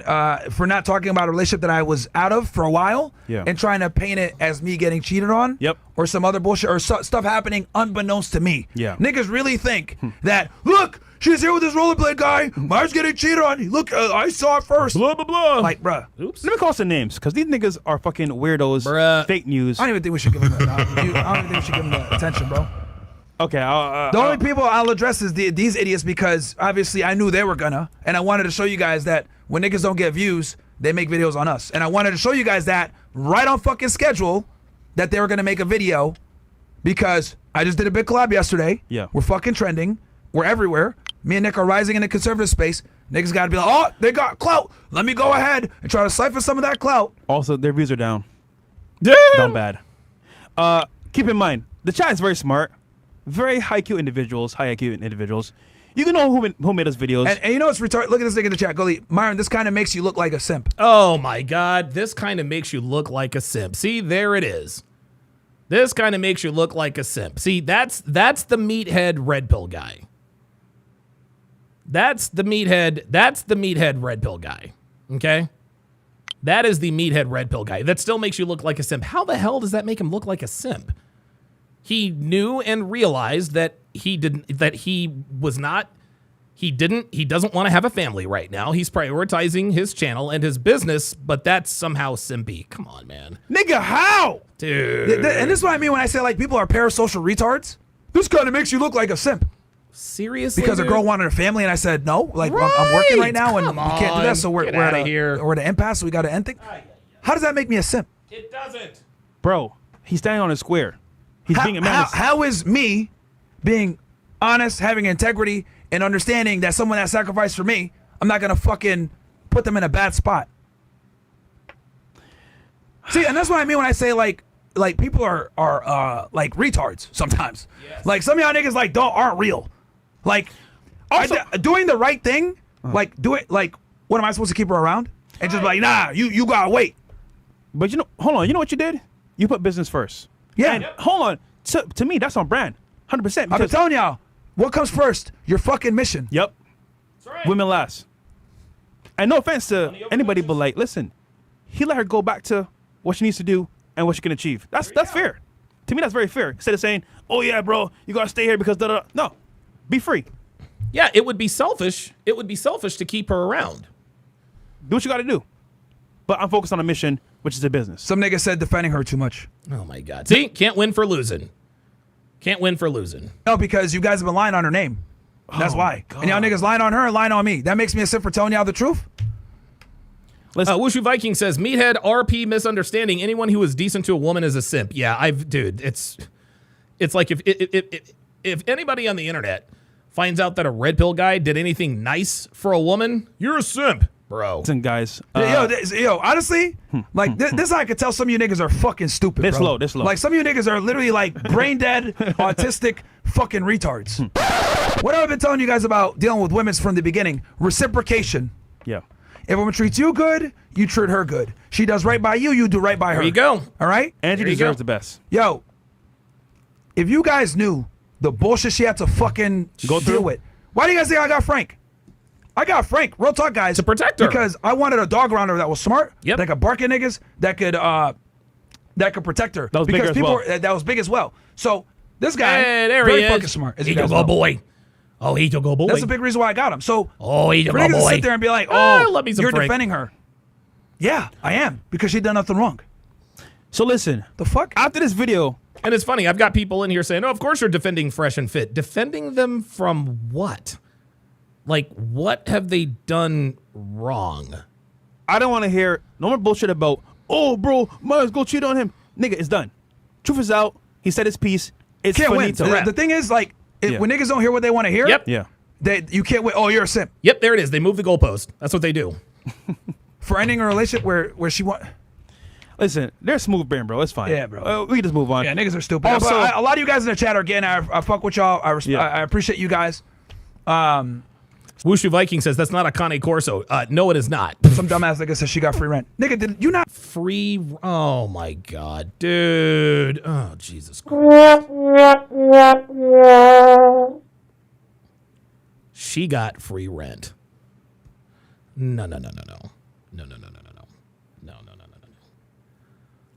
for not talking about a relationship that I was out of for a while, Yeah. and trying to paint it as me getting cheated on, Yep. or some other bullshit, or stuff happening unbeknownst to me. Yeah. Niggas really think that, look, she's here with this rollerblade guy, Myers getting cheated on. Look, I saw it first. Blah, blah, blah. Like, bruh, Oops. Let me call some names, because these niggas are fucking weirdos. Bruh. Fake news. I don't even think we should give him the, I don't even think we should give him the attention, bro. Okay, The only people I'll address is these idiots because obviously I knew they were gonna, and I wanted to show you guys that when niggas don't get views, they make videos on us. And I wanted to show you guys that right on fucking schedule that they were gonna make a video because I just did a big collab yesterday. Yeah. We're fucking trending. We're everywhere. Me and Nick are rising in the conservative space. Niggas gotta be like, oh, they got clout. Let me go ahead and try to siphon some of that clout. Also, their views are down. Down bad. Keep in mind, the chat is very smart. Very high IQ individuals, You can know who made us videos. And you know what's retarded? Look at this nigga in the chat. Goalie, Myron, this kind of makes you look like a simp. Oh my God. This kind of makes you look like a simp. See, there it is. This kind of makes you look like a simp. See, that's the meathead red pill guy. That's the meathead red pill guy. Okay? That is the meathead red pill guy. That still makes you look like a simp. How the hell does that make him look like a simp? He knew and realized that he doesn't want to have a family right now. He's prioritizing his channel and his business, but that's somehow simpy. Come on, man. Nigga, how? Dude. And this is what I mean when I say like people are parasocial retards. This kind of makes you look like a simp. Seriously? Because a girl wanted a family and I said no. Like I'm working right now and we can't do that. So we're outta here. We're at an impasse. So we got to end things. How does that make me a simp? It doesn't. Bro, he's standing on a square. He's being a menace. How is me being honest, having integrity, and understanding that someone that sacrificed for me, I'm not gonna fucking put them in a bad spot? See, and that's what I mean when I say like people are like retards sometimes. Yes. Like some of y'all niggas like aren't real. Like also, doing the right thing, like do it. Like what am I supposed to keep her around and just be like, nah, you gotta wait. But hold on. You know what you did? You put business first. Yeah. And hold on. To me, that's on brand. 100%. I've been telling y'all, what comes first? Your fucking mission. Yep. That's right. Women last. And no offense to anybody, but like, listen, he let her go back to what she needs to do and what she can achieve. That's fair. To me, that's very fair. Instead of saying, "Oh yeah, bro, you gotta stay here because da da." No, be free. Yeah, it would be selfish. It would be selfish to keep her around. Do what you gotta do. But I'm focused on a mission, which is a business. Some nigga said defending her too much. Oh my God. See, can't win for losing. Can't win for losing. No, because you guys have been lying on her name. That's why. And y'all niggas lying on her and lying on me. That makes me a simp for telling y'all the truth. Wushu Viking says, Meathead RP misunderstanding. Anyone who is decent to a woman is a simp. Yeah, dude, it's like if anybody on the internet finds out that a red pill guy did anything nice for a woman, you're a simp, bro. Listen, guys. Yo, honestly, like this I could tell some of you niggas are fucking stupid, bro. This low. Like some of you niggas are literally like brain dead, autistic, fucking retards. What have I been telling you guys about dealing with women from the beginning? Reciprocation. Yeah. If a woman treats you good, you treat her good. She does right by you, you do right by her. There you go. All right? Angie deserves the best. Yo, if you guys knew the bullshit she had to fucking deal with, why do you guys think I got Frank? I got Frank, real talk, guys. To protect her. Because I wanted a dog around her that was smart, Yep. that could bark at niggas, that could protect her. That was because bigger as well. that was big as well. So this guy, Hey, there very he is. fucking smart. As you He's a guys go know. boy. Oh, he's a go boy. That's a big reason why I got him. So he's a for go niggas to boy. sit there and be like, I oh, love me some you're Frank. defending her. Yeah, I am, because she done nothing wrong. So listen, The fuck? after this video, And it's funny, I've got people in here saying, oh, of course you're defending Fresh and Fit. Defending them from what? Like, what have they done wrong? I don't want to hear no more bullshit about, oh, bro, Myers go cheat on him. Nigga, it's done. Truth is out. He said his piece. It's Can't win. finito. The thing is, like, when niggas don't hear what they want to hear, Yep. Yeah. you can't win. Oh, you're a simp. Yep, there it is. They move the goalpost. That's what they do. For ending a relationship where she want. Listen, they're smooth brain, bro. It's fine. Yeah, bro. We can just move on. Yeah, niggas are stupid. Also- But a lot of you guys in the chat are getting. I fuck with y'all. I appreciate you guys. Wushu Viking says that's not a Cane Corso. No, it is not. Some dumbass nigga says she got free rent. Nigga, did you not? Free. Oh my God, dude. Oh Jesus Christ. She got free rent. No.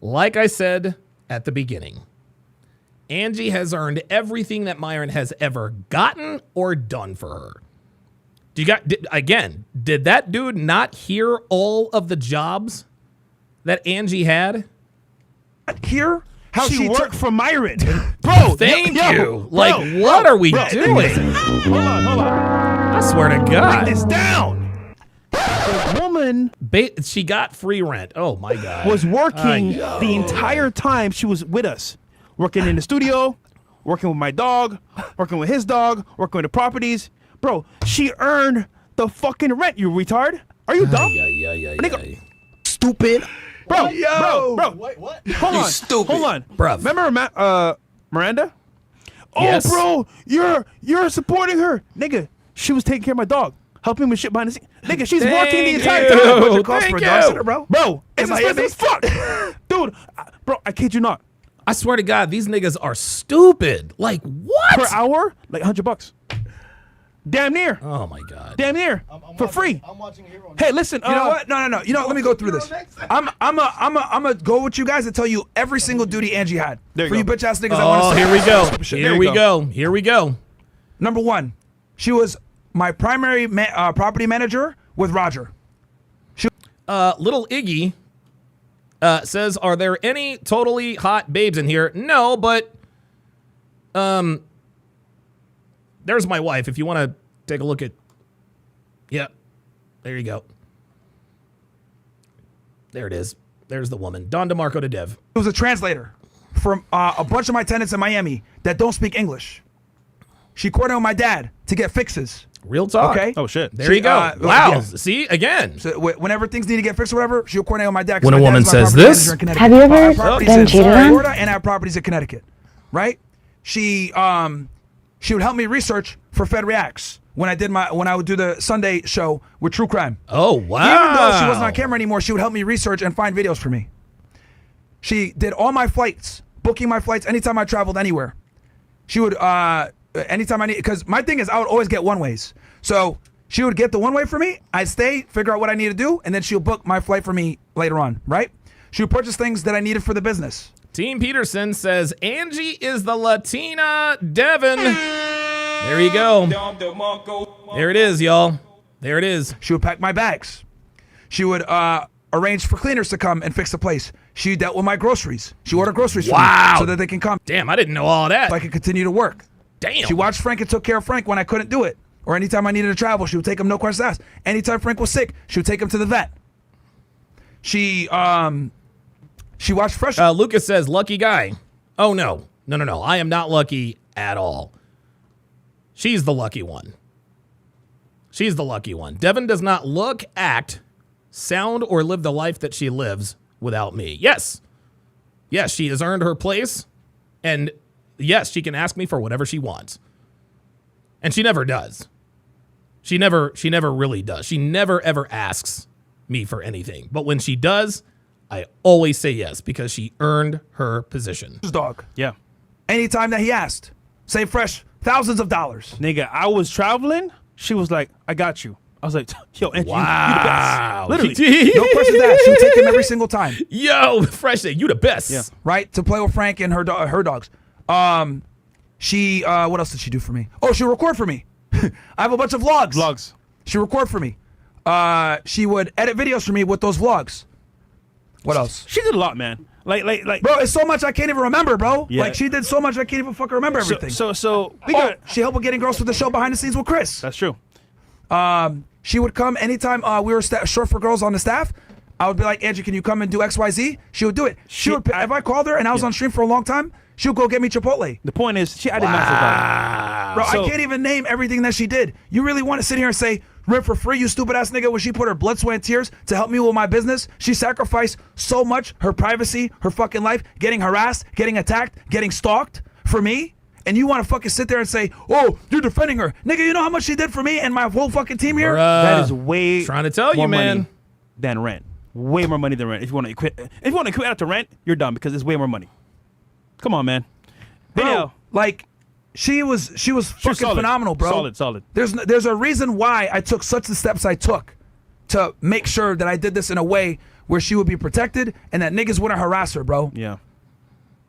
Like I said at the beginning, Angie has earned everything that Myron has ever gotten or done for her. Did that dude not hear all of the jobs that Angie had? Hear how she worked for Myron. Bro, Thank yo, you. bro, Like, what are we doing? Hold on. I swear to God. Write this down. The woman She got free rent. Oh, my God. was working the entire time she was with us. Working in the studio, working with my dog, working with his dog, working with the properties. Bro, she earned the fucking rent, you retard. Are you dumb? Yeah. Stupid. Bro, Yo. bro. Wait, what? Hold on. stupid. Hold on. Bruv. Remember Miranda? Oh, Yes. bro, you're supporting her. Nigga, she was taking care of my dog. Helping with shit behind the scenes. Nigga, she's working the entire time. you. It costs for a Thank dog you. sitter, bro. Bro, it's Am I expensive as fuck. Dude, bro, I kid you not. I swear to God, these niggas are stupid. Like, what? Per hour, like $100. Damn near. Oh, my God. Damn near. For free. I'm watching Hero. Hey, listen. You know what? No. You know, let me go through this. I'm gonna go with you guys and tell you every single duty Angie had. There you For go. you bitch ass niggas that want Oh, to here we go. Shit. Here we go. Number one, she was my primary property manager with Roger. Little Iggy says, are there any totally hot babes in here? No, but there's my wife. If you want to take a look at, yeah, there you go. There it is. There's the woman. Don DeMarco to Dev. It was a translator from a bunch of my tenants in Miami that don't speak English. She coordinated with my dad to get fixes. Real talk. Okay. Oh, shit. There you go. Wow. yeah. See, again. So whenever things need to get fixed or whatever, she'll coordinate with my dad. 'cause When my a dad woman is my says property this- manager in Connecticut. Have you I ever properties been in cheated on? Florida and I have properties in Connecticut, right? She would help me research for Fed Reacts when I would do the Sunday show with True Crime. Oh, wow. Even though she wasn't on camera anymore, she would help me research and find videos for me. She did all my flights, booking my flights anytime I traveled anywhere. She would, anytime I need, because my thing is I would always get one-ways. So she would get the one-way for me, I'd stay, figure out what I need to do, and then she'll book my flight for me later on, right? She would purchase things that I needed for the business. Team Peterson says Angie is the Latina Devin. There you go. There it is, y'all. There it is. She would pack my bags. She would arrange for cleaners to come and fix the place. She dealt with my groceries. She ordered groceries for me so that they can come. Damn, I didn't know all that. So I could continue to work. Damn. She watched Frank and took care of Frank when I couldn't do it. Or anytime I needed to travel, she would take him, no questions asked. Anytime Frank was sick, she would take him to the vet. She watched Fresh. Lucas says, lucky guy. Oh, no. No. I am not lucky at all. She's the lucky one. She's the lucky one. Devin does not look, act, sound, or live the life that she lives without me. Yes. Yes, she has earned her place. And yes, she can ask me for whatever she wants. And she never does. She never really does. She never, ever asks me for anything. But when she does, I always say yes because she earned her position. Dog. Yeah. Anytime that he asked. Say Fresh, thousands of dollars. Nigga, I was traveling. She was like, I got you. I was like, yo, Angie, wow. you the best. Literally. No questions asked. She would take him every single time. Yo, Fresh, you the best. Yeah. Right? To play with Frank and her dogs. She, what else did she do for me? Oh, she'll record for me. I have a bunch of vlogs. Vlogs. She'll record for me. She would edit videos for me with those vlogs. What else? She did a lot, man. Like. Bro, it's so much I can't even remember, bro. Yeah. Like, she did so much I can't even fucking remember everything. So we got. She helped with getting girls for the show behind the scenes with Chris. That's true. She would come anytime we were short for girls on the staff. I would be like, Angie, can you come and do XYZ? She would do it. If I called her and I was on stream for a long time, she would go get me Chipotle. The point is, I did not survive. Bro, I can't even name everything that she did. You really want to sit here and say, rent for free, you stupid ass nigga, when she put her blood, sweat, and tears to help me with my business? She sacrificed so much, her privacy, her fucking life, getting harassed, getting attacked, getting stalked for me? And you want to fucking sit there and say, oh, you're defending her. Nigga, you know how much she did for me and my whole fucking team here? That is way trying to tell more you, man. money than rent. Way more money than rent. If you want to quit after rent, you're done because it's way more money. Come on, man. Bro, Anyhow, like, she was fucking solid. phenomenal, bro. Solid. There's a reason why I took such the steps I took to make sure that I did this in a way where she would be protected and that niggas wouldn't harass her, bro. Yeah.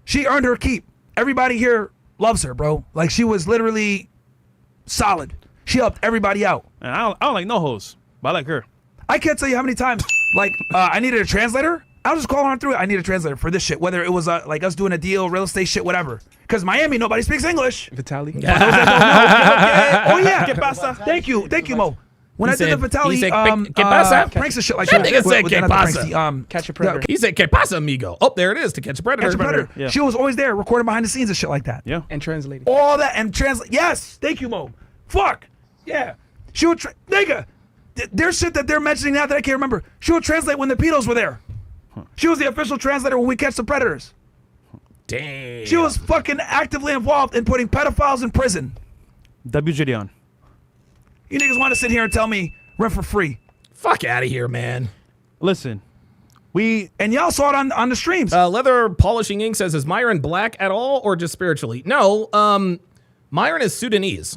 She earned her keep. Everybody here loves her, bro. Like, she was literally solid. She helped everybody out. And I don't like no hoes, but I like her. I can't tell you how many times, like, I needed a translator. I'll just call her through it. I need a translator for this shit, whether it was like us doing a deal, real estate shit, whatever. Because Miami, nobody speaks English. Vitali. For those that don't know, oh yeah. ¿Qué pasa? Thank you, Mo. When I did the Vitali, he said, ¿Qué pasa? pranks and shit like That that. nigga said, With- ¿Qué not the pranks, pasa? the, Catch a predator. He said, ¿Qué pasa, amigo? Oh, there it is, to catch a predator. Catch a Predator. Yeah. She was always there, recording behind the scenes and shit like that. Yeah. And translating. All that and translate. Yes, thank you, Mo. Fuck. Yeah. She would, nigga. There's shit that they're mentioning now that I can't remember. She would translate when the pedos were there. She was the official translator when we catch the predators. Damn. She was fucking actively involved in putting pedophiles in prison. W. Gideon. You niggas want to sit here and tell me rent for free. Fuck out of here, man. Listen, and y'all saw it on the streams. Leather Polishing Ink says, is Myron black at all or just spiritually? No, Myron is Sudanese.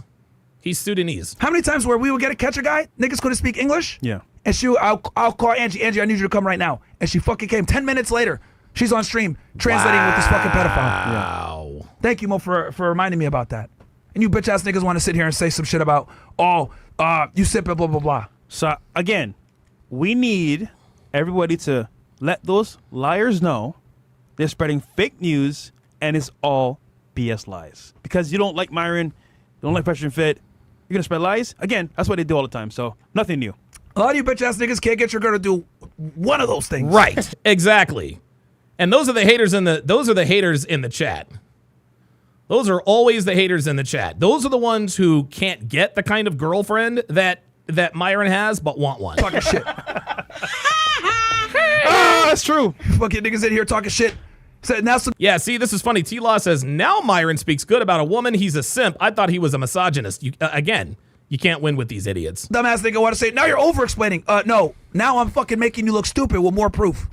He's Sudanese. How many times where we would catch a guy, niggas couldn't speak English? Yeah. And I'll call Angie. Angie, I need you to come right now. And she fucking came 10 minutes later. She's on stream translating with this fucking pedophile. Wow. Thank you, Mo, for reminding me about that. And you bitch ass niggas want to sit here and say some shit about, you sip it, blah, blah, blah. So again, we need everybody to let those liars know they're spreading fake news and it's all BS lies. Because you don't like Myron, you don't like Fresh and Fit, you're gonna spread lies. Again, that's what they do all the time. So nothing new. A lot of you bitch ass niggas can't get your girl to do one of those things. Right. Exactly. And those are the haters in the chat. Those are always the haters in the chat. Those are the ones who can't get the kind of girlfriend that Myron has, but want one. Talking shit. That's true. Fucking niggas in here talking shit. Yeah, see, this is funny. T-Law says, now Myron speaks good about a woman. He's a simp. I thought he was a misogynist. Again, you can't win with these idiots. Dumbass nigga want to say, now you're over-explaining. No, now I'm fucking making you look stupid with more proof.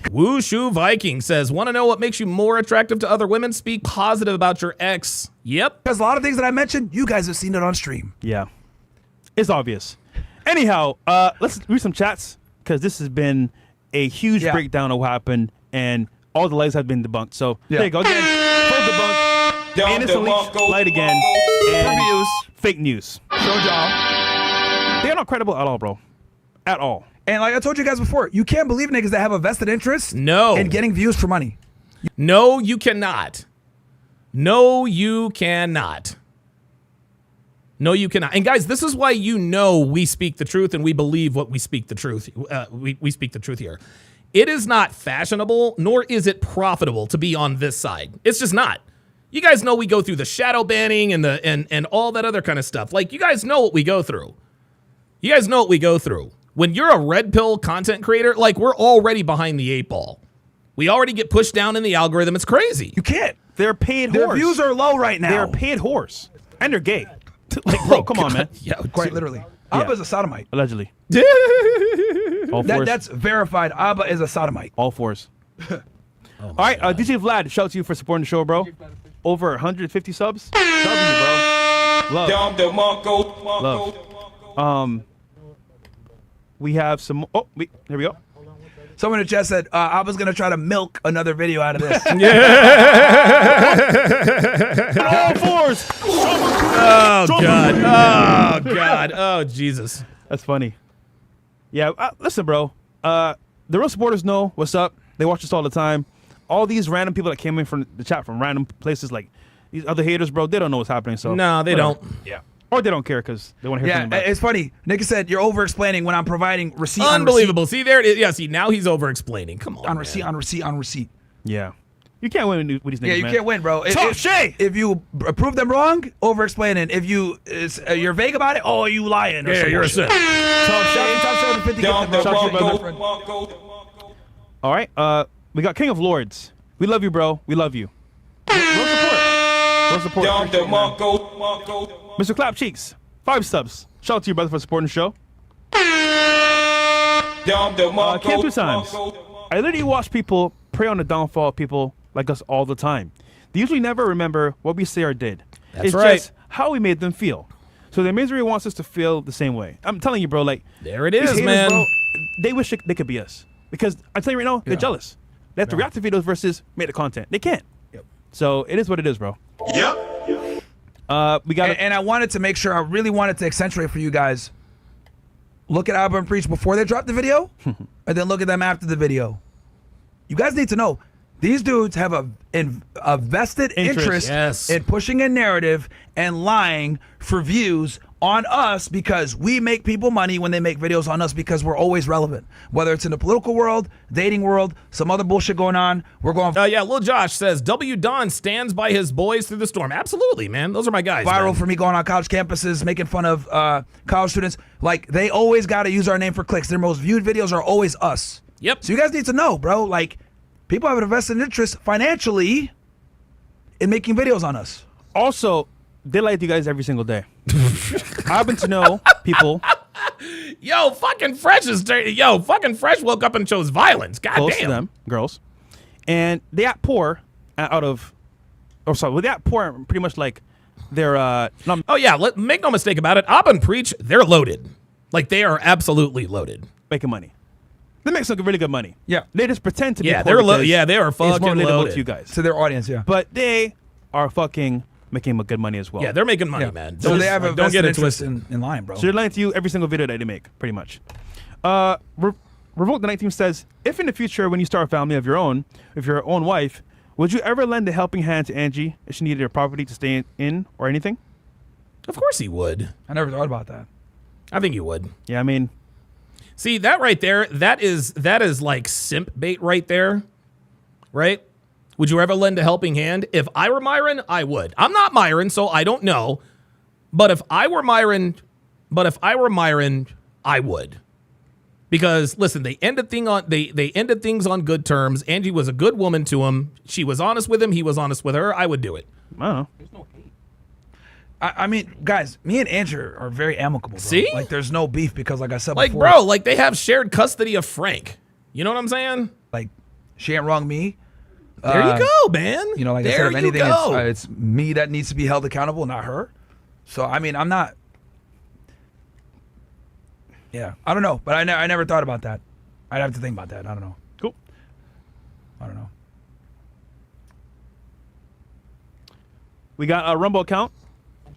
Wushu Viking says, want to know what makes you more attractive to other women? Speak positive about your ex. Yep. Because a lot of things that I mentioned, you guys have seen it on stream. Yeah. It's obvious. Anyhow, let's read some chats because this has been a huge breakdown of what happened and all the lies have been debunked. So there you go. Again, full debunk. Innocent leaks lied again. And fake news. Showed y'all. They are not credible at all, bro. At all. And like I told you guys before, you can't believe niggas that have a vested interest in getting views for money. No, you cannot. No, you cannot. No, you cannot. And guys, this is why we speak the truth and we believe what we speak the truth. We speak the truth here. It is not fashionable, nor is it profitable to be on this side. It's just not. You guys know we go through the shadow banning and and all that other kind of stuff. Like, you guys know what we go through. You guys know what we go through. When you're a red pill content creator, like, we're already behind the 8 ball. We already get pushed down in the algorithm. It's crazy. You can't. They're paid whores. Their views are low right now. They're paid whores. And they're gay. Like, bro, come on, man. Yeah, quite literally. Abba's a sodomite. Allegedly. All fours. That's verified. Abba is a sodomite. All fours. All right, DJ Vlad, shout out to you for supporting the show, bro. Over 150 subs. Love you, bro. Love. Love. We have some. Oh, here we go. Someone in the chat said, Abba's going to try to milk another video out of this. All fours. Oh, God. Oh, God. Oh, Jesus. That's funny. Yeah, listen, bro. The real supporters know what's up. They watch us all the time. All these random people that came in from the chat from random places, like these other haters, bro, they don't know what's happening. So no, they don't. Yeah. Or they don't care because they want to hear from them. It's funny. Nick said you're over-explaining when I'm providing receipt Unbelievable. on receipt. See, there it is. Yeah, see, now he's over-explaining. Come on, On receipt, on receipt, on receipt. Yeah. You can't win with these niggas, Yeah, you man. can't win, bro. If you prove them wrong, over-explaining. If you're vague about it, oh, you lying. Or you're a simp. All right, we got King of Lords. We love you, bro. We love you. Real support. Mr. Clap Cheeks, 5 subs. Shout out to you, brother, for supporting the show. Came 2 times. I literally watch people prey on the downfall of people like us all the time. They usually never remember what we say or did. That's right. Just how we made them feel. So their misery wants us to feel the same way. I'm telling you, bro, like, there it is, haters, man. Bro, they wish they could be us. Because I'm telling you right now, they're jealous. They have to react to videos versus make the content. They can't. Yep. So it is what it is, bro. Yep. We got and I wanted to make sure, I really wanted to accentuate for you guys. Look at Abba and Preach before they drop the video, and then look at them after the video. You guys need to know, these dudes have a vested interest in pushing a narrative and lying for views on us because we make people money when they make videos on us because we're always relevant. Whether it's in the political world, dating world, some other bullshit going on, we're going. Yeah, Lil Josh says, W. Don stands by his boys through the storm. Absolutely, man. Those are my guys. Viral man. for me going on college campuses, making fun of college students. Like, they always got to use our name for clicks. Their most viewed videos are always us. Yep. So you guys need to know, bro. Like, people have an vested interest financially in making videos on us. Also, they lie to you guys every single day. I happen to know people. Yo, fucking Fresh woke up and chose violence. God Close damn. to them, girls. And they act poor they act poor pretty much like they're oh yeah, make no mistake about it. Abba and Preach, they're loaded. Like, they are absolutely loaded. making money. They make some really good money. Yeah. They just pretend to be Yeah, poor they're because they are fucking it's more relatable loaded to you guys. To their audience, yeah. But they are fucking making good money as well. Yeah, they're making money, man. So they have a don't get it interest twisted. in line, bro. So they're lying to you every single video that they make, pretty much. Revolt the 19th says, if in the future when you start a family of your own, with your own wife, would you ever lend a helping hand to Angie if she needed her property to stay in or anything? Of course he would. I never thought about that. I think you would. Yeah, I mean, see that right there, that is like simp bait right there. Right? Would you ever lend a helping hand? If I were Myron, I would. I'm not Myron, so I don't know. But if I were Myron, I would. Because listen, they ended things on good terms. Angie was a good woman to him. She was honest with him. He was honest with her. I would do it. I don't know. There's no hate. I mean, guys, me and Andrew are very amicable, bro. See? Like, there's no beef because, like I said like, before. bro, like they have shared custody of Frank. You know what I'm saying? Like, she ain't wrong me. There you go, man. You know, like there I said, if anything, go. It's me that needs to be held accountable, not her. So, I mean, I'm not. Yeah, I don't know, but I never thought about that. I'd have to think about that. I don't know. Cool. I don't know. We got a Rumble account.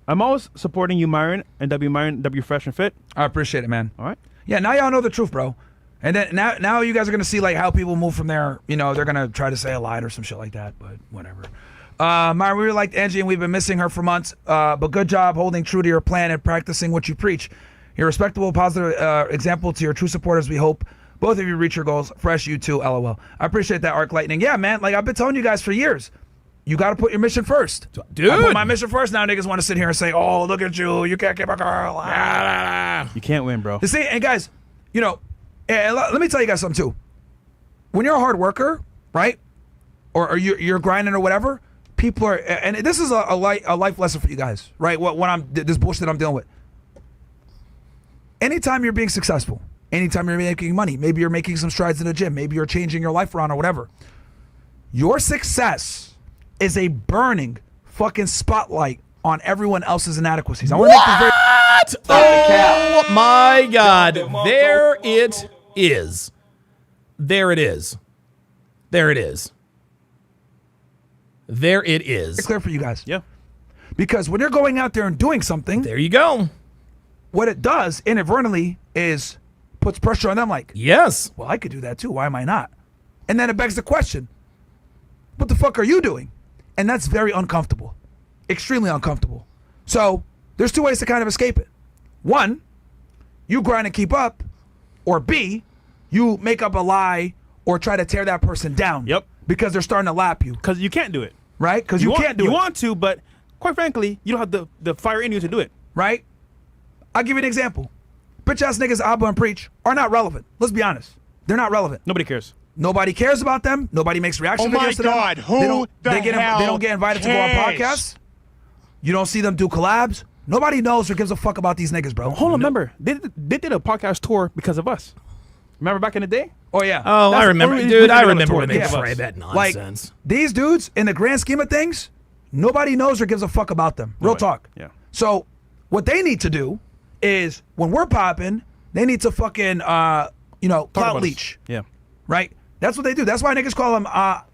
I'm always supporting you, Myron, and W Fresh and Fit. I appreciate it, man. All right. Yeah, now y'all know the truth, bro. And then now you guys are gonna see like how people move from there. You know, they're gonna try to say a lie or some shit like that, but whatever. Myron, we really liked Angie, and we've been missing her for months. But good job holding true to your plan and practicing what you preach. You're a respectable, positive example to your true supporters. We hope both of you reach your goals. Fresh, you too. LOL. I appreciate that, Arc Lightning. Yeah, man. Like I've been telling you guys for years. You got to put your mission first. Dude. I put my mission first. Now niggas want to sit here and say, oh, look at you. You can't keep a girl. You can't win, bro. You see, and guys, you know, let me tell you guys something too. When you're a hard worker, right? Or you're grinding or whatever, people are, and this is a life lesson for you guys, right? This bullshit I'm dealing with. Anytime you're being successful, anytime you're making money, maybe you're making some strides in the gym, maybe you're changing your life around or whatever, your success is a burning fucking spotlight on everyone else's inadequacies. I want to make this very. Oh my God! There it is. There it is. There it is. There it is. It's clear for you guys. Yeah. Because when you're going out there and doing something, there you go. What it does inadvertently is puts pressure on them. Like, yes. Well, I could do that too. Why am I not? And then it begs the question: what the fuck are you doing? And that's very uncomfortable, extremely uncomfortable. So there's two ways to kind of escape it. One, you grind and keep up, or B, you make up a lie or try to tear that person down. Yep. Because they're starting to lap you. Because you can't do it. Right? Because you can't do it. You want to, but quite frankly, you don't have the fire in you to do it. Right? I'll give you an example. Bitch ass niggas Abba and Preach are not relevant. Let's be honest. They're not relevant. Nobody cares. Nobody cares about them. Nobody makes reaction videos to them. Oh my God, who they don't get invited to go on podcasts. You don't see them do collabs. Nobody knows or gives a fuck about these niggas, bro. Hold on, remember, they did a podcast tour because of us. Remember back in the day? Oh, yeah. Oh, I remember. Dude, I remember when they Yeah. tried that nonsense. Like, these dudes, in the grand scheme of things, nobody knows or gives a fuck about them. Real talk. Yeah. So, what they need to do is, when we're popping, they need to fucking, clout leech. Yeah. Right? That's what they do. That's why niggas call them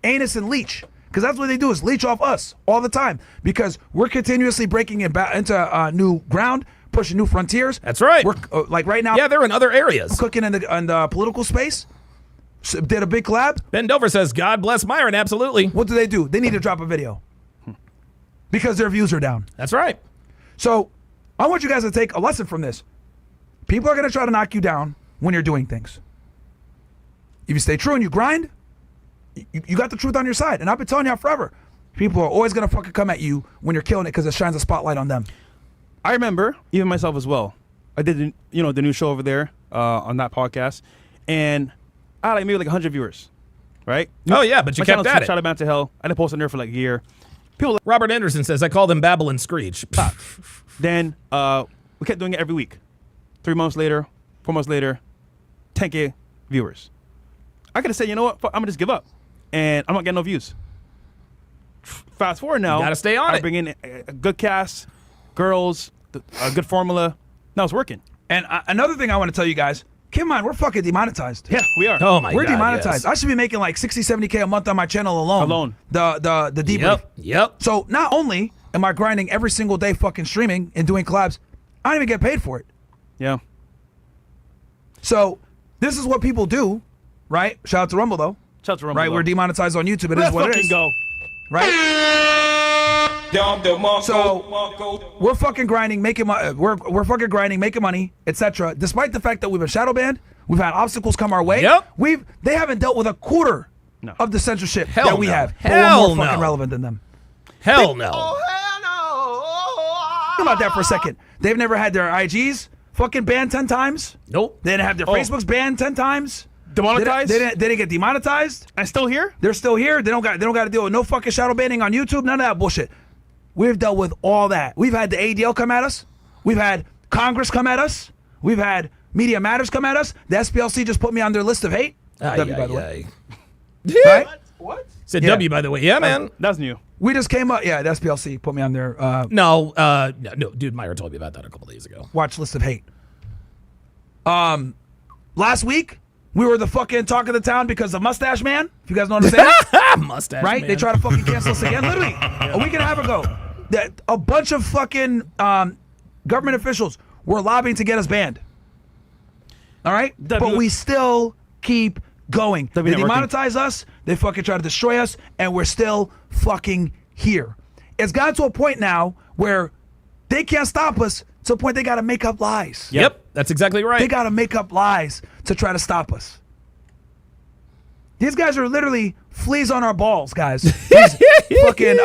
anus and leech. Because that's what they do is leech off us all the time. Because we're continuously breaking into new ground, pushing new frontiers. That's right. We're like right now. Yeah, they're in other areas. I'm cooking in the political space. Did a big collab. Ben Dover says, God bless Myron. Absolutely. What do? They need to drop a video. Because their views are down. That's right. So I want you guys to take a lesson from this. People are going to try to knock you down when you're doing things. If you stay true and you grind, you got the truth on your side. And I've been telling y'all forever. People are always going to fucking come at you when you're killing it because it shines a spotlight on them. I remember, even myself as well. I did, the new show over there on that podcast. And I had like maybe like 100 viewers, right? Oh, yeah, but you kept at it. Shout out to hell. I didn't post on there for like a year. People. Robert Anderson says, I call them Babble and Screech. Then we kept doing it every week. 3 months later, 4 months later, 10K viewers. I could have said, you know what, fuck, I'm going to just give up. And I'm not getting no views. Fast forward now. You got to stay on it. I bring in a good cast, girls, a good formula. Now it's working. And another thing I want to tell you guys, keep in mind, we're fucking demonetized. Yeah, we are. Oh, my God. We're demonetized. Yes. I should be making like 60, 70K a month on my channel alone. The debrief. Yep. So not only am I grinding every single day fucking streaming and doing collabs, I don't even get paid for it. Yeah. So this is what people do, right? Shout out to Rumble, though. Shout out to Rumble. Right, we're demonetized on YouTube. It is what it is. Go. Right? So we're fucking grinding, making money. We're fucking grinding, making money, etc. Despite the fact that we've been shadow banned, we've had obstacles come our way. Yep. They haven't dealt with a quarter of the censorship that we have. But Hell we're more fucking no. relevant than them. Hell no. Think about that for a second. They've never had their IGs fucking banned 10 times. Nope. They didn't have their Facebooks banned 10 times. Demonetized? They didn't get demonetized. And still here? They're still here. They don't got to deal with no fucking shadow banning on YouTube. None of that bullshit. We've dealt with all that. We've had the ADL come at us. We've had Congress come at us. We've had Media Matters come at us. The SPLC just put me on their list of hate. W, by the way. Right? What? Said W, by the way. Yeah, man. That's new. We just came up. Yeah, the SPLC put me on their No, dude, Myra told me about that a couple days ago. watch list of hate. Last week, We were the fucking talk of the town because of Mustache Man. If you guys know what I'm saying. Mustache Right? Man. They try to fucking cancel us again. Literally, a week and a half ago, that a bunch of fucking government officials were lobbying to get us banned. All right? But we still keep going. They demonetize us. They fucking try to destroy us. And we're still fucking here. It's gotten to a point now where they can't stop us to a point they got to make up lies. Yep, that's exactly right. They got to make up lies to try to stop us. These guys are literally fleas on our balls, guys. These fucking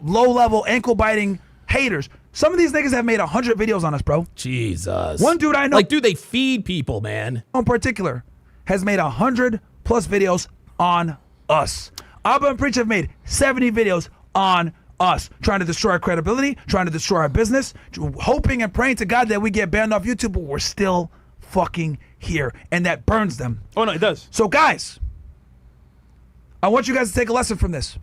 low-level, ankle-biting haters. Some of these niggas have made 100 videos on us, bro. Jesus. One dude I know, like, dude, they feed people, man. in particular, has made 100+ videos on us. Abba and Preach have made 70 videos on us, trying to destroy our credibility, trying to destroy our business, hoping and praying to God that we get banned off YouTube, but we're still fucking here, and that burns them. Oh, no, it does. So, guys, I want you guys to take a lesson from this.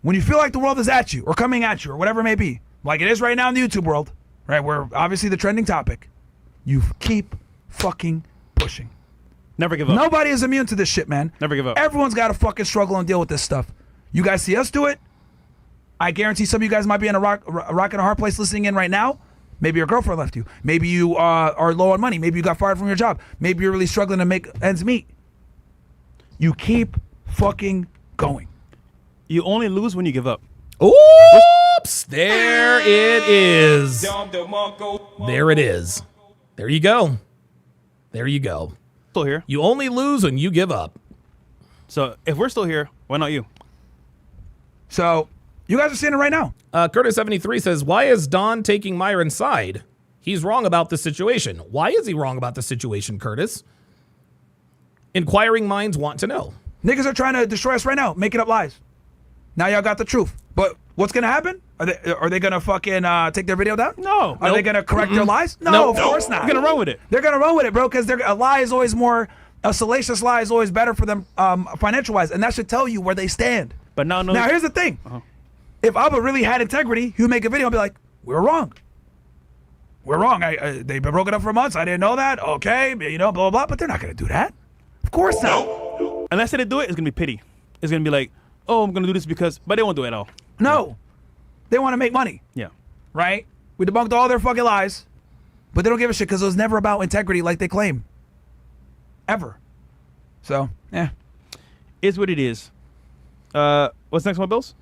When you feel like the world is at you, or coming at you, or whatever it may be, like it is right now in the YouTube world, right, we're obviously the trending topic, you keep fucking pushing. Never give up. Nobody is immune to this shit, man. Never give up. Everyone's got to fucking struggle and deal with this stuff. You guys see us do it. I guarantee some of you guys might be in a rock and a hard place listening in right now. Maybe your girlfriend left you. Maybe you are low on money. Maybe you got fired from your job. Maybe you're really struggling to make ends meet. You keep fucking going. You only lose when you give up. Oops! There it is. There it is. There you go. There you go. Still here. You only lose when you give up. So if we're still here, why not you? So you guys are seeing it right now. Curtis73 says, why is Don taking Myron's side? He's wrong about the situation. Why is he wrong about the situation, Curtis? Inquiring minds want to know. Niggas are trying to destroy us right now, making up lies. Now y'all got the truth. But what's going to happen? Are they going to fucking take their video down? No. Are they going to correct their lies? No, of course not. They're going to run with it. They're going to run with it, bro, because a lie is always more, a salacious lie is always better for them financial-wise, and that should tell you where they stand. But now here's the thing. If Abba really had integrity, he would make a video and be like, we were wrong. We're wrong. They've been broken up for months. I didn't know that. Okay, you know, blah, blah, blah. But they're not going to do that. Of course not. Unless they do it, it's going to be pity. It's going to be like, oh, I'm going to do this because, but they won't do it at all. No. They want to make money. Yeah. Right? We debunked all their fucking lies, but they don't give a shit because it was never about integrity like they claim. Ever. So, yeah. Is what it is. What's the next one, Bills?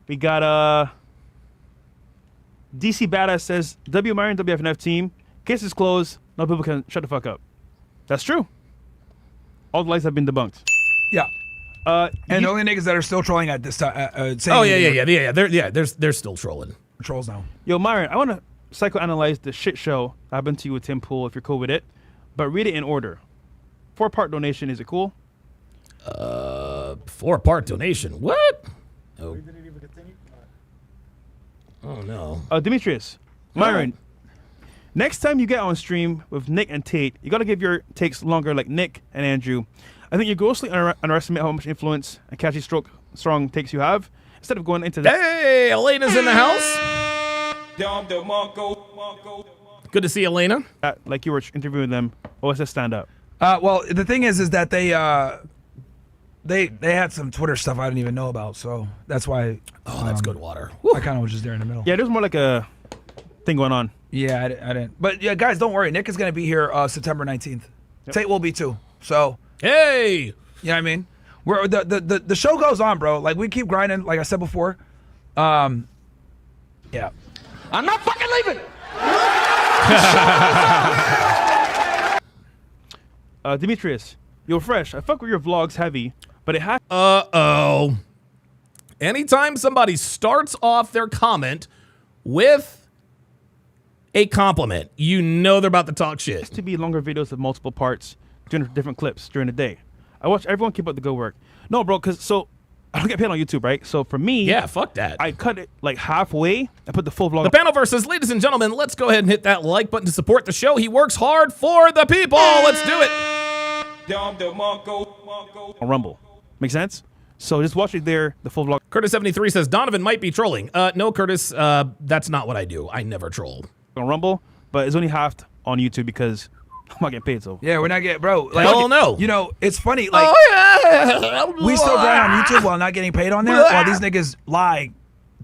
We got DC Badass says W Myron WFNF team. Case is closed. No people can shut the fuck up. That's true. All the lies have been debunked. Yeah. And the only niggas that are still trolling at this time. They're still trolling. Trolls now. Yo, Myron, I want to psychoanalyze the shit show that happened to you with Tim Pool if you're cool with it, but read it in order. 4-part donation. Is it cool? 4-part donation. What? Oh. Oh no. Demetrius, Myron, next time you get on stream with Nick and Tate, you got to give your takes longer like Nick and Andrew. I think you grossly underestimate how much influence and catchy strong takes you have. Instead of going into that. Hey, Elena's in the house. Good to see Elena. Like you were interviewing them. OSS stand up. Well, the thing is that they had some Twitter stuff I didn't even know about, so that's why. Oh, that's good water. I kind of was just there in the middle. Yeah, there's more like a thing going on. Yeah, I didn't. But yeah, guys, don't worry. Nick is going to be here September 19th. Yep. Tate will be too. So. Hey. You know what I mean? The show goes on, bro. Like, we keep grinding, like I said before. Yeah. I'm not fucking leaving. Demetrius, you're fresh. I fuck with your vlogs heavy, but it has. Uh-oh. Anytime somebody starts off their comment with a compliment, you know they're about to talk shit. To be longer videos of multiple parts during different clips during the day. I watch everyone keep up the good work. No, bro, because so I don't get paid on YouTube, right? So for me, yeah, fuck that. I cut it like halfway. I put the full vlog. The panel versus, ladies and gentlemen, let's go ahead and hit that like button to support the show. He works hard for the people. Let's do it. On Rumble. Make sense? So just watch it there, the full vlog. Curtis73 says Donovan might be trolling. No, Curtis, that's not what I do. I never troll. On Rumble, but it's only halved on YouTube because I'm not getting paid. So Yeah, we're not getting, bro. Like, Hell no. You know, it's funny. Like, we still grind on YouTube while not getting paid on there. While these niggas lie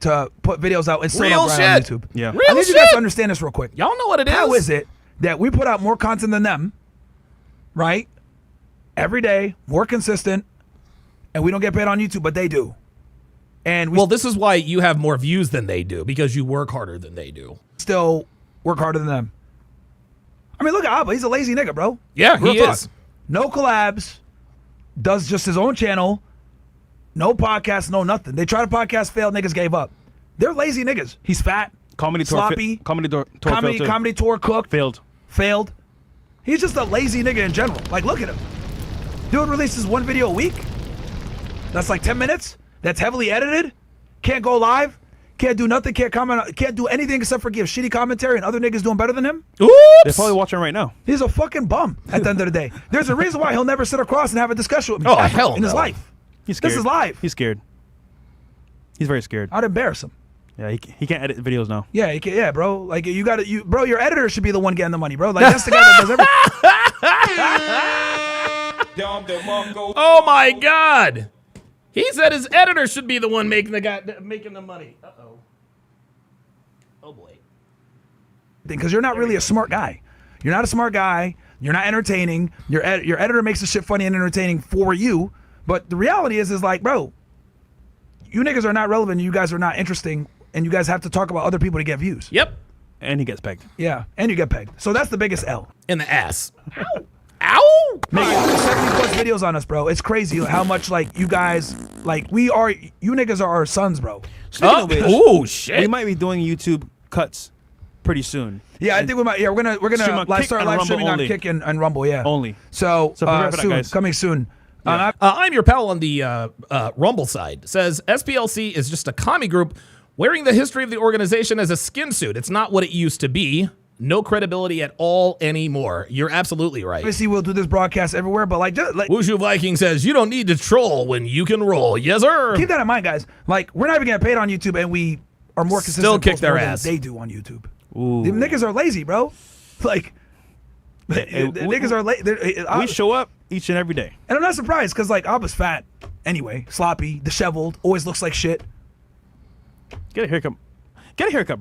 to put videos out and still Real don't grind shit. on YouTube. Yeah. Real I need you guys to understand this real quick. Y'all know what it is. How is it that we put out more content than them, right? Every day, more consistent, and we don't get paid on YouTube, but they do. And we Well, this is why you have more views than they do, because you work harder than they do. still work harder than them. I mean, look at Abba. He's a lazy nigga, bro. Yeah, Real he talk. is. No collabs. Does just his own channel. No podcast, no nothing. They tried a podcast, failed, niggas gave up. They're lazy niggas. He's fat, comedy tour, sloppy, comedy tour, comedy tour cooked, failed. He's just a lazy nigga in general. Like, look at him. Dude releases one video a week. That's like 10 minutes. That's heavily edited. Can't go live. Can't do nothing. Can't comment. Can't do anything except for give shitty commentary and other niggas doing better than him. They're Oops. probably watching right now. He's a fucking bum at the end of the day. There's a reason why he'll never sit across and have a discussion with me Oh, ever hell in his no. life. He's scared. This is live. He's scared. He's very scared. I'd embarrass him. Yeah, he can't edit videos now. Yeah, he can, yeah, bro. Like you got to, bro. Your editor should be the one getting the money, bro. Like that's the guy that does everything. Oh my God. He said his editor should be the one making the money. Uh-oh. Oh boy. Because you're not really a smart guy. You're not a smart guy. You're not entertaining. Your editor makes the shit funny and entertaining for you. But the reality is like, bro, you niggas are not relevant. You guys are not interesting, and you guys have to talk about other people to get views. Yep. And he gets pegged. Yeah, and you get pegged. So that's the biggest L. In the ass. Ow. Ow. Making 70+ videos on us, bro. It's crazy how much like you guys like you niggas are our sons, bro. Speaking of which, Oh shit. we might be doing YouTube cuts pretty soon. Yeah, I think we might. Yeah, we're gonna Stream on Kick start and live Rumble streaming only. on Kick and Rumble. Yeah, Only. So, prepare for that, soon, guys. coming soon. I'm your pal on the Rumble side. Says SPLC is just a commie group wearing the history of the organization as a skin suit. It's not what it used to be. No credibility at all anymore. You're absolutely right. Obviously, we'll do this broadcast everywhere, but like Wushu Viking says, you don't need to troll when you can roll. Yes, sir. keep that in mind, guys. Like, we're not even getting paid on YouTube, and we are more consistent. Still kick post their more than ass. they do on YouTube. Ooh. The niggas are lazy, bro. Like, the Hey, niggas are lazy. We show up each and every day. And I'm not surprised because like Abba's fat anyway, sloppy, disheveled, always looks like shit. Get a haircut. Get a haircut,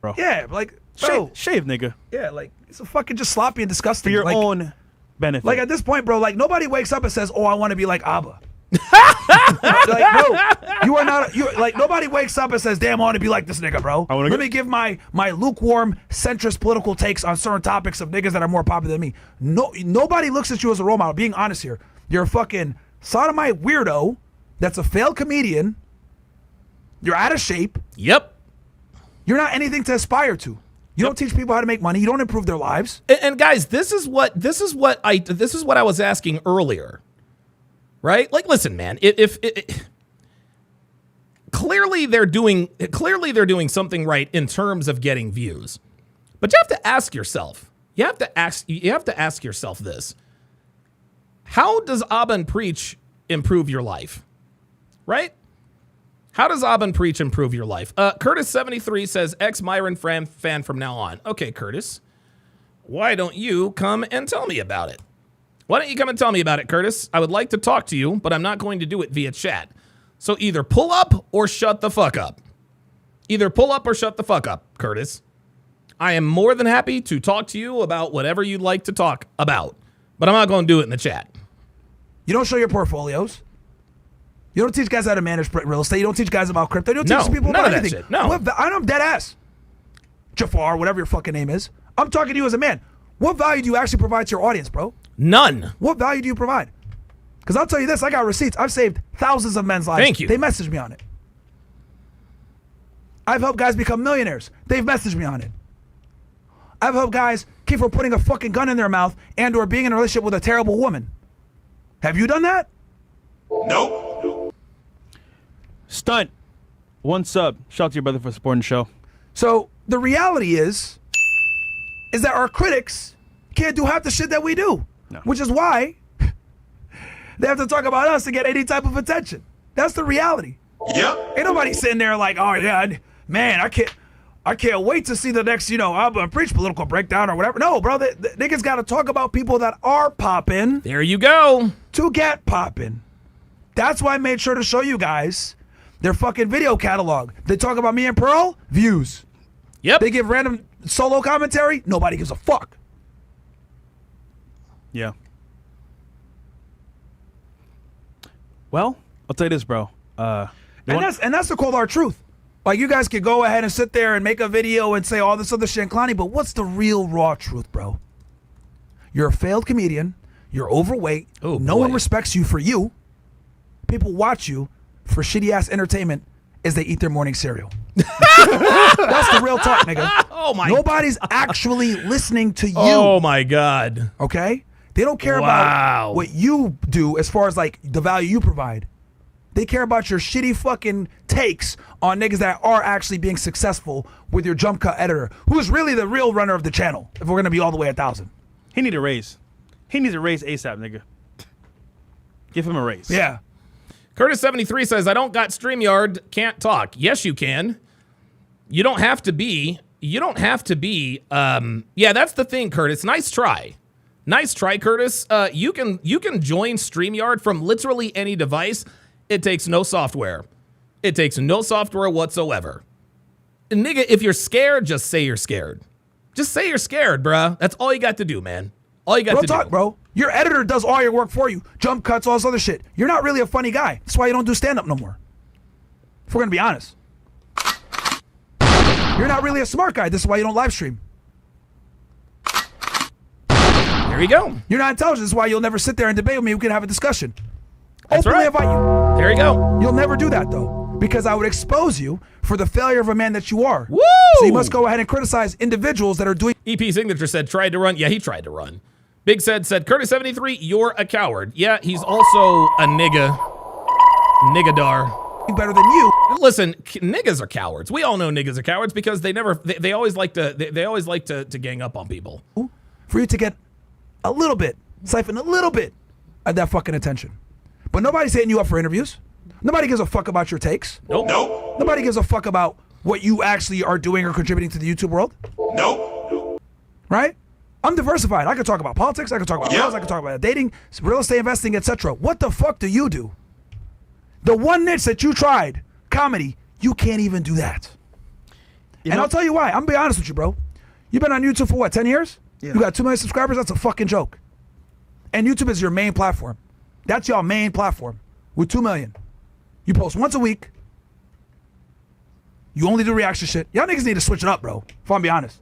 bro. Yeah, like bro, Shave, nigga. yeah, like it's a fucking just sloppy and disgusting For your like, own benefit. Like at this point, bro, like nobody wakes up and says, "Oh, I want to be like Abba." Like, bro, you are not. You like nobody wakes up and says, "Damn, I want to be like this nigga, bro." Let me give my lukewarm, centrist political takes on certain topics of niggas that are more popular than me. Nobody looks at you as a role model. Being honest here, you're a fucking sodomite weirdo. That's a failed comedian. You're out of shape. Yep. You're not anything to aspire to. You don't teach people how to make money. You don't improve their lives. And guys, this is what I was asking earlier. Right? Like, listen, man. If clearly they're doing something right in terms of getting views, but you have to ask yourself. You have to ask yourself this: how does Abba and Preach improve your life? Right? How does Abba and Preach improve your life? Curtis73 says, ex-Myron fan from now on. Okay, Curtis. Why don't you come and tell me about it? Why don't you come and tell me about it, Curtis? I would like to talk to you, but I'm not going to do it via chat. So either pull up or shut the fuck up. Either pull up or shut the fuck up, Curtis. I am more than happy to talk to you about whatever you'd like to talk about, but I'm not going to do it in the chat. You don't show your portfolios. You don't teach guys how to manage real estate. You don't teach guys about crypto. You don't teach people none about of that anything. shit. No. I'm dead ass. Jafar, whatever your fucking name is. I'm talking to you as a man. What value do you actually provide to your audience, bro? None. What value do you provide? Because I'll tell you this, I got receipts. I've saved thousands of men's lives. Thank you. They messaged me on it. I've helped guys become millionaires. They've messaged me on it. I've helped guys keep from putting a fucking gun in their mouth and or being in a relationship with a terrible woman. Have you done that? Nope. Stunt. One sub. Shout out to your brother for supporting the show. So the reality is that our critics can't do half the shit that we do, which is why they have to talk about us to get any type of attention. That's the reality. Yep. Ain't nobody sitting there like, oh yeah, man, I can't. I can't wait to see the next, I'm going to preach political breakdown or whatever. No, bro, the niggas got to talk about people that are popping. There you go. To get popping. That's why I made sure to show you guys their fucking video catalog. They talk about me and Pearl, views. Yep. They give random solo commentary, nobody gives a fuck. Yeah. Well, I'll tell you this, bro. And that's the cold hard truth. Like, you guys could go ahead and sit there and make a video and say all this other shit and clowny, but what's the real raw truth, bro? You're a failed comedian. You're overweight. No one respects you for you. People watch you for shitty-ass entertainment as they eat their morning cereal. That's the real talk, nigga. Oh, my Nobody's actually listening to you. Oh, my God. Okay? They don't care about what you do as far as, like, the value you provide. They care about your shitty fucking takes on niggas that are actually being successful with your jump cut editor, who is really the real runner of the channel, if we're going to be all the way 1,000. He need a raise. He needs a raise ASAP, nigga. Give him a raise. Yeah. Curtis73 says, I don't got StreamYard, can't talk. Yes, you can. You don't have to be, yeah, that's the thing, Curtis. Nice try. Nice try, Curtis. You can join StreamYard from literally any device. It takes no software. It takes no software whatsoever. And nigga, if you're scared, just say you're scared. Just say you're scared, bruh. That's all you got to do, man. All you got to do. Bro. Your editor does all your work for you. Jump cuts, all this other shit. You're not really a funny guy. That's why you don't do stand-up no more. If we're going to be honest. You're not really a smart guy. This is why you don't live stream. There you go. You're not intelligent. This is why you'll never sit there and debate with me. We can have a discussion. That's Openly right. invite you. There you go. You'll never do that, though, because I would expose you for the failure of a man that you are. Woo! So you must go ahead and criticize individuals that are doing. EP Signature said, tried to run. Yeah, he tried to run. Big said, Curtis73, you're a coward. Yeah, he's also a nigga. Niggadar. Better than you. Listen, niggas are cowards. We all know niggas are cowards because they always like to gang up on people. For you to get a little bit, siphon a little bit of that fucking attention. But nobody's hitting you up for interviews. Nobody gives a fuck about your takes. Nope. Nobody gives a fuck about what you actually are doing or contributing to the YouTube world. Right? I'm diversified. I can talk about politics. I can talk about girls. I can talk about dating, real estate investing, etc. What the fuck do you do? The one niche that you tried, comedy, you can't even do that. And I'll tell you why. I'm gonna be honest with you, bro. You've been on YouTube for what, 10 years? Yeah. You got 2 million subscribers? That's a fucking joke. And YouTube is your main platform. That's your main platform with 2 million. You post once a week. You only do reaction shit. Y'all niggas need to switch it up, bro. If I'm be honest.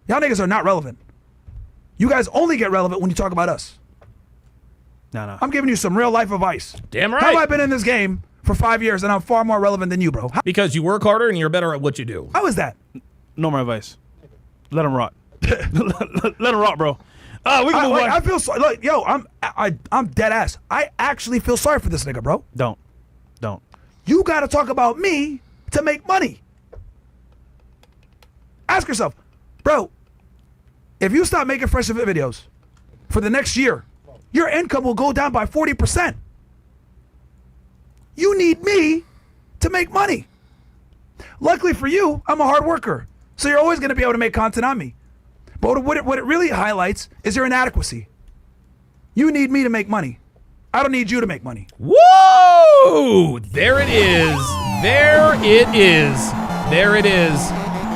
Y'all niggas are not relevant. You guys only get relevant when you talk about us. No. I'm giving you some real life advice. Damn right. How have I been in this game for 5 years and I'm far more relevant than you, bro? Because you work harder and you're better at what you do. How is that? No more advice. Let him rot. Let him rot, bro. We can move on. I feel sorry. Look, yo, I'm dead ass. I actually feel sorry for this nigga, bro. Don't. You got to talk about me to make money. Ask yourself, bro, if you stop making fresh videos for the next year, your income will go down by 40%. You need me to make money. Luckily for you, I'm a hard worker, so you're always going to be able to make content on me. But what it really highlights is your inadequacy. You need me to make money. I don't need you to make money. Whoa! There it is. There it is. There it is.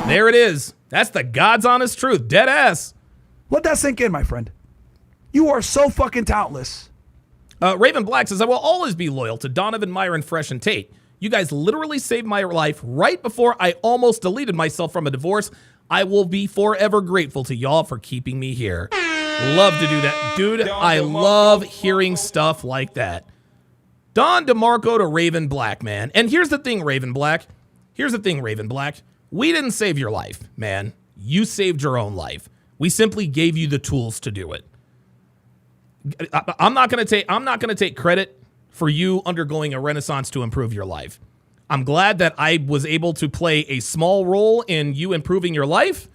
There it is. That's the God's honest truth. Dead ass. Let that sink in, my friend. You are so fucking talentless. Raven Black says, I will always be loyal to Donovan, Myron, Fresh, and Tate. You guys literally saved my life right before I almost deleted myself from a divorce. I will be forever grateful to y'all for keeping me here. Love to do that. Dude, I love hearing stuff like that. Don DeMarco to Raven Black, man. And here's the thing, Raven Black. We didn't save your life, man. You saved your own life. We simply gave you the tools to do it. I'm not going to take credit for you undergoing a renaissance to improve your life. I'm glad that I was able to play a small role in you improving your life.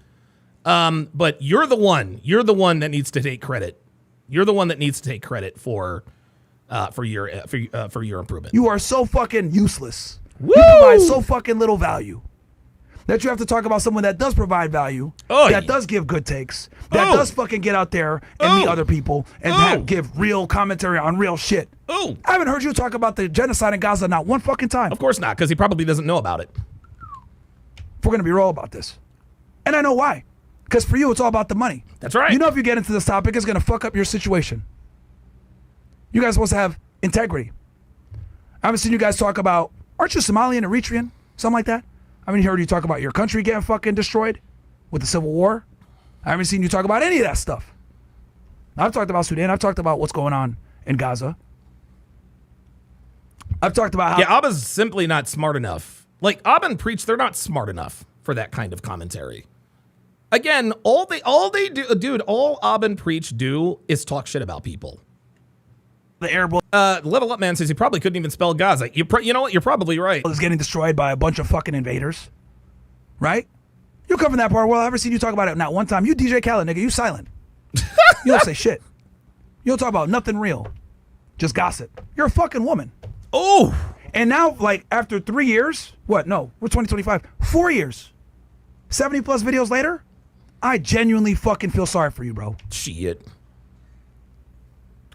But you're the one that needs to take credit. You're the one that needs to take credit for your improvement. You are so fucking useless. Woo! You provide so fucking little value. that you have to talk about someone that does provide value, Oh, that does give good takes, that does fucking get out there and meet other people and give real commentary on real shit. I haven't heard you talk about the genocide in Gaza not one fucking time. Of course not, because he probably doesn't know about it. If we're going to be real about this. And I know why. Because for you, it's all about the money. That's right. You know if you get into this topic, it's going to fuck up your situation. You guys are supposed to have integrity. I haven't seen you guys talk about, aren't you Somalian, Eritrean? Something like that? I haven't heard you talk about your country getting fucking destroyed with the Civil War. I haven't seen you talk about any of that stuff. I've talked about Sudan. I've talked about what's going on in Gaza. I've talked about how... Yeah, Abba's simply not smart enough. Like, Abba and Preach, they're not smart enough for that kind of commentary. Again, all they do, dude, all Abba and Preach do is talk shit about people. The airborne Level Up Man says he probably couldn't even spell Gaza. You know what? You're probably right. is getting destroyed by a bunch of fucking invaders. Right? You come from that part. Well, I've ever seen you talk about it not one time. You DJ Khaled, nigga. You silent. You don't say shit. You don't talk about nothing real. Just gossip. You're a fucking woman. Oh. And now, like, after 3 years, what? No, we're 2025. 4 years. 70 plus videos later, I genuinely fucking feel sorry for you, bro. Shit.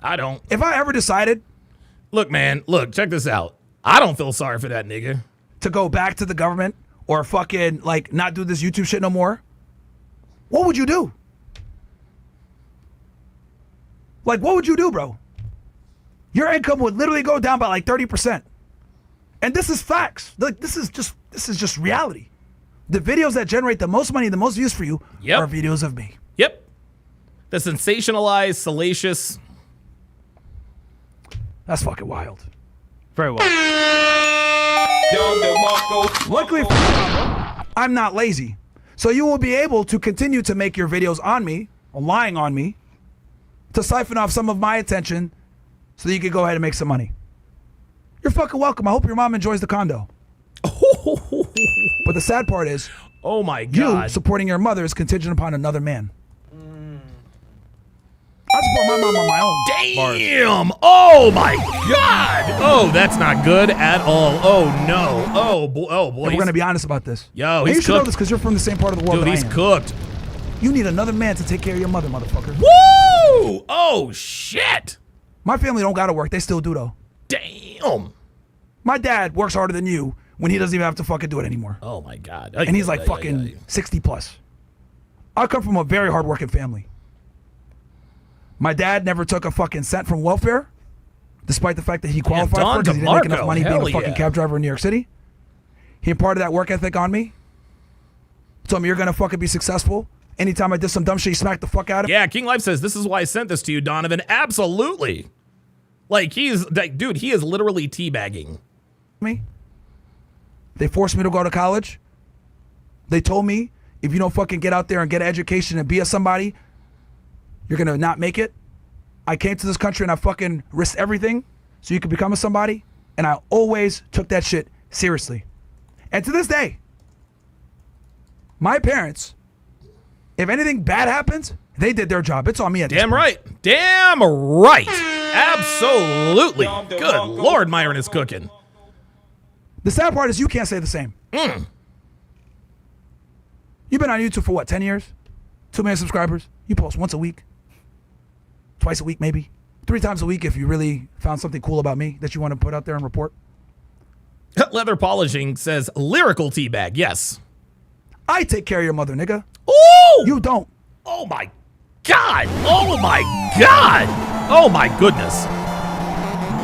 I don't. If I ever decided... Look, man, look, check this out. I don't feel sorry for that nigga. To go back to the government or fucking, like, not do this YouTube shit no more, what would you do? Like, what would you do, bro? Your income would literally go down by like 30%. And this is facts. Like, this is just reality. The videos that generate the most money, the most views for you are videos of me. Yep. The sensationalized, salacious. That's fucking wild. Very well. Luckily for you, I'm not lazy. So you will be able to continue to make your videos on me, or lying on me, to siphon off some of my attention so that you can go ahead and make some money. You're fucking welcome. I hope your mom enjoys the condo. But the sad part is, oh my God, you supporting your mother is contingent upon another man. I support my mom on my own. Damn! Oh my God! Oh, that's not good at all. Oh no! Oh boy! Oh boy! We're gonna be honest about this. Yo, and he's you should know cooked. this because you're from the same part of the world. Dude, that he's I am. cooked. You need another man to take care of your mother, motherfucker. Woo! Oh shit! My family don't gotta work. They still do though. Damn! My dad works harder than you when he doesn't even have to fucking do it anymore. Oh my God! And he's like fucking 60 plus. I come from a very hardworking family. My dad never took a fucking cent from welfare, despite the fact that he qualified for it because he didn't make enough money being a fucking cab driver in New York City. He imparted that work ethic on me. Told me you're gonna fucking be successful. Anytime I did some dumb shit, he smacked the fuck out of me. Yeah, King Life says this is why I sent this to you, Donovan. Absolutely. Like he's like, dude, he is literally teabagging me. They forced me to go to college. They told me if you don't fucking get out there and get an education and be a somebody, you're gonna not make it. I came to this country and I fucking risked everything so you could become a somebody, and I always took that shit seriously. And to this day, my parents, if anything bad happens, they did their job. It's on me at this point. right. Damn right. Absolutely. Good Lord, Myron is cooking. The sad part is you can't say the same. You've been on YouTube for what, 10 years? 2 million subscribers. You post once a week. Twice a week, maybe. 3 times a week if you really found something cool about me that you want to put out there and report. Leather Polishing says lyrical teabag. Yes. I take care of your mother, nigga. Ooh! You don't. Oh my God. Oh my God. Oh my goodness.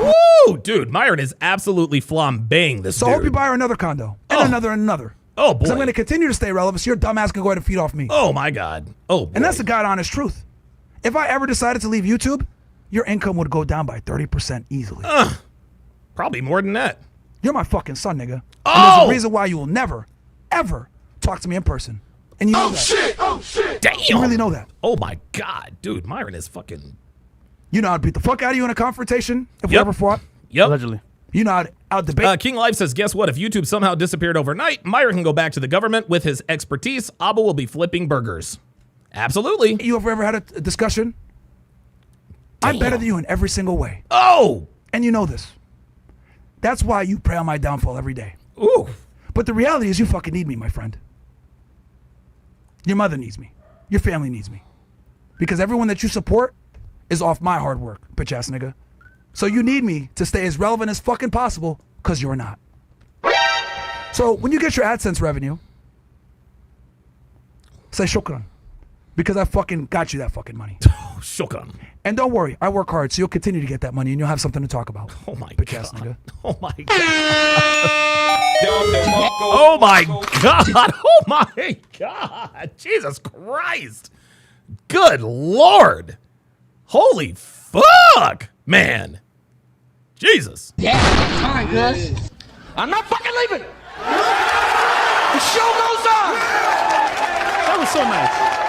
Woo! Dude, Myron is absolutely flambeing this So dude. I hope you buy her another condo. And another and another. Oh boy. Because I'm going to continue to stay relevant so your dumb ass can go ahead and feed off me. Oh my God. Oh boy. And that's the God honest truth. If I ever decided to leave YouTube, your income would go down by 30% easily. Probably more than that. You're my fucking son, nigga. Oh! And there's a reason why you will never, ever talk to me in person. And you know that. Oh shit! Damn. You really know that. Oh my God. Dude, Myron is fucking... You know how to beat the fuck out of you in a confrontation if we ever fought. Yep. Allegedly. You know how to out-debate. King Life says, guess what? If YouTube somehow disappeared overnight, Myron can go back to the government with his expertise. Abba will be flipping burgers. Absolutely. You ever had a discussion? I'm better than you in every single way. Oh! And you know this. That's why you pray on my downfall every day. Ooh. But the reality is you fucking need me, my friend. Your mother needs me. Your family needs me. Because everyone that you support is off my hard work, bitch ass nigga. So you need me to stay as relevant as fucking possible, because you're not. So when you get your AdSense revenue, say shukran. Because I fucking got you that fucking money. Shukran. And don't worry, I work hard, so you'll continue to get that money and you'll have something to talk about. Oh my bitch ass nigga. Oh my god. Oh my god. Oh my god. Jesus Christ. Good Lord. Holy fuck, man. Jesus. Yeah, fine, Gus. I'm not fucking leaving. The show goes on. That was so nice.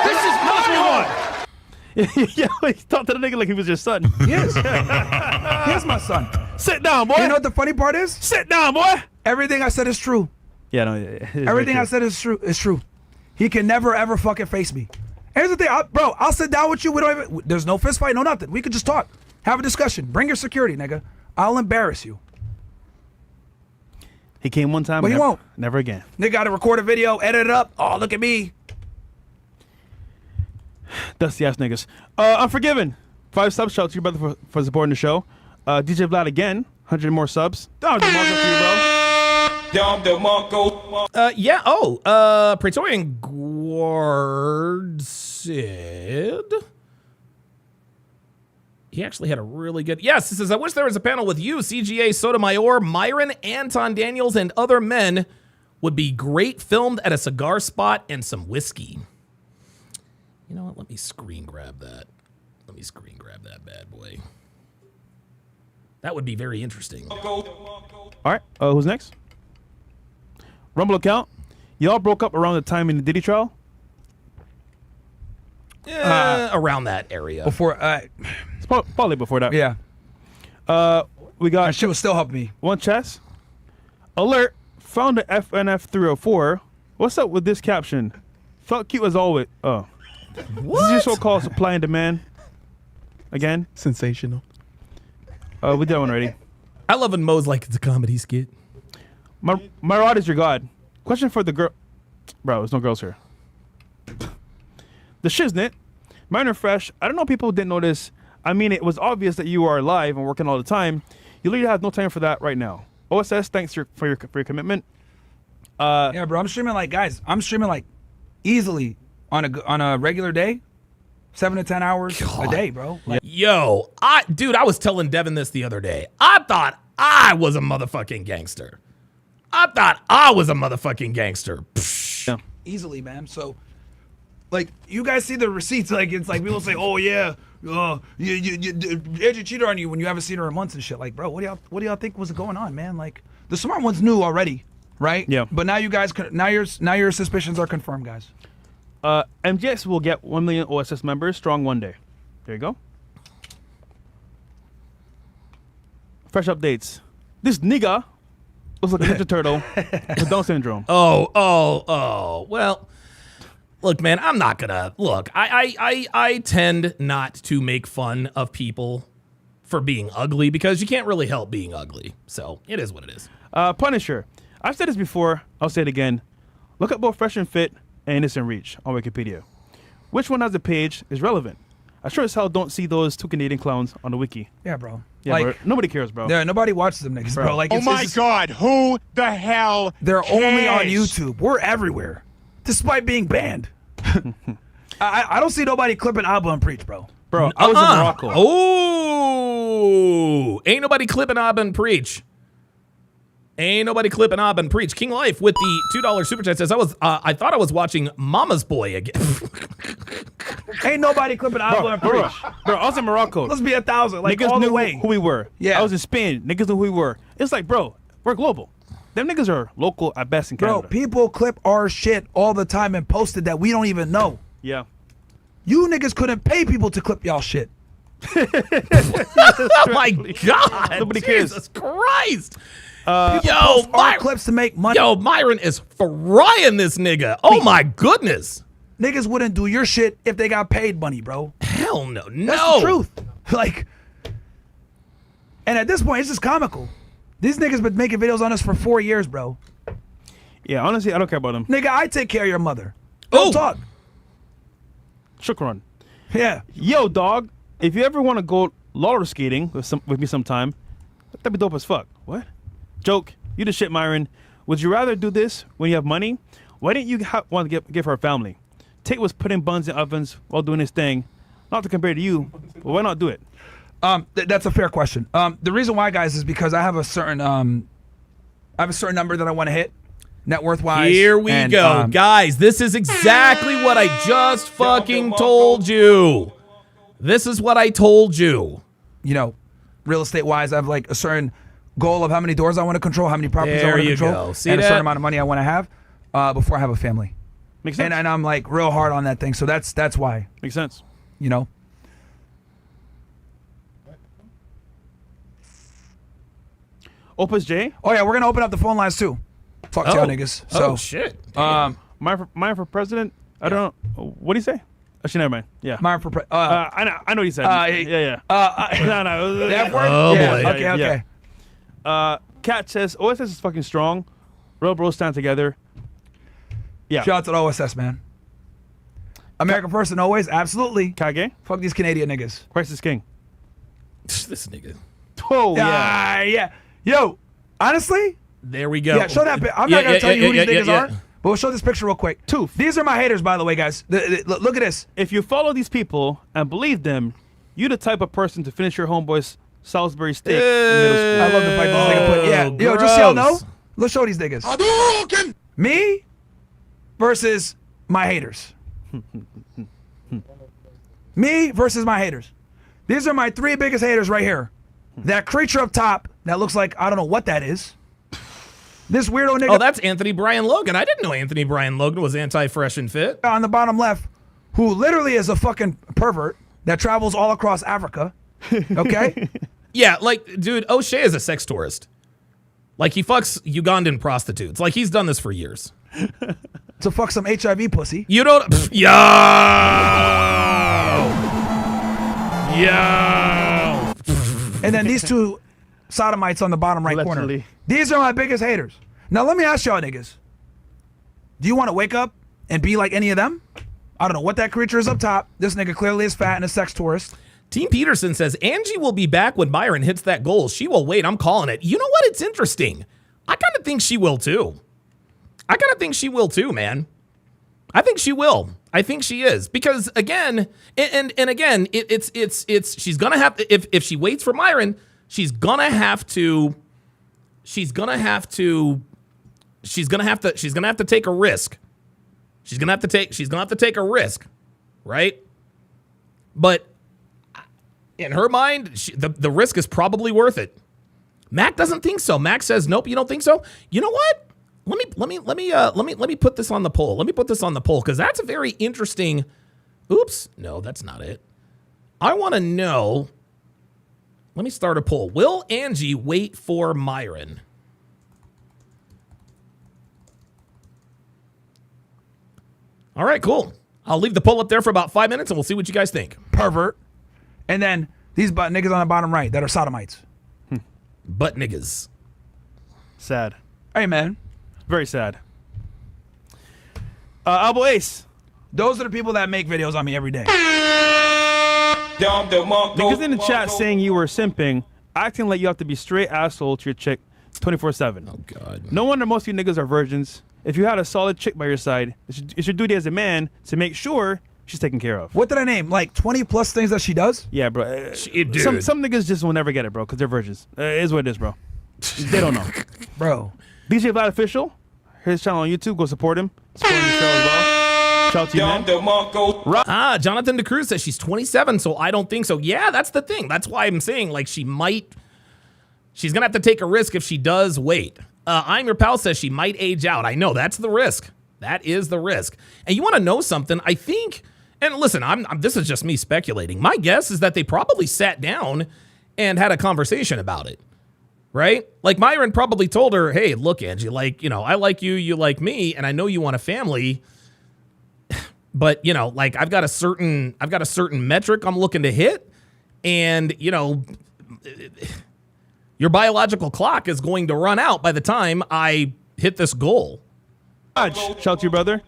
This is my one. Yeah, he talked to the nigga like he was your son. Yes. Here's my son. Sit down, boy. You know what the funny part is? Sit down, boy. Everything I said is true. Yeah, no. Everything I said is true. Is true. He can never ever fucking face me. Here's the thing, bro. I'll sit down with you. We don't even. There's no fist fight, no nothing. We could just talk, have a discussion. Bring your security, nigga. I'll embarrass you. He came one time, but he won't. Never again. Nigga got to record a video, edit it up. Oh, look at me. Dusty ass niggas. Unforgiven. 5 subs. Shout out to your brother for supporting the show. DJ Vlad again. 100 more subs. Donovan, for you, bro. Yeah. Oh, Praetorian Guard said he actually had a really good. Yes, he says, I wish there was a panel with you, CGA, Sotomayor, Myron, Anton Daniels, and other men. Would be great, filmed at a cigar spot and some whiskey. You know what? Let me screen grab that. Let me screen grab that bad boy. That would be very interesting. All right. Who's next? Rumble account. Y'all broke up around the time in the Diddy trial? Around that area. Before, it's probably before that. Yeah. We got. That shit will still help me. One chest. Alert. Found the FNF 304. What's up with this caption? Felt cute as always. Oh. What? This is your so-called supply and demand. Again. Sensational. We did that one already. I love when Mo's like, it's a comedy skit. My rod is your god. Question for the girl. Bro, there's no girls here. The shiznit. Minor fresh. I don't know if people didn't notice. I mean, it was obvious that you are alive and working all the time. You literally have no time for that right now. OSS, thanks for your commitment. Yeah, bro. I'm streaming like, guys, I'm streaming like easily on a regular day. 7 to 10 hours a day, bro. Like, yo, dude, I was telling Devin this the other day. I thought I was a motherfucking gangster. Yeah. Easily, man. So, like, you guys see the receipts. Like, it's like people say, "Oh yeah, Edgy cheated on you when you haven't seen her in months and shit." Like, bro, what do y'all think was going on, man? Like, the smart ones knew already, right? Yeah. But now you guys, now your suspicions are confirmed, guys. MGX will get 1 million OSS members strong one day. There you go. Fresh updates. This nigga looks like a Ninja Turtle with Down syndrome. Well, look, man, I'm not gonna look. I tend not to make fun of people for being ugly because you can't really help being ugly. So it is what it is. Punisher. I've said this before. I'll say it again. Look at both Fresh and Fit and Innocent Reach on Wikipedia. Which one has a page is relevant? I sure as hell don't see those 2 Canadian clowns on the wiki. Yeah, bro. Yeah, like, bro. Nobody cares, bro. Yeah, nobody watches them niggas, bro. Like, Oh my God, who the hell they're only on cares? YouTube. We're everywhere, despite being banned. I don't see nobody clipping Abba and Preach, bro. Bro, I was in Morocco. Oh, ain't nobody clipping Abba and Preach. Ain't nobody clipping Abba and Preach. King Life with the $2 super chat says, I thought I was watching Mama's Boy again. Ain't nobody clipping Abba and Preach. Bro, I was in Morocco. Let's be 1,000, like niggas all knew the way. who we were. Yeah. I was in Spain. Niggas knew who we were. It's like, bro, we're global. Them niggas are local at best in Canada. Bro, people clip our shit all the time and post it that we don't even know. Yeah. You niggas couldn't pay people to clip y'all shit. Oh my God. Nobody cares. Jesus Christ. Yo, our clips to make money. Yo, Myron is frying this nigga. Oh my goodness. Niggas wouldn't do your shit if they got paid money, bro. Hell no. No. That's the truth. Like, and at this point, it's just comical. These niggas been making videos on us for 4 years, bro. Yeah, honestly, I don't care about them. Nigga, I take care of your mother. Real talk. Shukran. Yeah. Yo, dog, if you ever want to go roller skating with me sometime, that'd be dope as fuck. What? Joke. You the shit, Myron. Would you rather do this when you have money? Why didn't you want to give her a family? Tate was putting buns in ovens while doing his thing. Not to compare to you, but why not do it? That's a fair question. The reason why, guys, is because I have a certain number that I want to hit, net worth wise. Here we go, guys. This is exactly what I just fucking told you. This is what I told you. You know, real estate wise, I have like a certain goal of how many doors I want to control, how many properties I want to control, and a certain amount of money I want to have before I have a family. Makes sense. And I'm like real hard on that thing, so that's why. Makes sense. You know. Opus J. Oh yeah, we're gonna open up the phone lines too. Fuck y'all niggas. So shit. Myron for president. I don't know. What do you say? Actually, never mind. Yeah. Myron for president. I know what he said. Yeah. No. That word? Oh, yeah. boy. Okay. Cat says OSS is fucking strong. Real bros stand together. Yeah. Shout out to the OSS, man. American first and always, absolutely. Kage. Fuck these Canadian niggas. Christ is king. This nigga. Oh yeah. Yeah. Yo, honestly. There we go. Yeah, show that. I'm not gonna tell you who these niggas are, but we'll show this picture real quick. Tooth. These are my haters, by the way, guys. Look at this. If you follow these people and believe them, you the type of person to finish your homeboy's Salisbury steak in middle school. I love the fight this nigga put. Yeah. Yo, just so y'all know, let's show these niggas. Me versus my haters. Me versus my haters. These are my three biggest haters right here. That creature up top that looks like I don't know what that is. This weirdo nigga. Oh, that's Anthony Bryan Logan. I didn't know Anthony Bryan Logan was anti-fresh and fit. On the bottom left, who literally is a fucking pervert that travels all across Africa. Okay? Yeah, like, dude, O'Shea is a sex tourist. Like, he fucks Ugandan prostitutes. Like, he's done this for years. To fuck some HIV pussy. You don't... Yo! And then these two sodomites on the bottom right corner. These are my biggest haters. Now, let me ask y'all niggas. Do you want to wake up and be like any of them? I don't know what that creature is up top. This nigga clearly is fat and a sex tourist. Team Peterson says, Angie will be back when Myron hits that goal. She will wait. I'm calling it. You know what? It's interesting. I kind of think she will, too. Man. I think she will. I think she is. Because, again, and again, it's she's going to have to, if she waits for Myron, she's going to have to take a risk. She's going to have to take a risk, right? But in her mind, the risk is probably worth it. Mac doesn't think so. Mac says, "Nope, you don't think so." You know what? Let me put this on the poll. Let me put this on the poll because that's a very interesting. Oops, no, that's not it. I want to know. Let me start a poll. Will Angie wait for Myron? All right, cool. I'll leave the poll up there for about 5 minutes and we'll see what you guys think. Pervert. And then these butt niggas on the bottom right that are sodomites. Butt niggas. Sad. Hey, man. Very sad. Albo Ace. Those are the people that make videos on me every day. Because in the chat saying you were simping, acting like you have to be straight asshole to your chick 24/7. Oh, God. No wonder most of you niggas are virgins. If you had a solid chick by your side, it's your duty as a man to make sure she's taken care of. What did I name? Like 20 plus things that she does? Yeah, bro. Some niggas just will never get it, bro, because they're virgins. It is what it is, bro. They don't know. Bro. DJ Vlad Official, his channel on YouTube, go support him. Support the show as well. Shout out to you, man. Jonathan DeCruz says she's 27, so I don't think so. Yeah, that's the thing. That's why I'm saying, like, she's going to have to take a risk if she does wait. I'm Your Pal says she might age out. I know, that's the risk. That is the risk. And you want to know something? I think, and listen, this is just me speculating. My guess is that they probably sat down and had a conversation about it. Right? Like Myron probably told her, hey, look, Angie, like, you know, I like you, you like me, and I know you want a family, but, you know, like I've got a certain metric I'm looking to hit, and, you know, your biological clock is going to run out by the time I hit this goal. Shout out to your brother.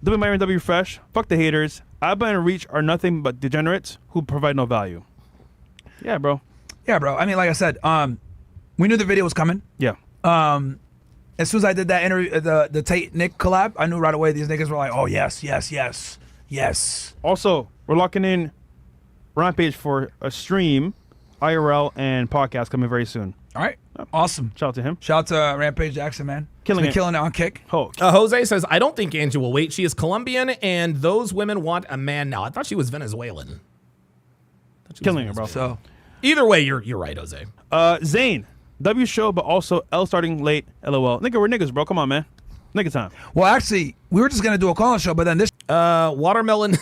W Myron W Fresh. Fuck the haters. Abba and Reach are nothing but degenerates who provide no value. Yeah, bro. Yeah, bro. I mean, like I said, we knew the video was coming. Yeah. As soon as I did that interview, the Tate Nick collab, I knew right away these niggas were like, oh yes, yes, yes, yes. Also, we're locking in Rampage for a stream, IRL, and podcast coming very soon. All right. Awesome. Shout out to him. Shout out to Rampage Jackson, man. Killing it on Kick. Oh. Jose says, I don't think Angie will wait. She is Colombian, and those women want a man now. I thought she was Venezuelan. Killing it, bro. So, either way, you're right, Jose. Zane, W show, but also L starting late. LOL. Nigga, we're niggas, bro. Come on, man. Nigga time. Well, actually, we were just gonna do a call-in show, but then this. Watermelon.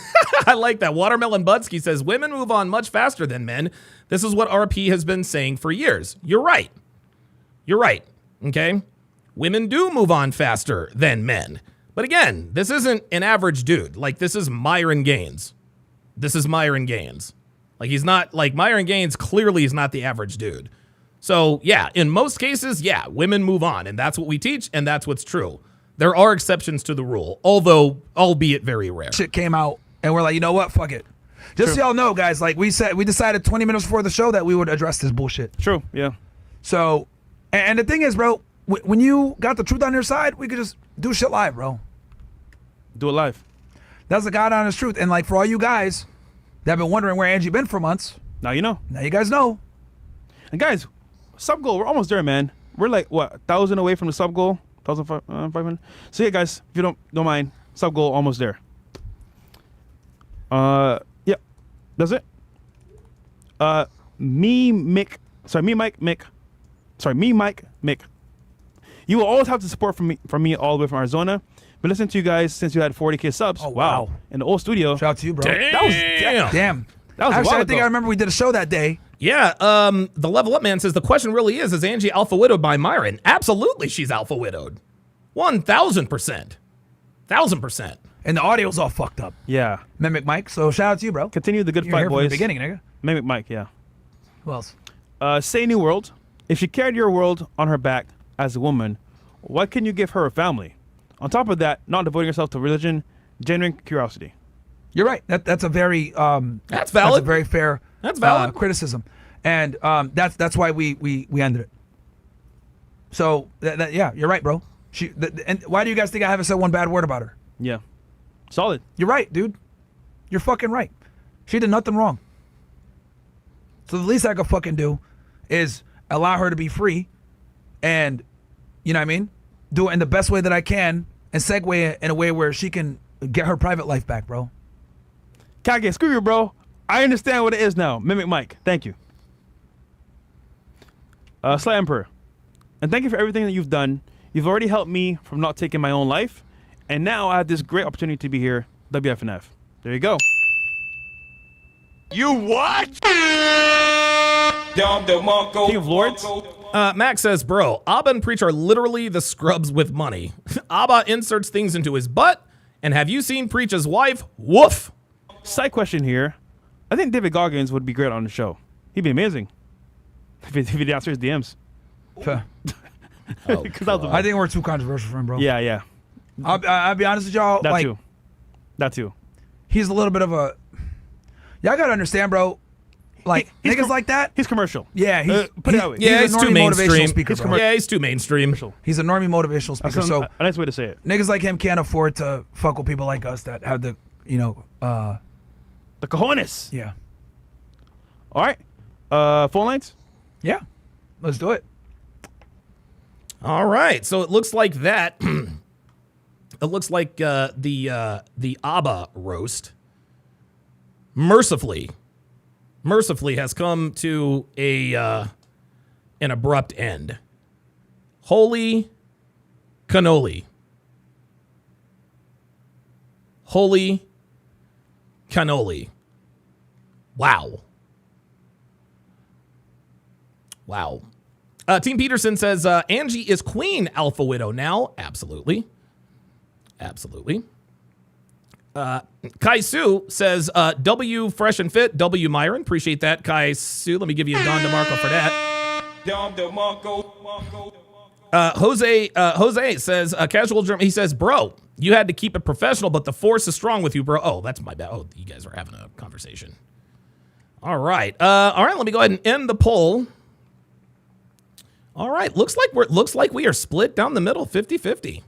I like that. Watermelon Budsky says women move on much faster than men. This is what RP has been saying for years. You're right. You're right. Okay. Women do move on faster than men. But again, this isn't an average dude. Like, this is Myron Gaines. This is Myron Gaines. Like, he's not, like, Myron Gaines clearly is not the average dude. So, yeah, in most cases, yeah, women move on. And that's what we teach, and that's what's true. There are exceptions to the rule, although, albeit very rare. Shit came out, and we're like, you know what? Fuck it. Just so y'all know, guys, like we decided 20 minutes before the show that we would address this bullshit. True, yeah. So, and the thing is, bro, when you got the truth on your side, we could just do shit live, bro. Do it live. That's the God honest truth. And like for all you guys that have been wondering where Angie been for months, now you know. Now you guys know. And guys, sub goal, we're almost there, man. We're like what, 1,000 away from the sub goal, 1,500. So yeah, guys, if you don't mind, sub goal almost there. Yeah, that's it. Me Mike Mick. You will always have the support from me all the way from Arizona. But listen to you guys since you had 40K subs. Oh, wow. In the old studio. Shout out to you, bro. Damn. Damn. That was actually, I think ago. I remember we did a show that day. Yeah, the Level Up Man says the question really is Angie alpha widowed by Myron? Absolutely, she's alpha widowed. 1,000%. 1,000%. And the audio's all fucked up. Yeah. Mimic Mike, so shout out to you, bro. Continue the good You're fight, here boys. from the beginning, nigga. Mimic Mike, yeah. Who else? Say New World. If she carried your world on her back as a woman, why couldn't you give her a family? On top of that, not devoting yourself to religion, genuine curiosity. You're right. That's a very that's valid. That's a very fair criticism, and that's why we ended it. So yeah, you're right, bro. And why do you guys think I haven't said one bad word about her? Yeah, solid. You're right, dude. You're fucking right. She did nothing wrong. So the least I could fucking do is allow her to be free, and you know what I mean, do it in the best way that I can, and segue it in a way where she can get her private life back, bro. Kage, screw you, bro. I understand what it is now. Mimic Mike, thank you. Sly Emperor, and thank you for everything that you've done. You've already helped me from not taking my own life, and now I have this great opportunity to be here. WFNF. There you go. You what? King of Lords. Max says, bro, Abba and Preach are literally the scrubs with money. Abba inserts things into his butt, and have you seen Preach's wife? Woof. Side question here. I think David Goggins would be great on the show. He'd be amazing if he'd answer his DMs. I think we're too controversial for him, bro. Yeah, yeah. I'll be honest with y'all. That too. He's a little bit of a. Y'all gotta understand, bro. Like niggas like that. He's commercial. Yeah, he's too mainstream. Speaker, yeah, he's too mainstream. He's a normie motivational speaker. That's so a nice way to say it. Niggas like him can't afford to fuck with people like us that have the the cojones. Yeah. All right. Phone lines. Yeah. Let's do it. All right. So it looks like that. It looks like the Abba roast mercifully has come to an abrupt end. Holy cannoli. Holy cannoli. Wow. Team Peterson says, Angie is Queen Alpha Widow now. Absolutely. Kai Su says, W Fresh and Fit, W Myron. Appreciate that, Kai Su. Let me give you a Don DeMarco for that. Jose says, casual German. He says, bro, You had to keep it professional, but the force is strong with you, bro. Oh, that's my bad. Oh, you guys are having a conversation. All right. Let me go ahead and end the poll. All right. Looks like we are split down the middle, 50-50.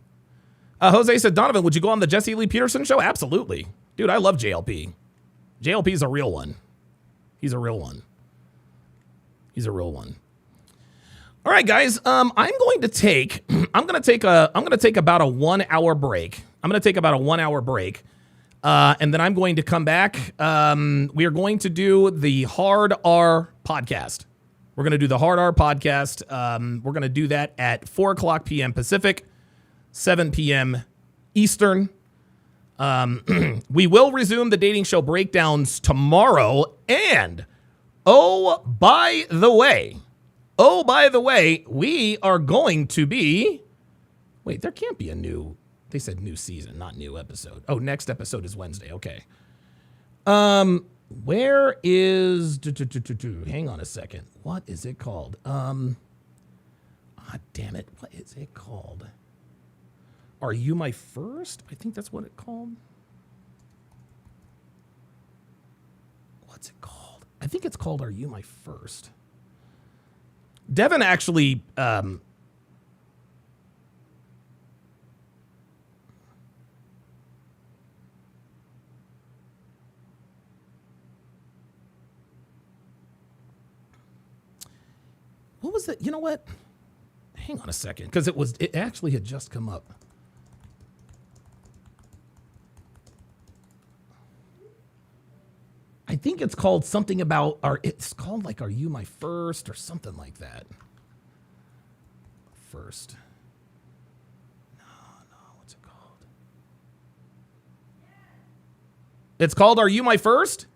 Jose said, Donovan, would you go on the Jesse Lee Peterson show? Absolutely. Dude, I love JLP. JLP's a real one. He's a real one. He's a real one. All right, guys. I'm going to take about a 1 hour break. I'm going to take about a 1 hour break. And then I'm going to come back. We are going to do the Hard R podcast. We're going to do the Hard R podcast. We're going to do that at 4:00 p.m. Pacific, 7 p.m. Eastern. We will resume the dating show breakdowns tomorrow. And, oh, by the way, we are going to be... Wait, there can't be a new... They said new season, not new episode. Oh, next episode is Wednesday. Okay. Where is... Hang on a second. What is it called? Damn it. What is it called? Are You My First? I think that's what it's called. What's it called? I think it's called Are You My First? Devin actually... What was it? You know what? Hang on a second, because it actually had just come up. I think it's called something about, it's called like Are You My First or something like that. First. No, what's it called? It's called Are You My First?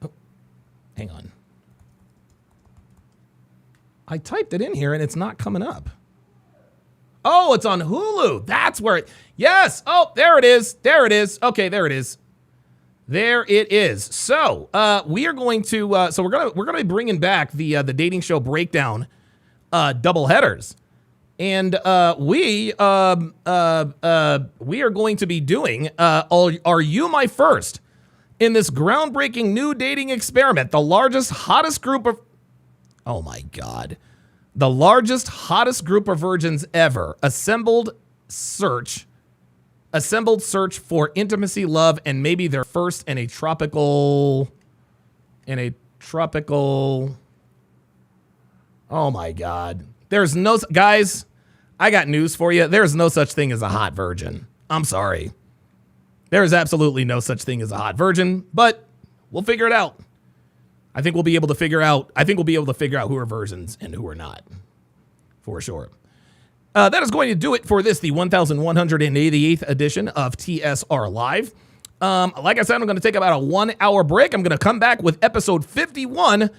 Oh, hang on. I typed it in here and it's not coming up. Oh, it's on Hulu. That's where it, yes. Oh, there it is. There it is. Okay, there it is. There it is. So, we are going to, we're going to be bringing back the dating show breakdown, double headers. And, we are going to be doing, Are You My First? In this groundbreaking new dating experiment, the largest, hottest group of, oh my God. The largest, hottest group of virgins ever. Assembled search for intimacy, love, and maybe their first in a tropical, oh my God. Guys, I got news for you. There's no such thing as a hot virgin. I'm sorry. There is absolutely no such thing as a hot virgin, but we'll figure it out. I think we'll be able to figure out who are virgins and who are not, for sure. That is going to do it for this, the 1188th edition of TSR Live. Like I said, I'm going to take about a 1 hour break. I'm going to come back with episode 51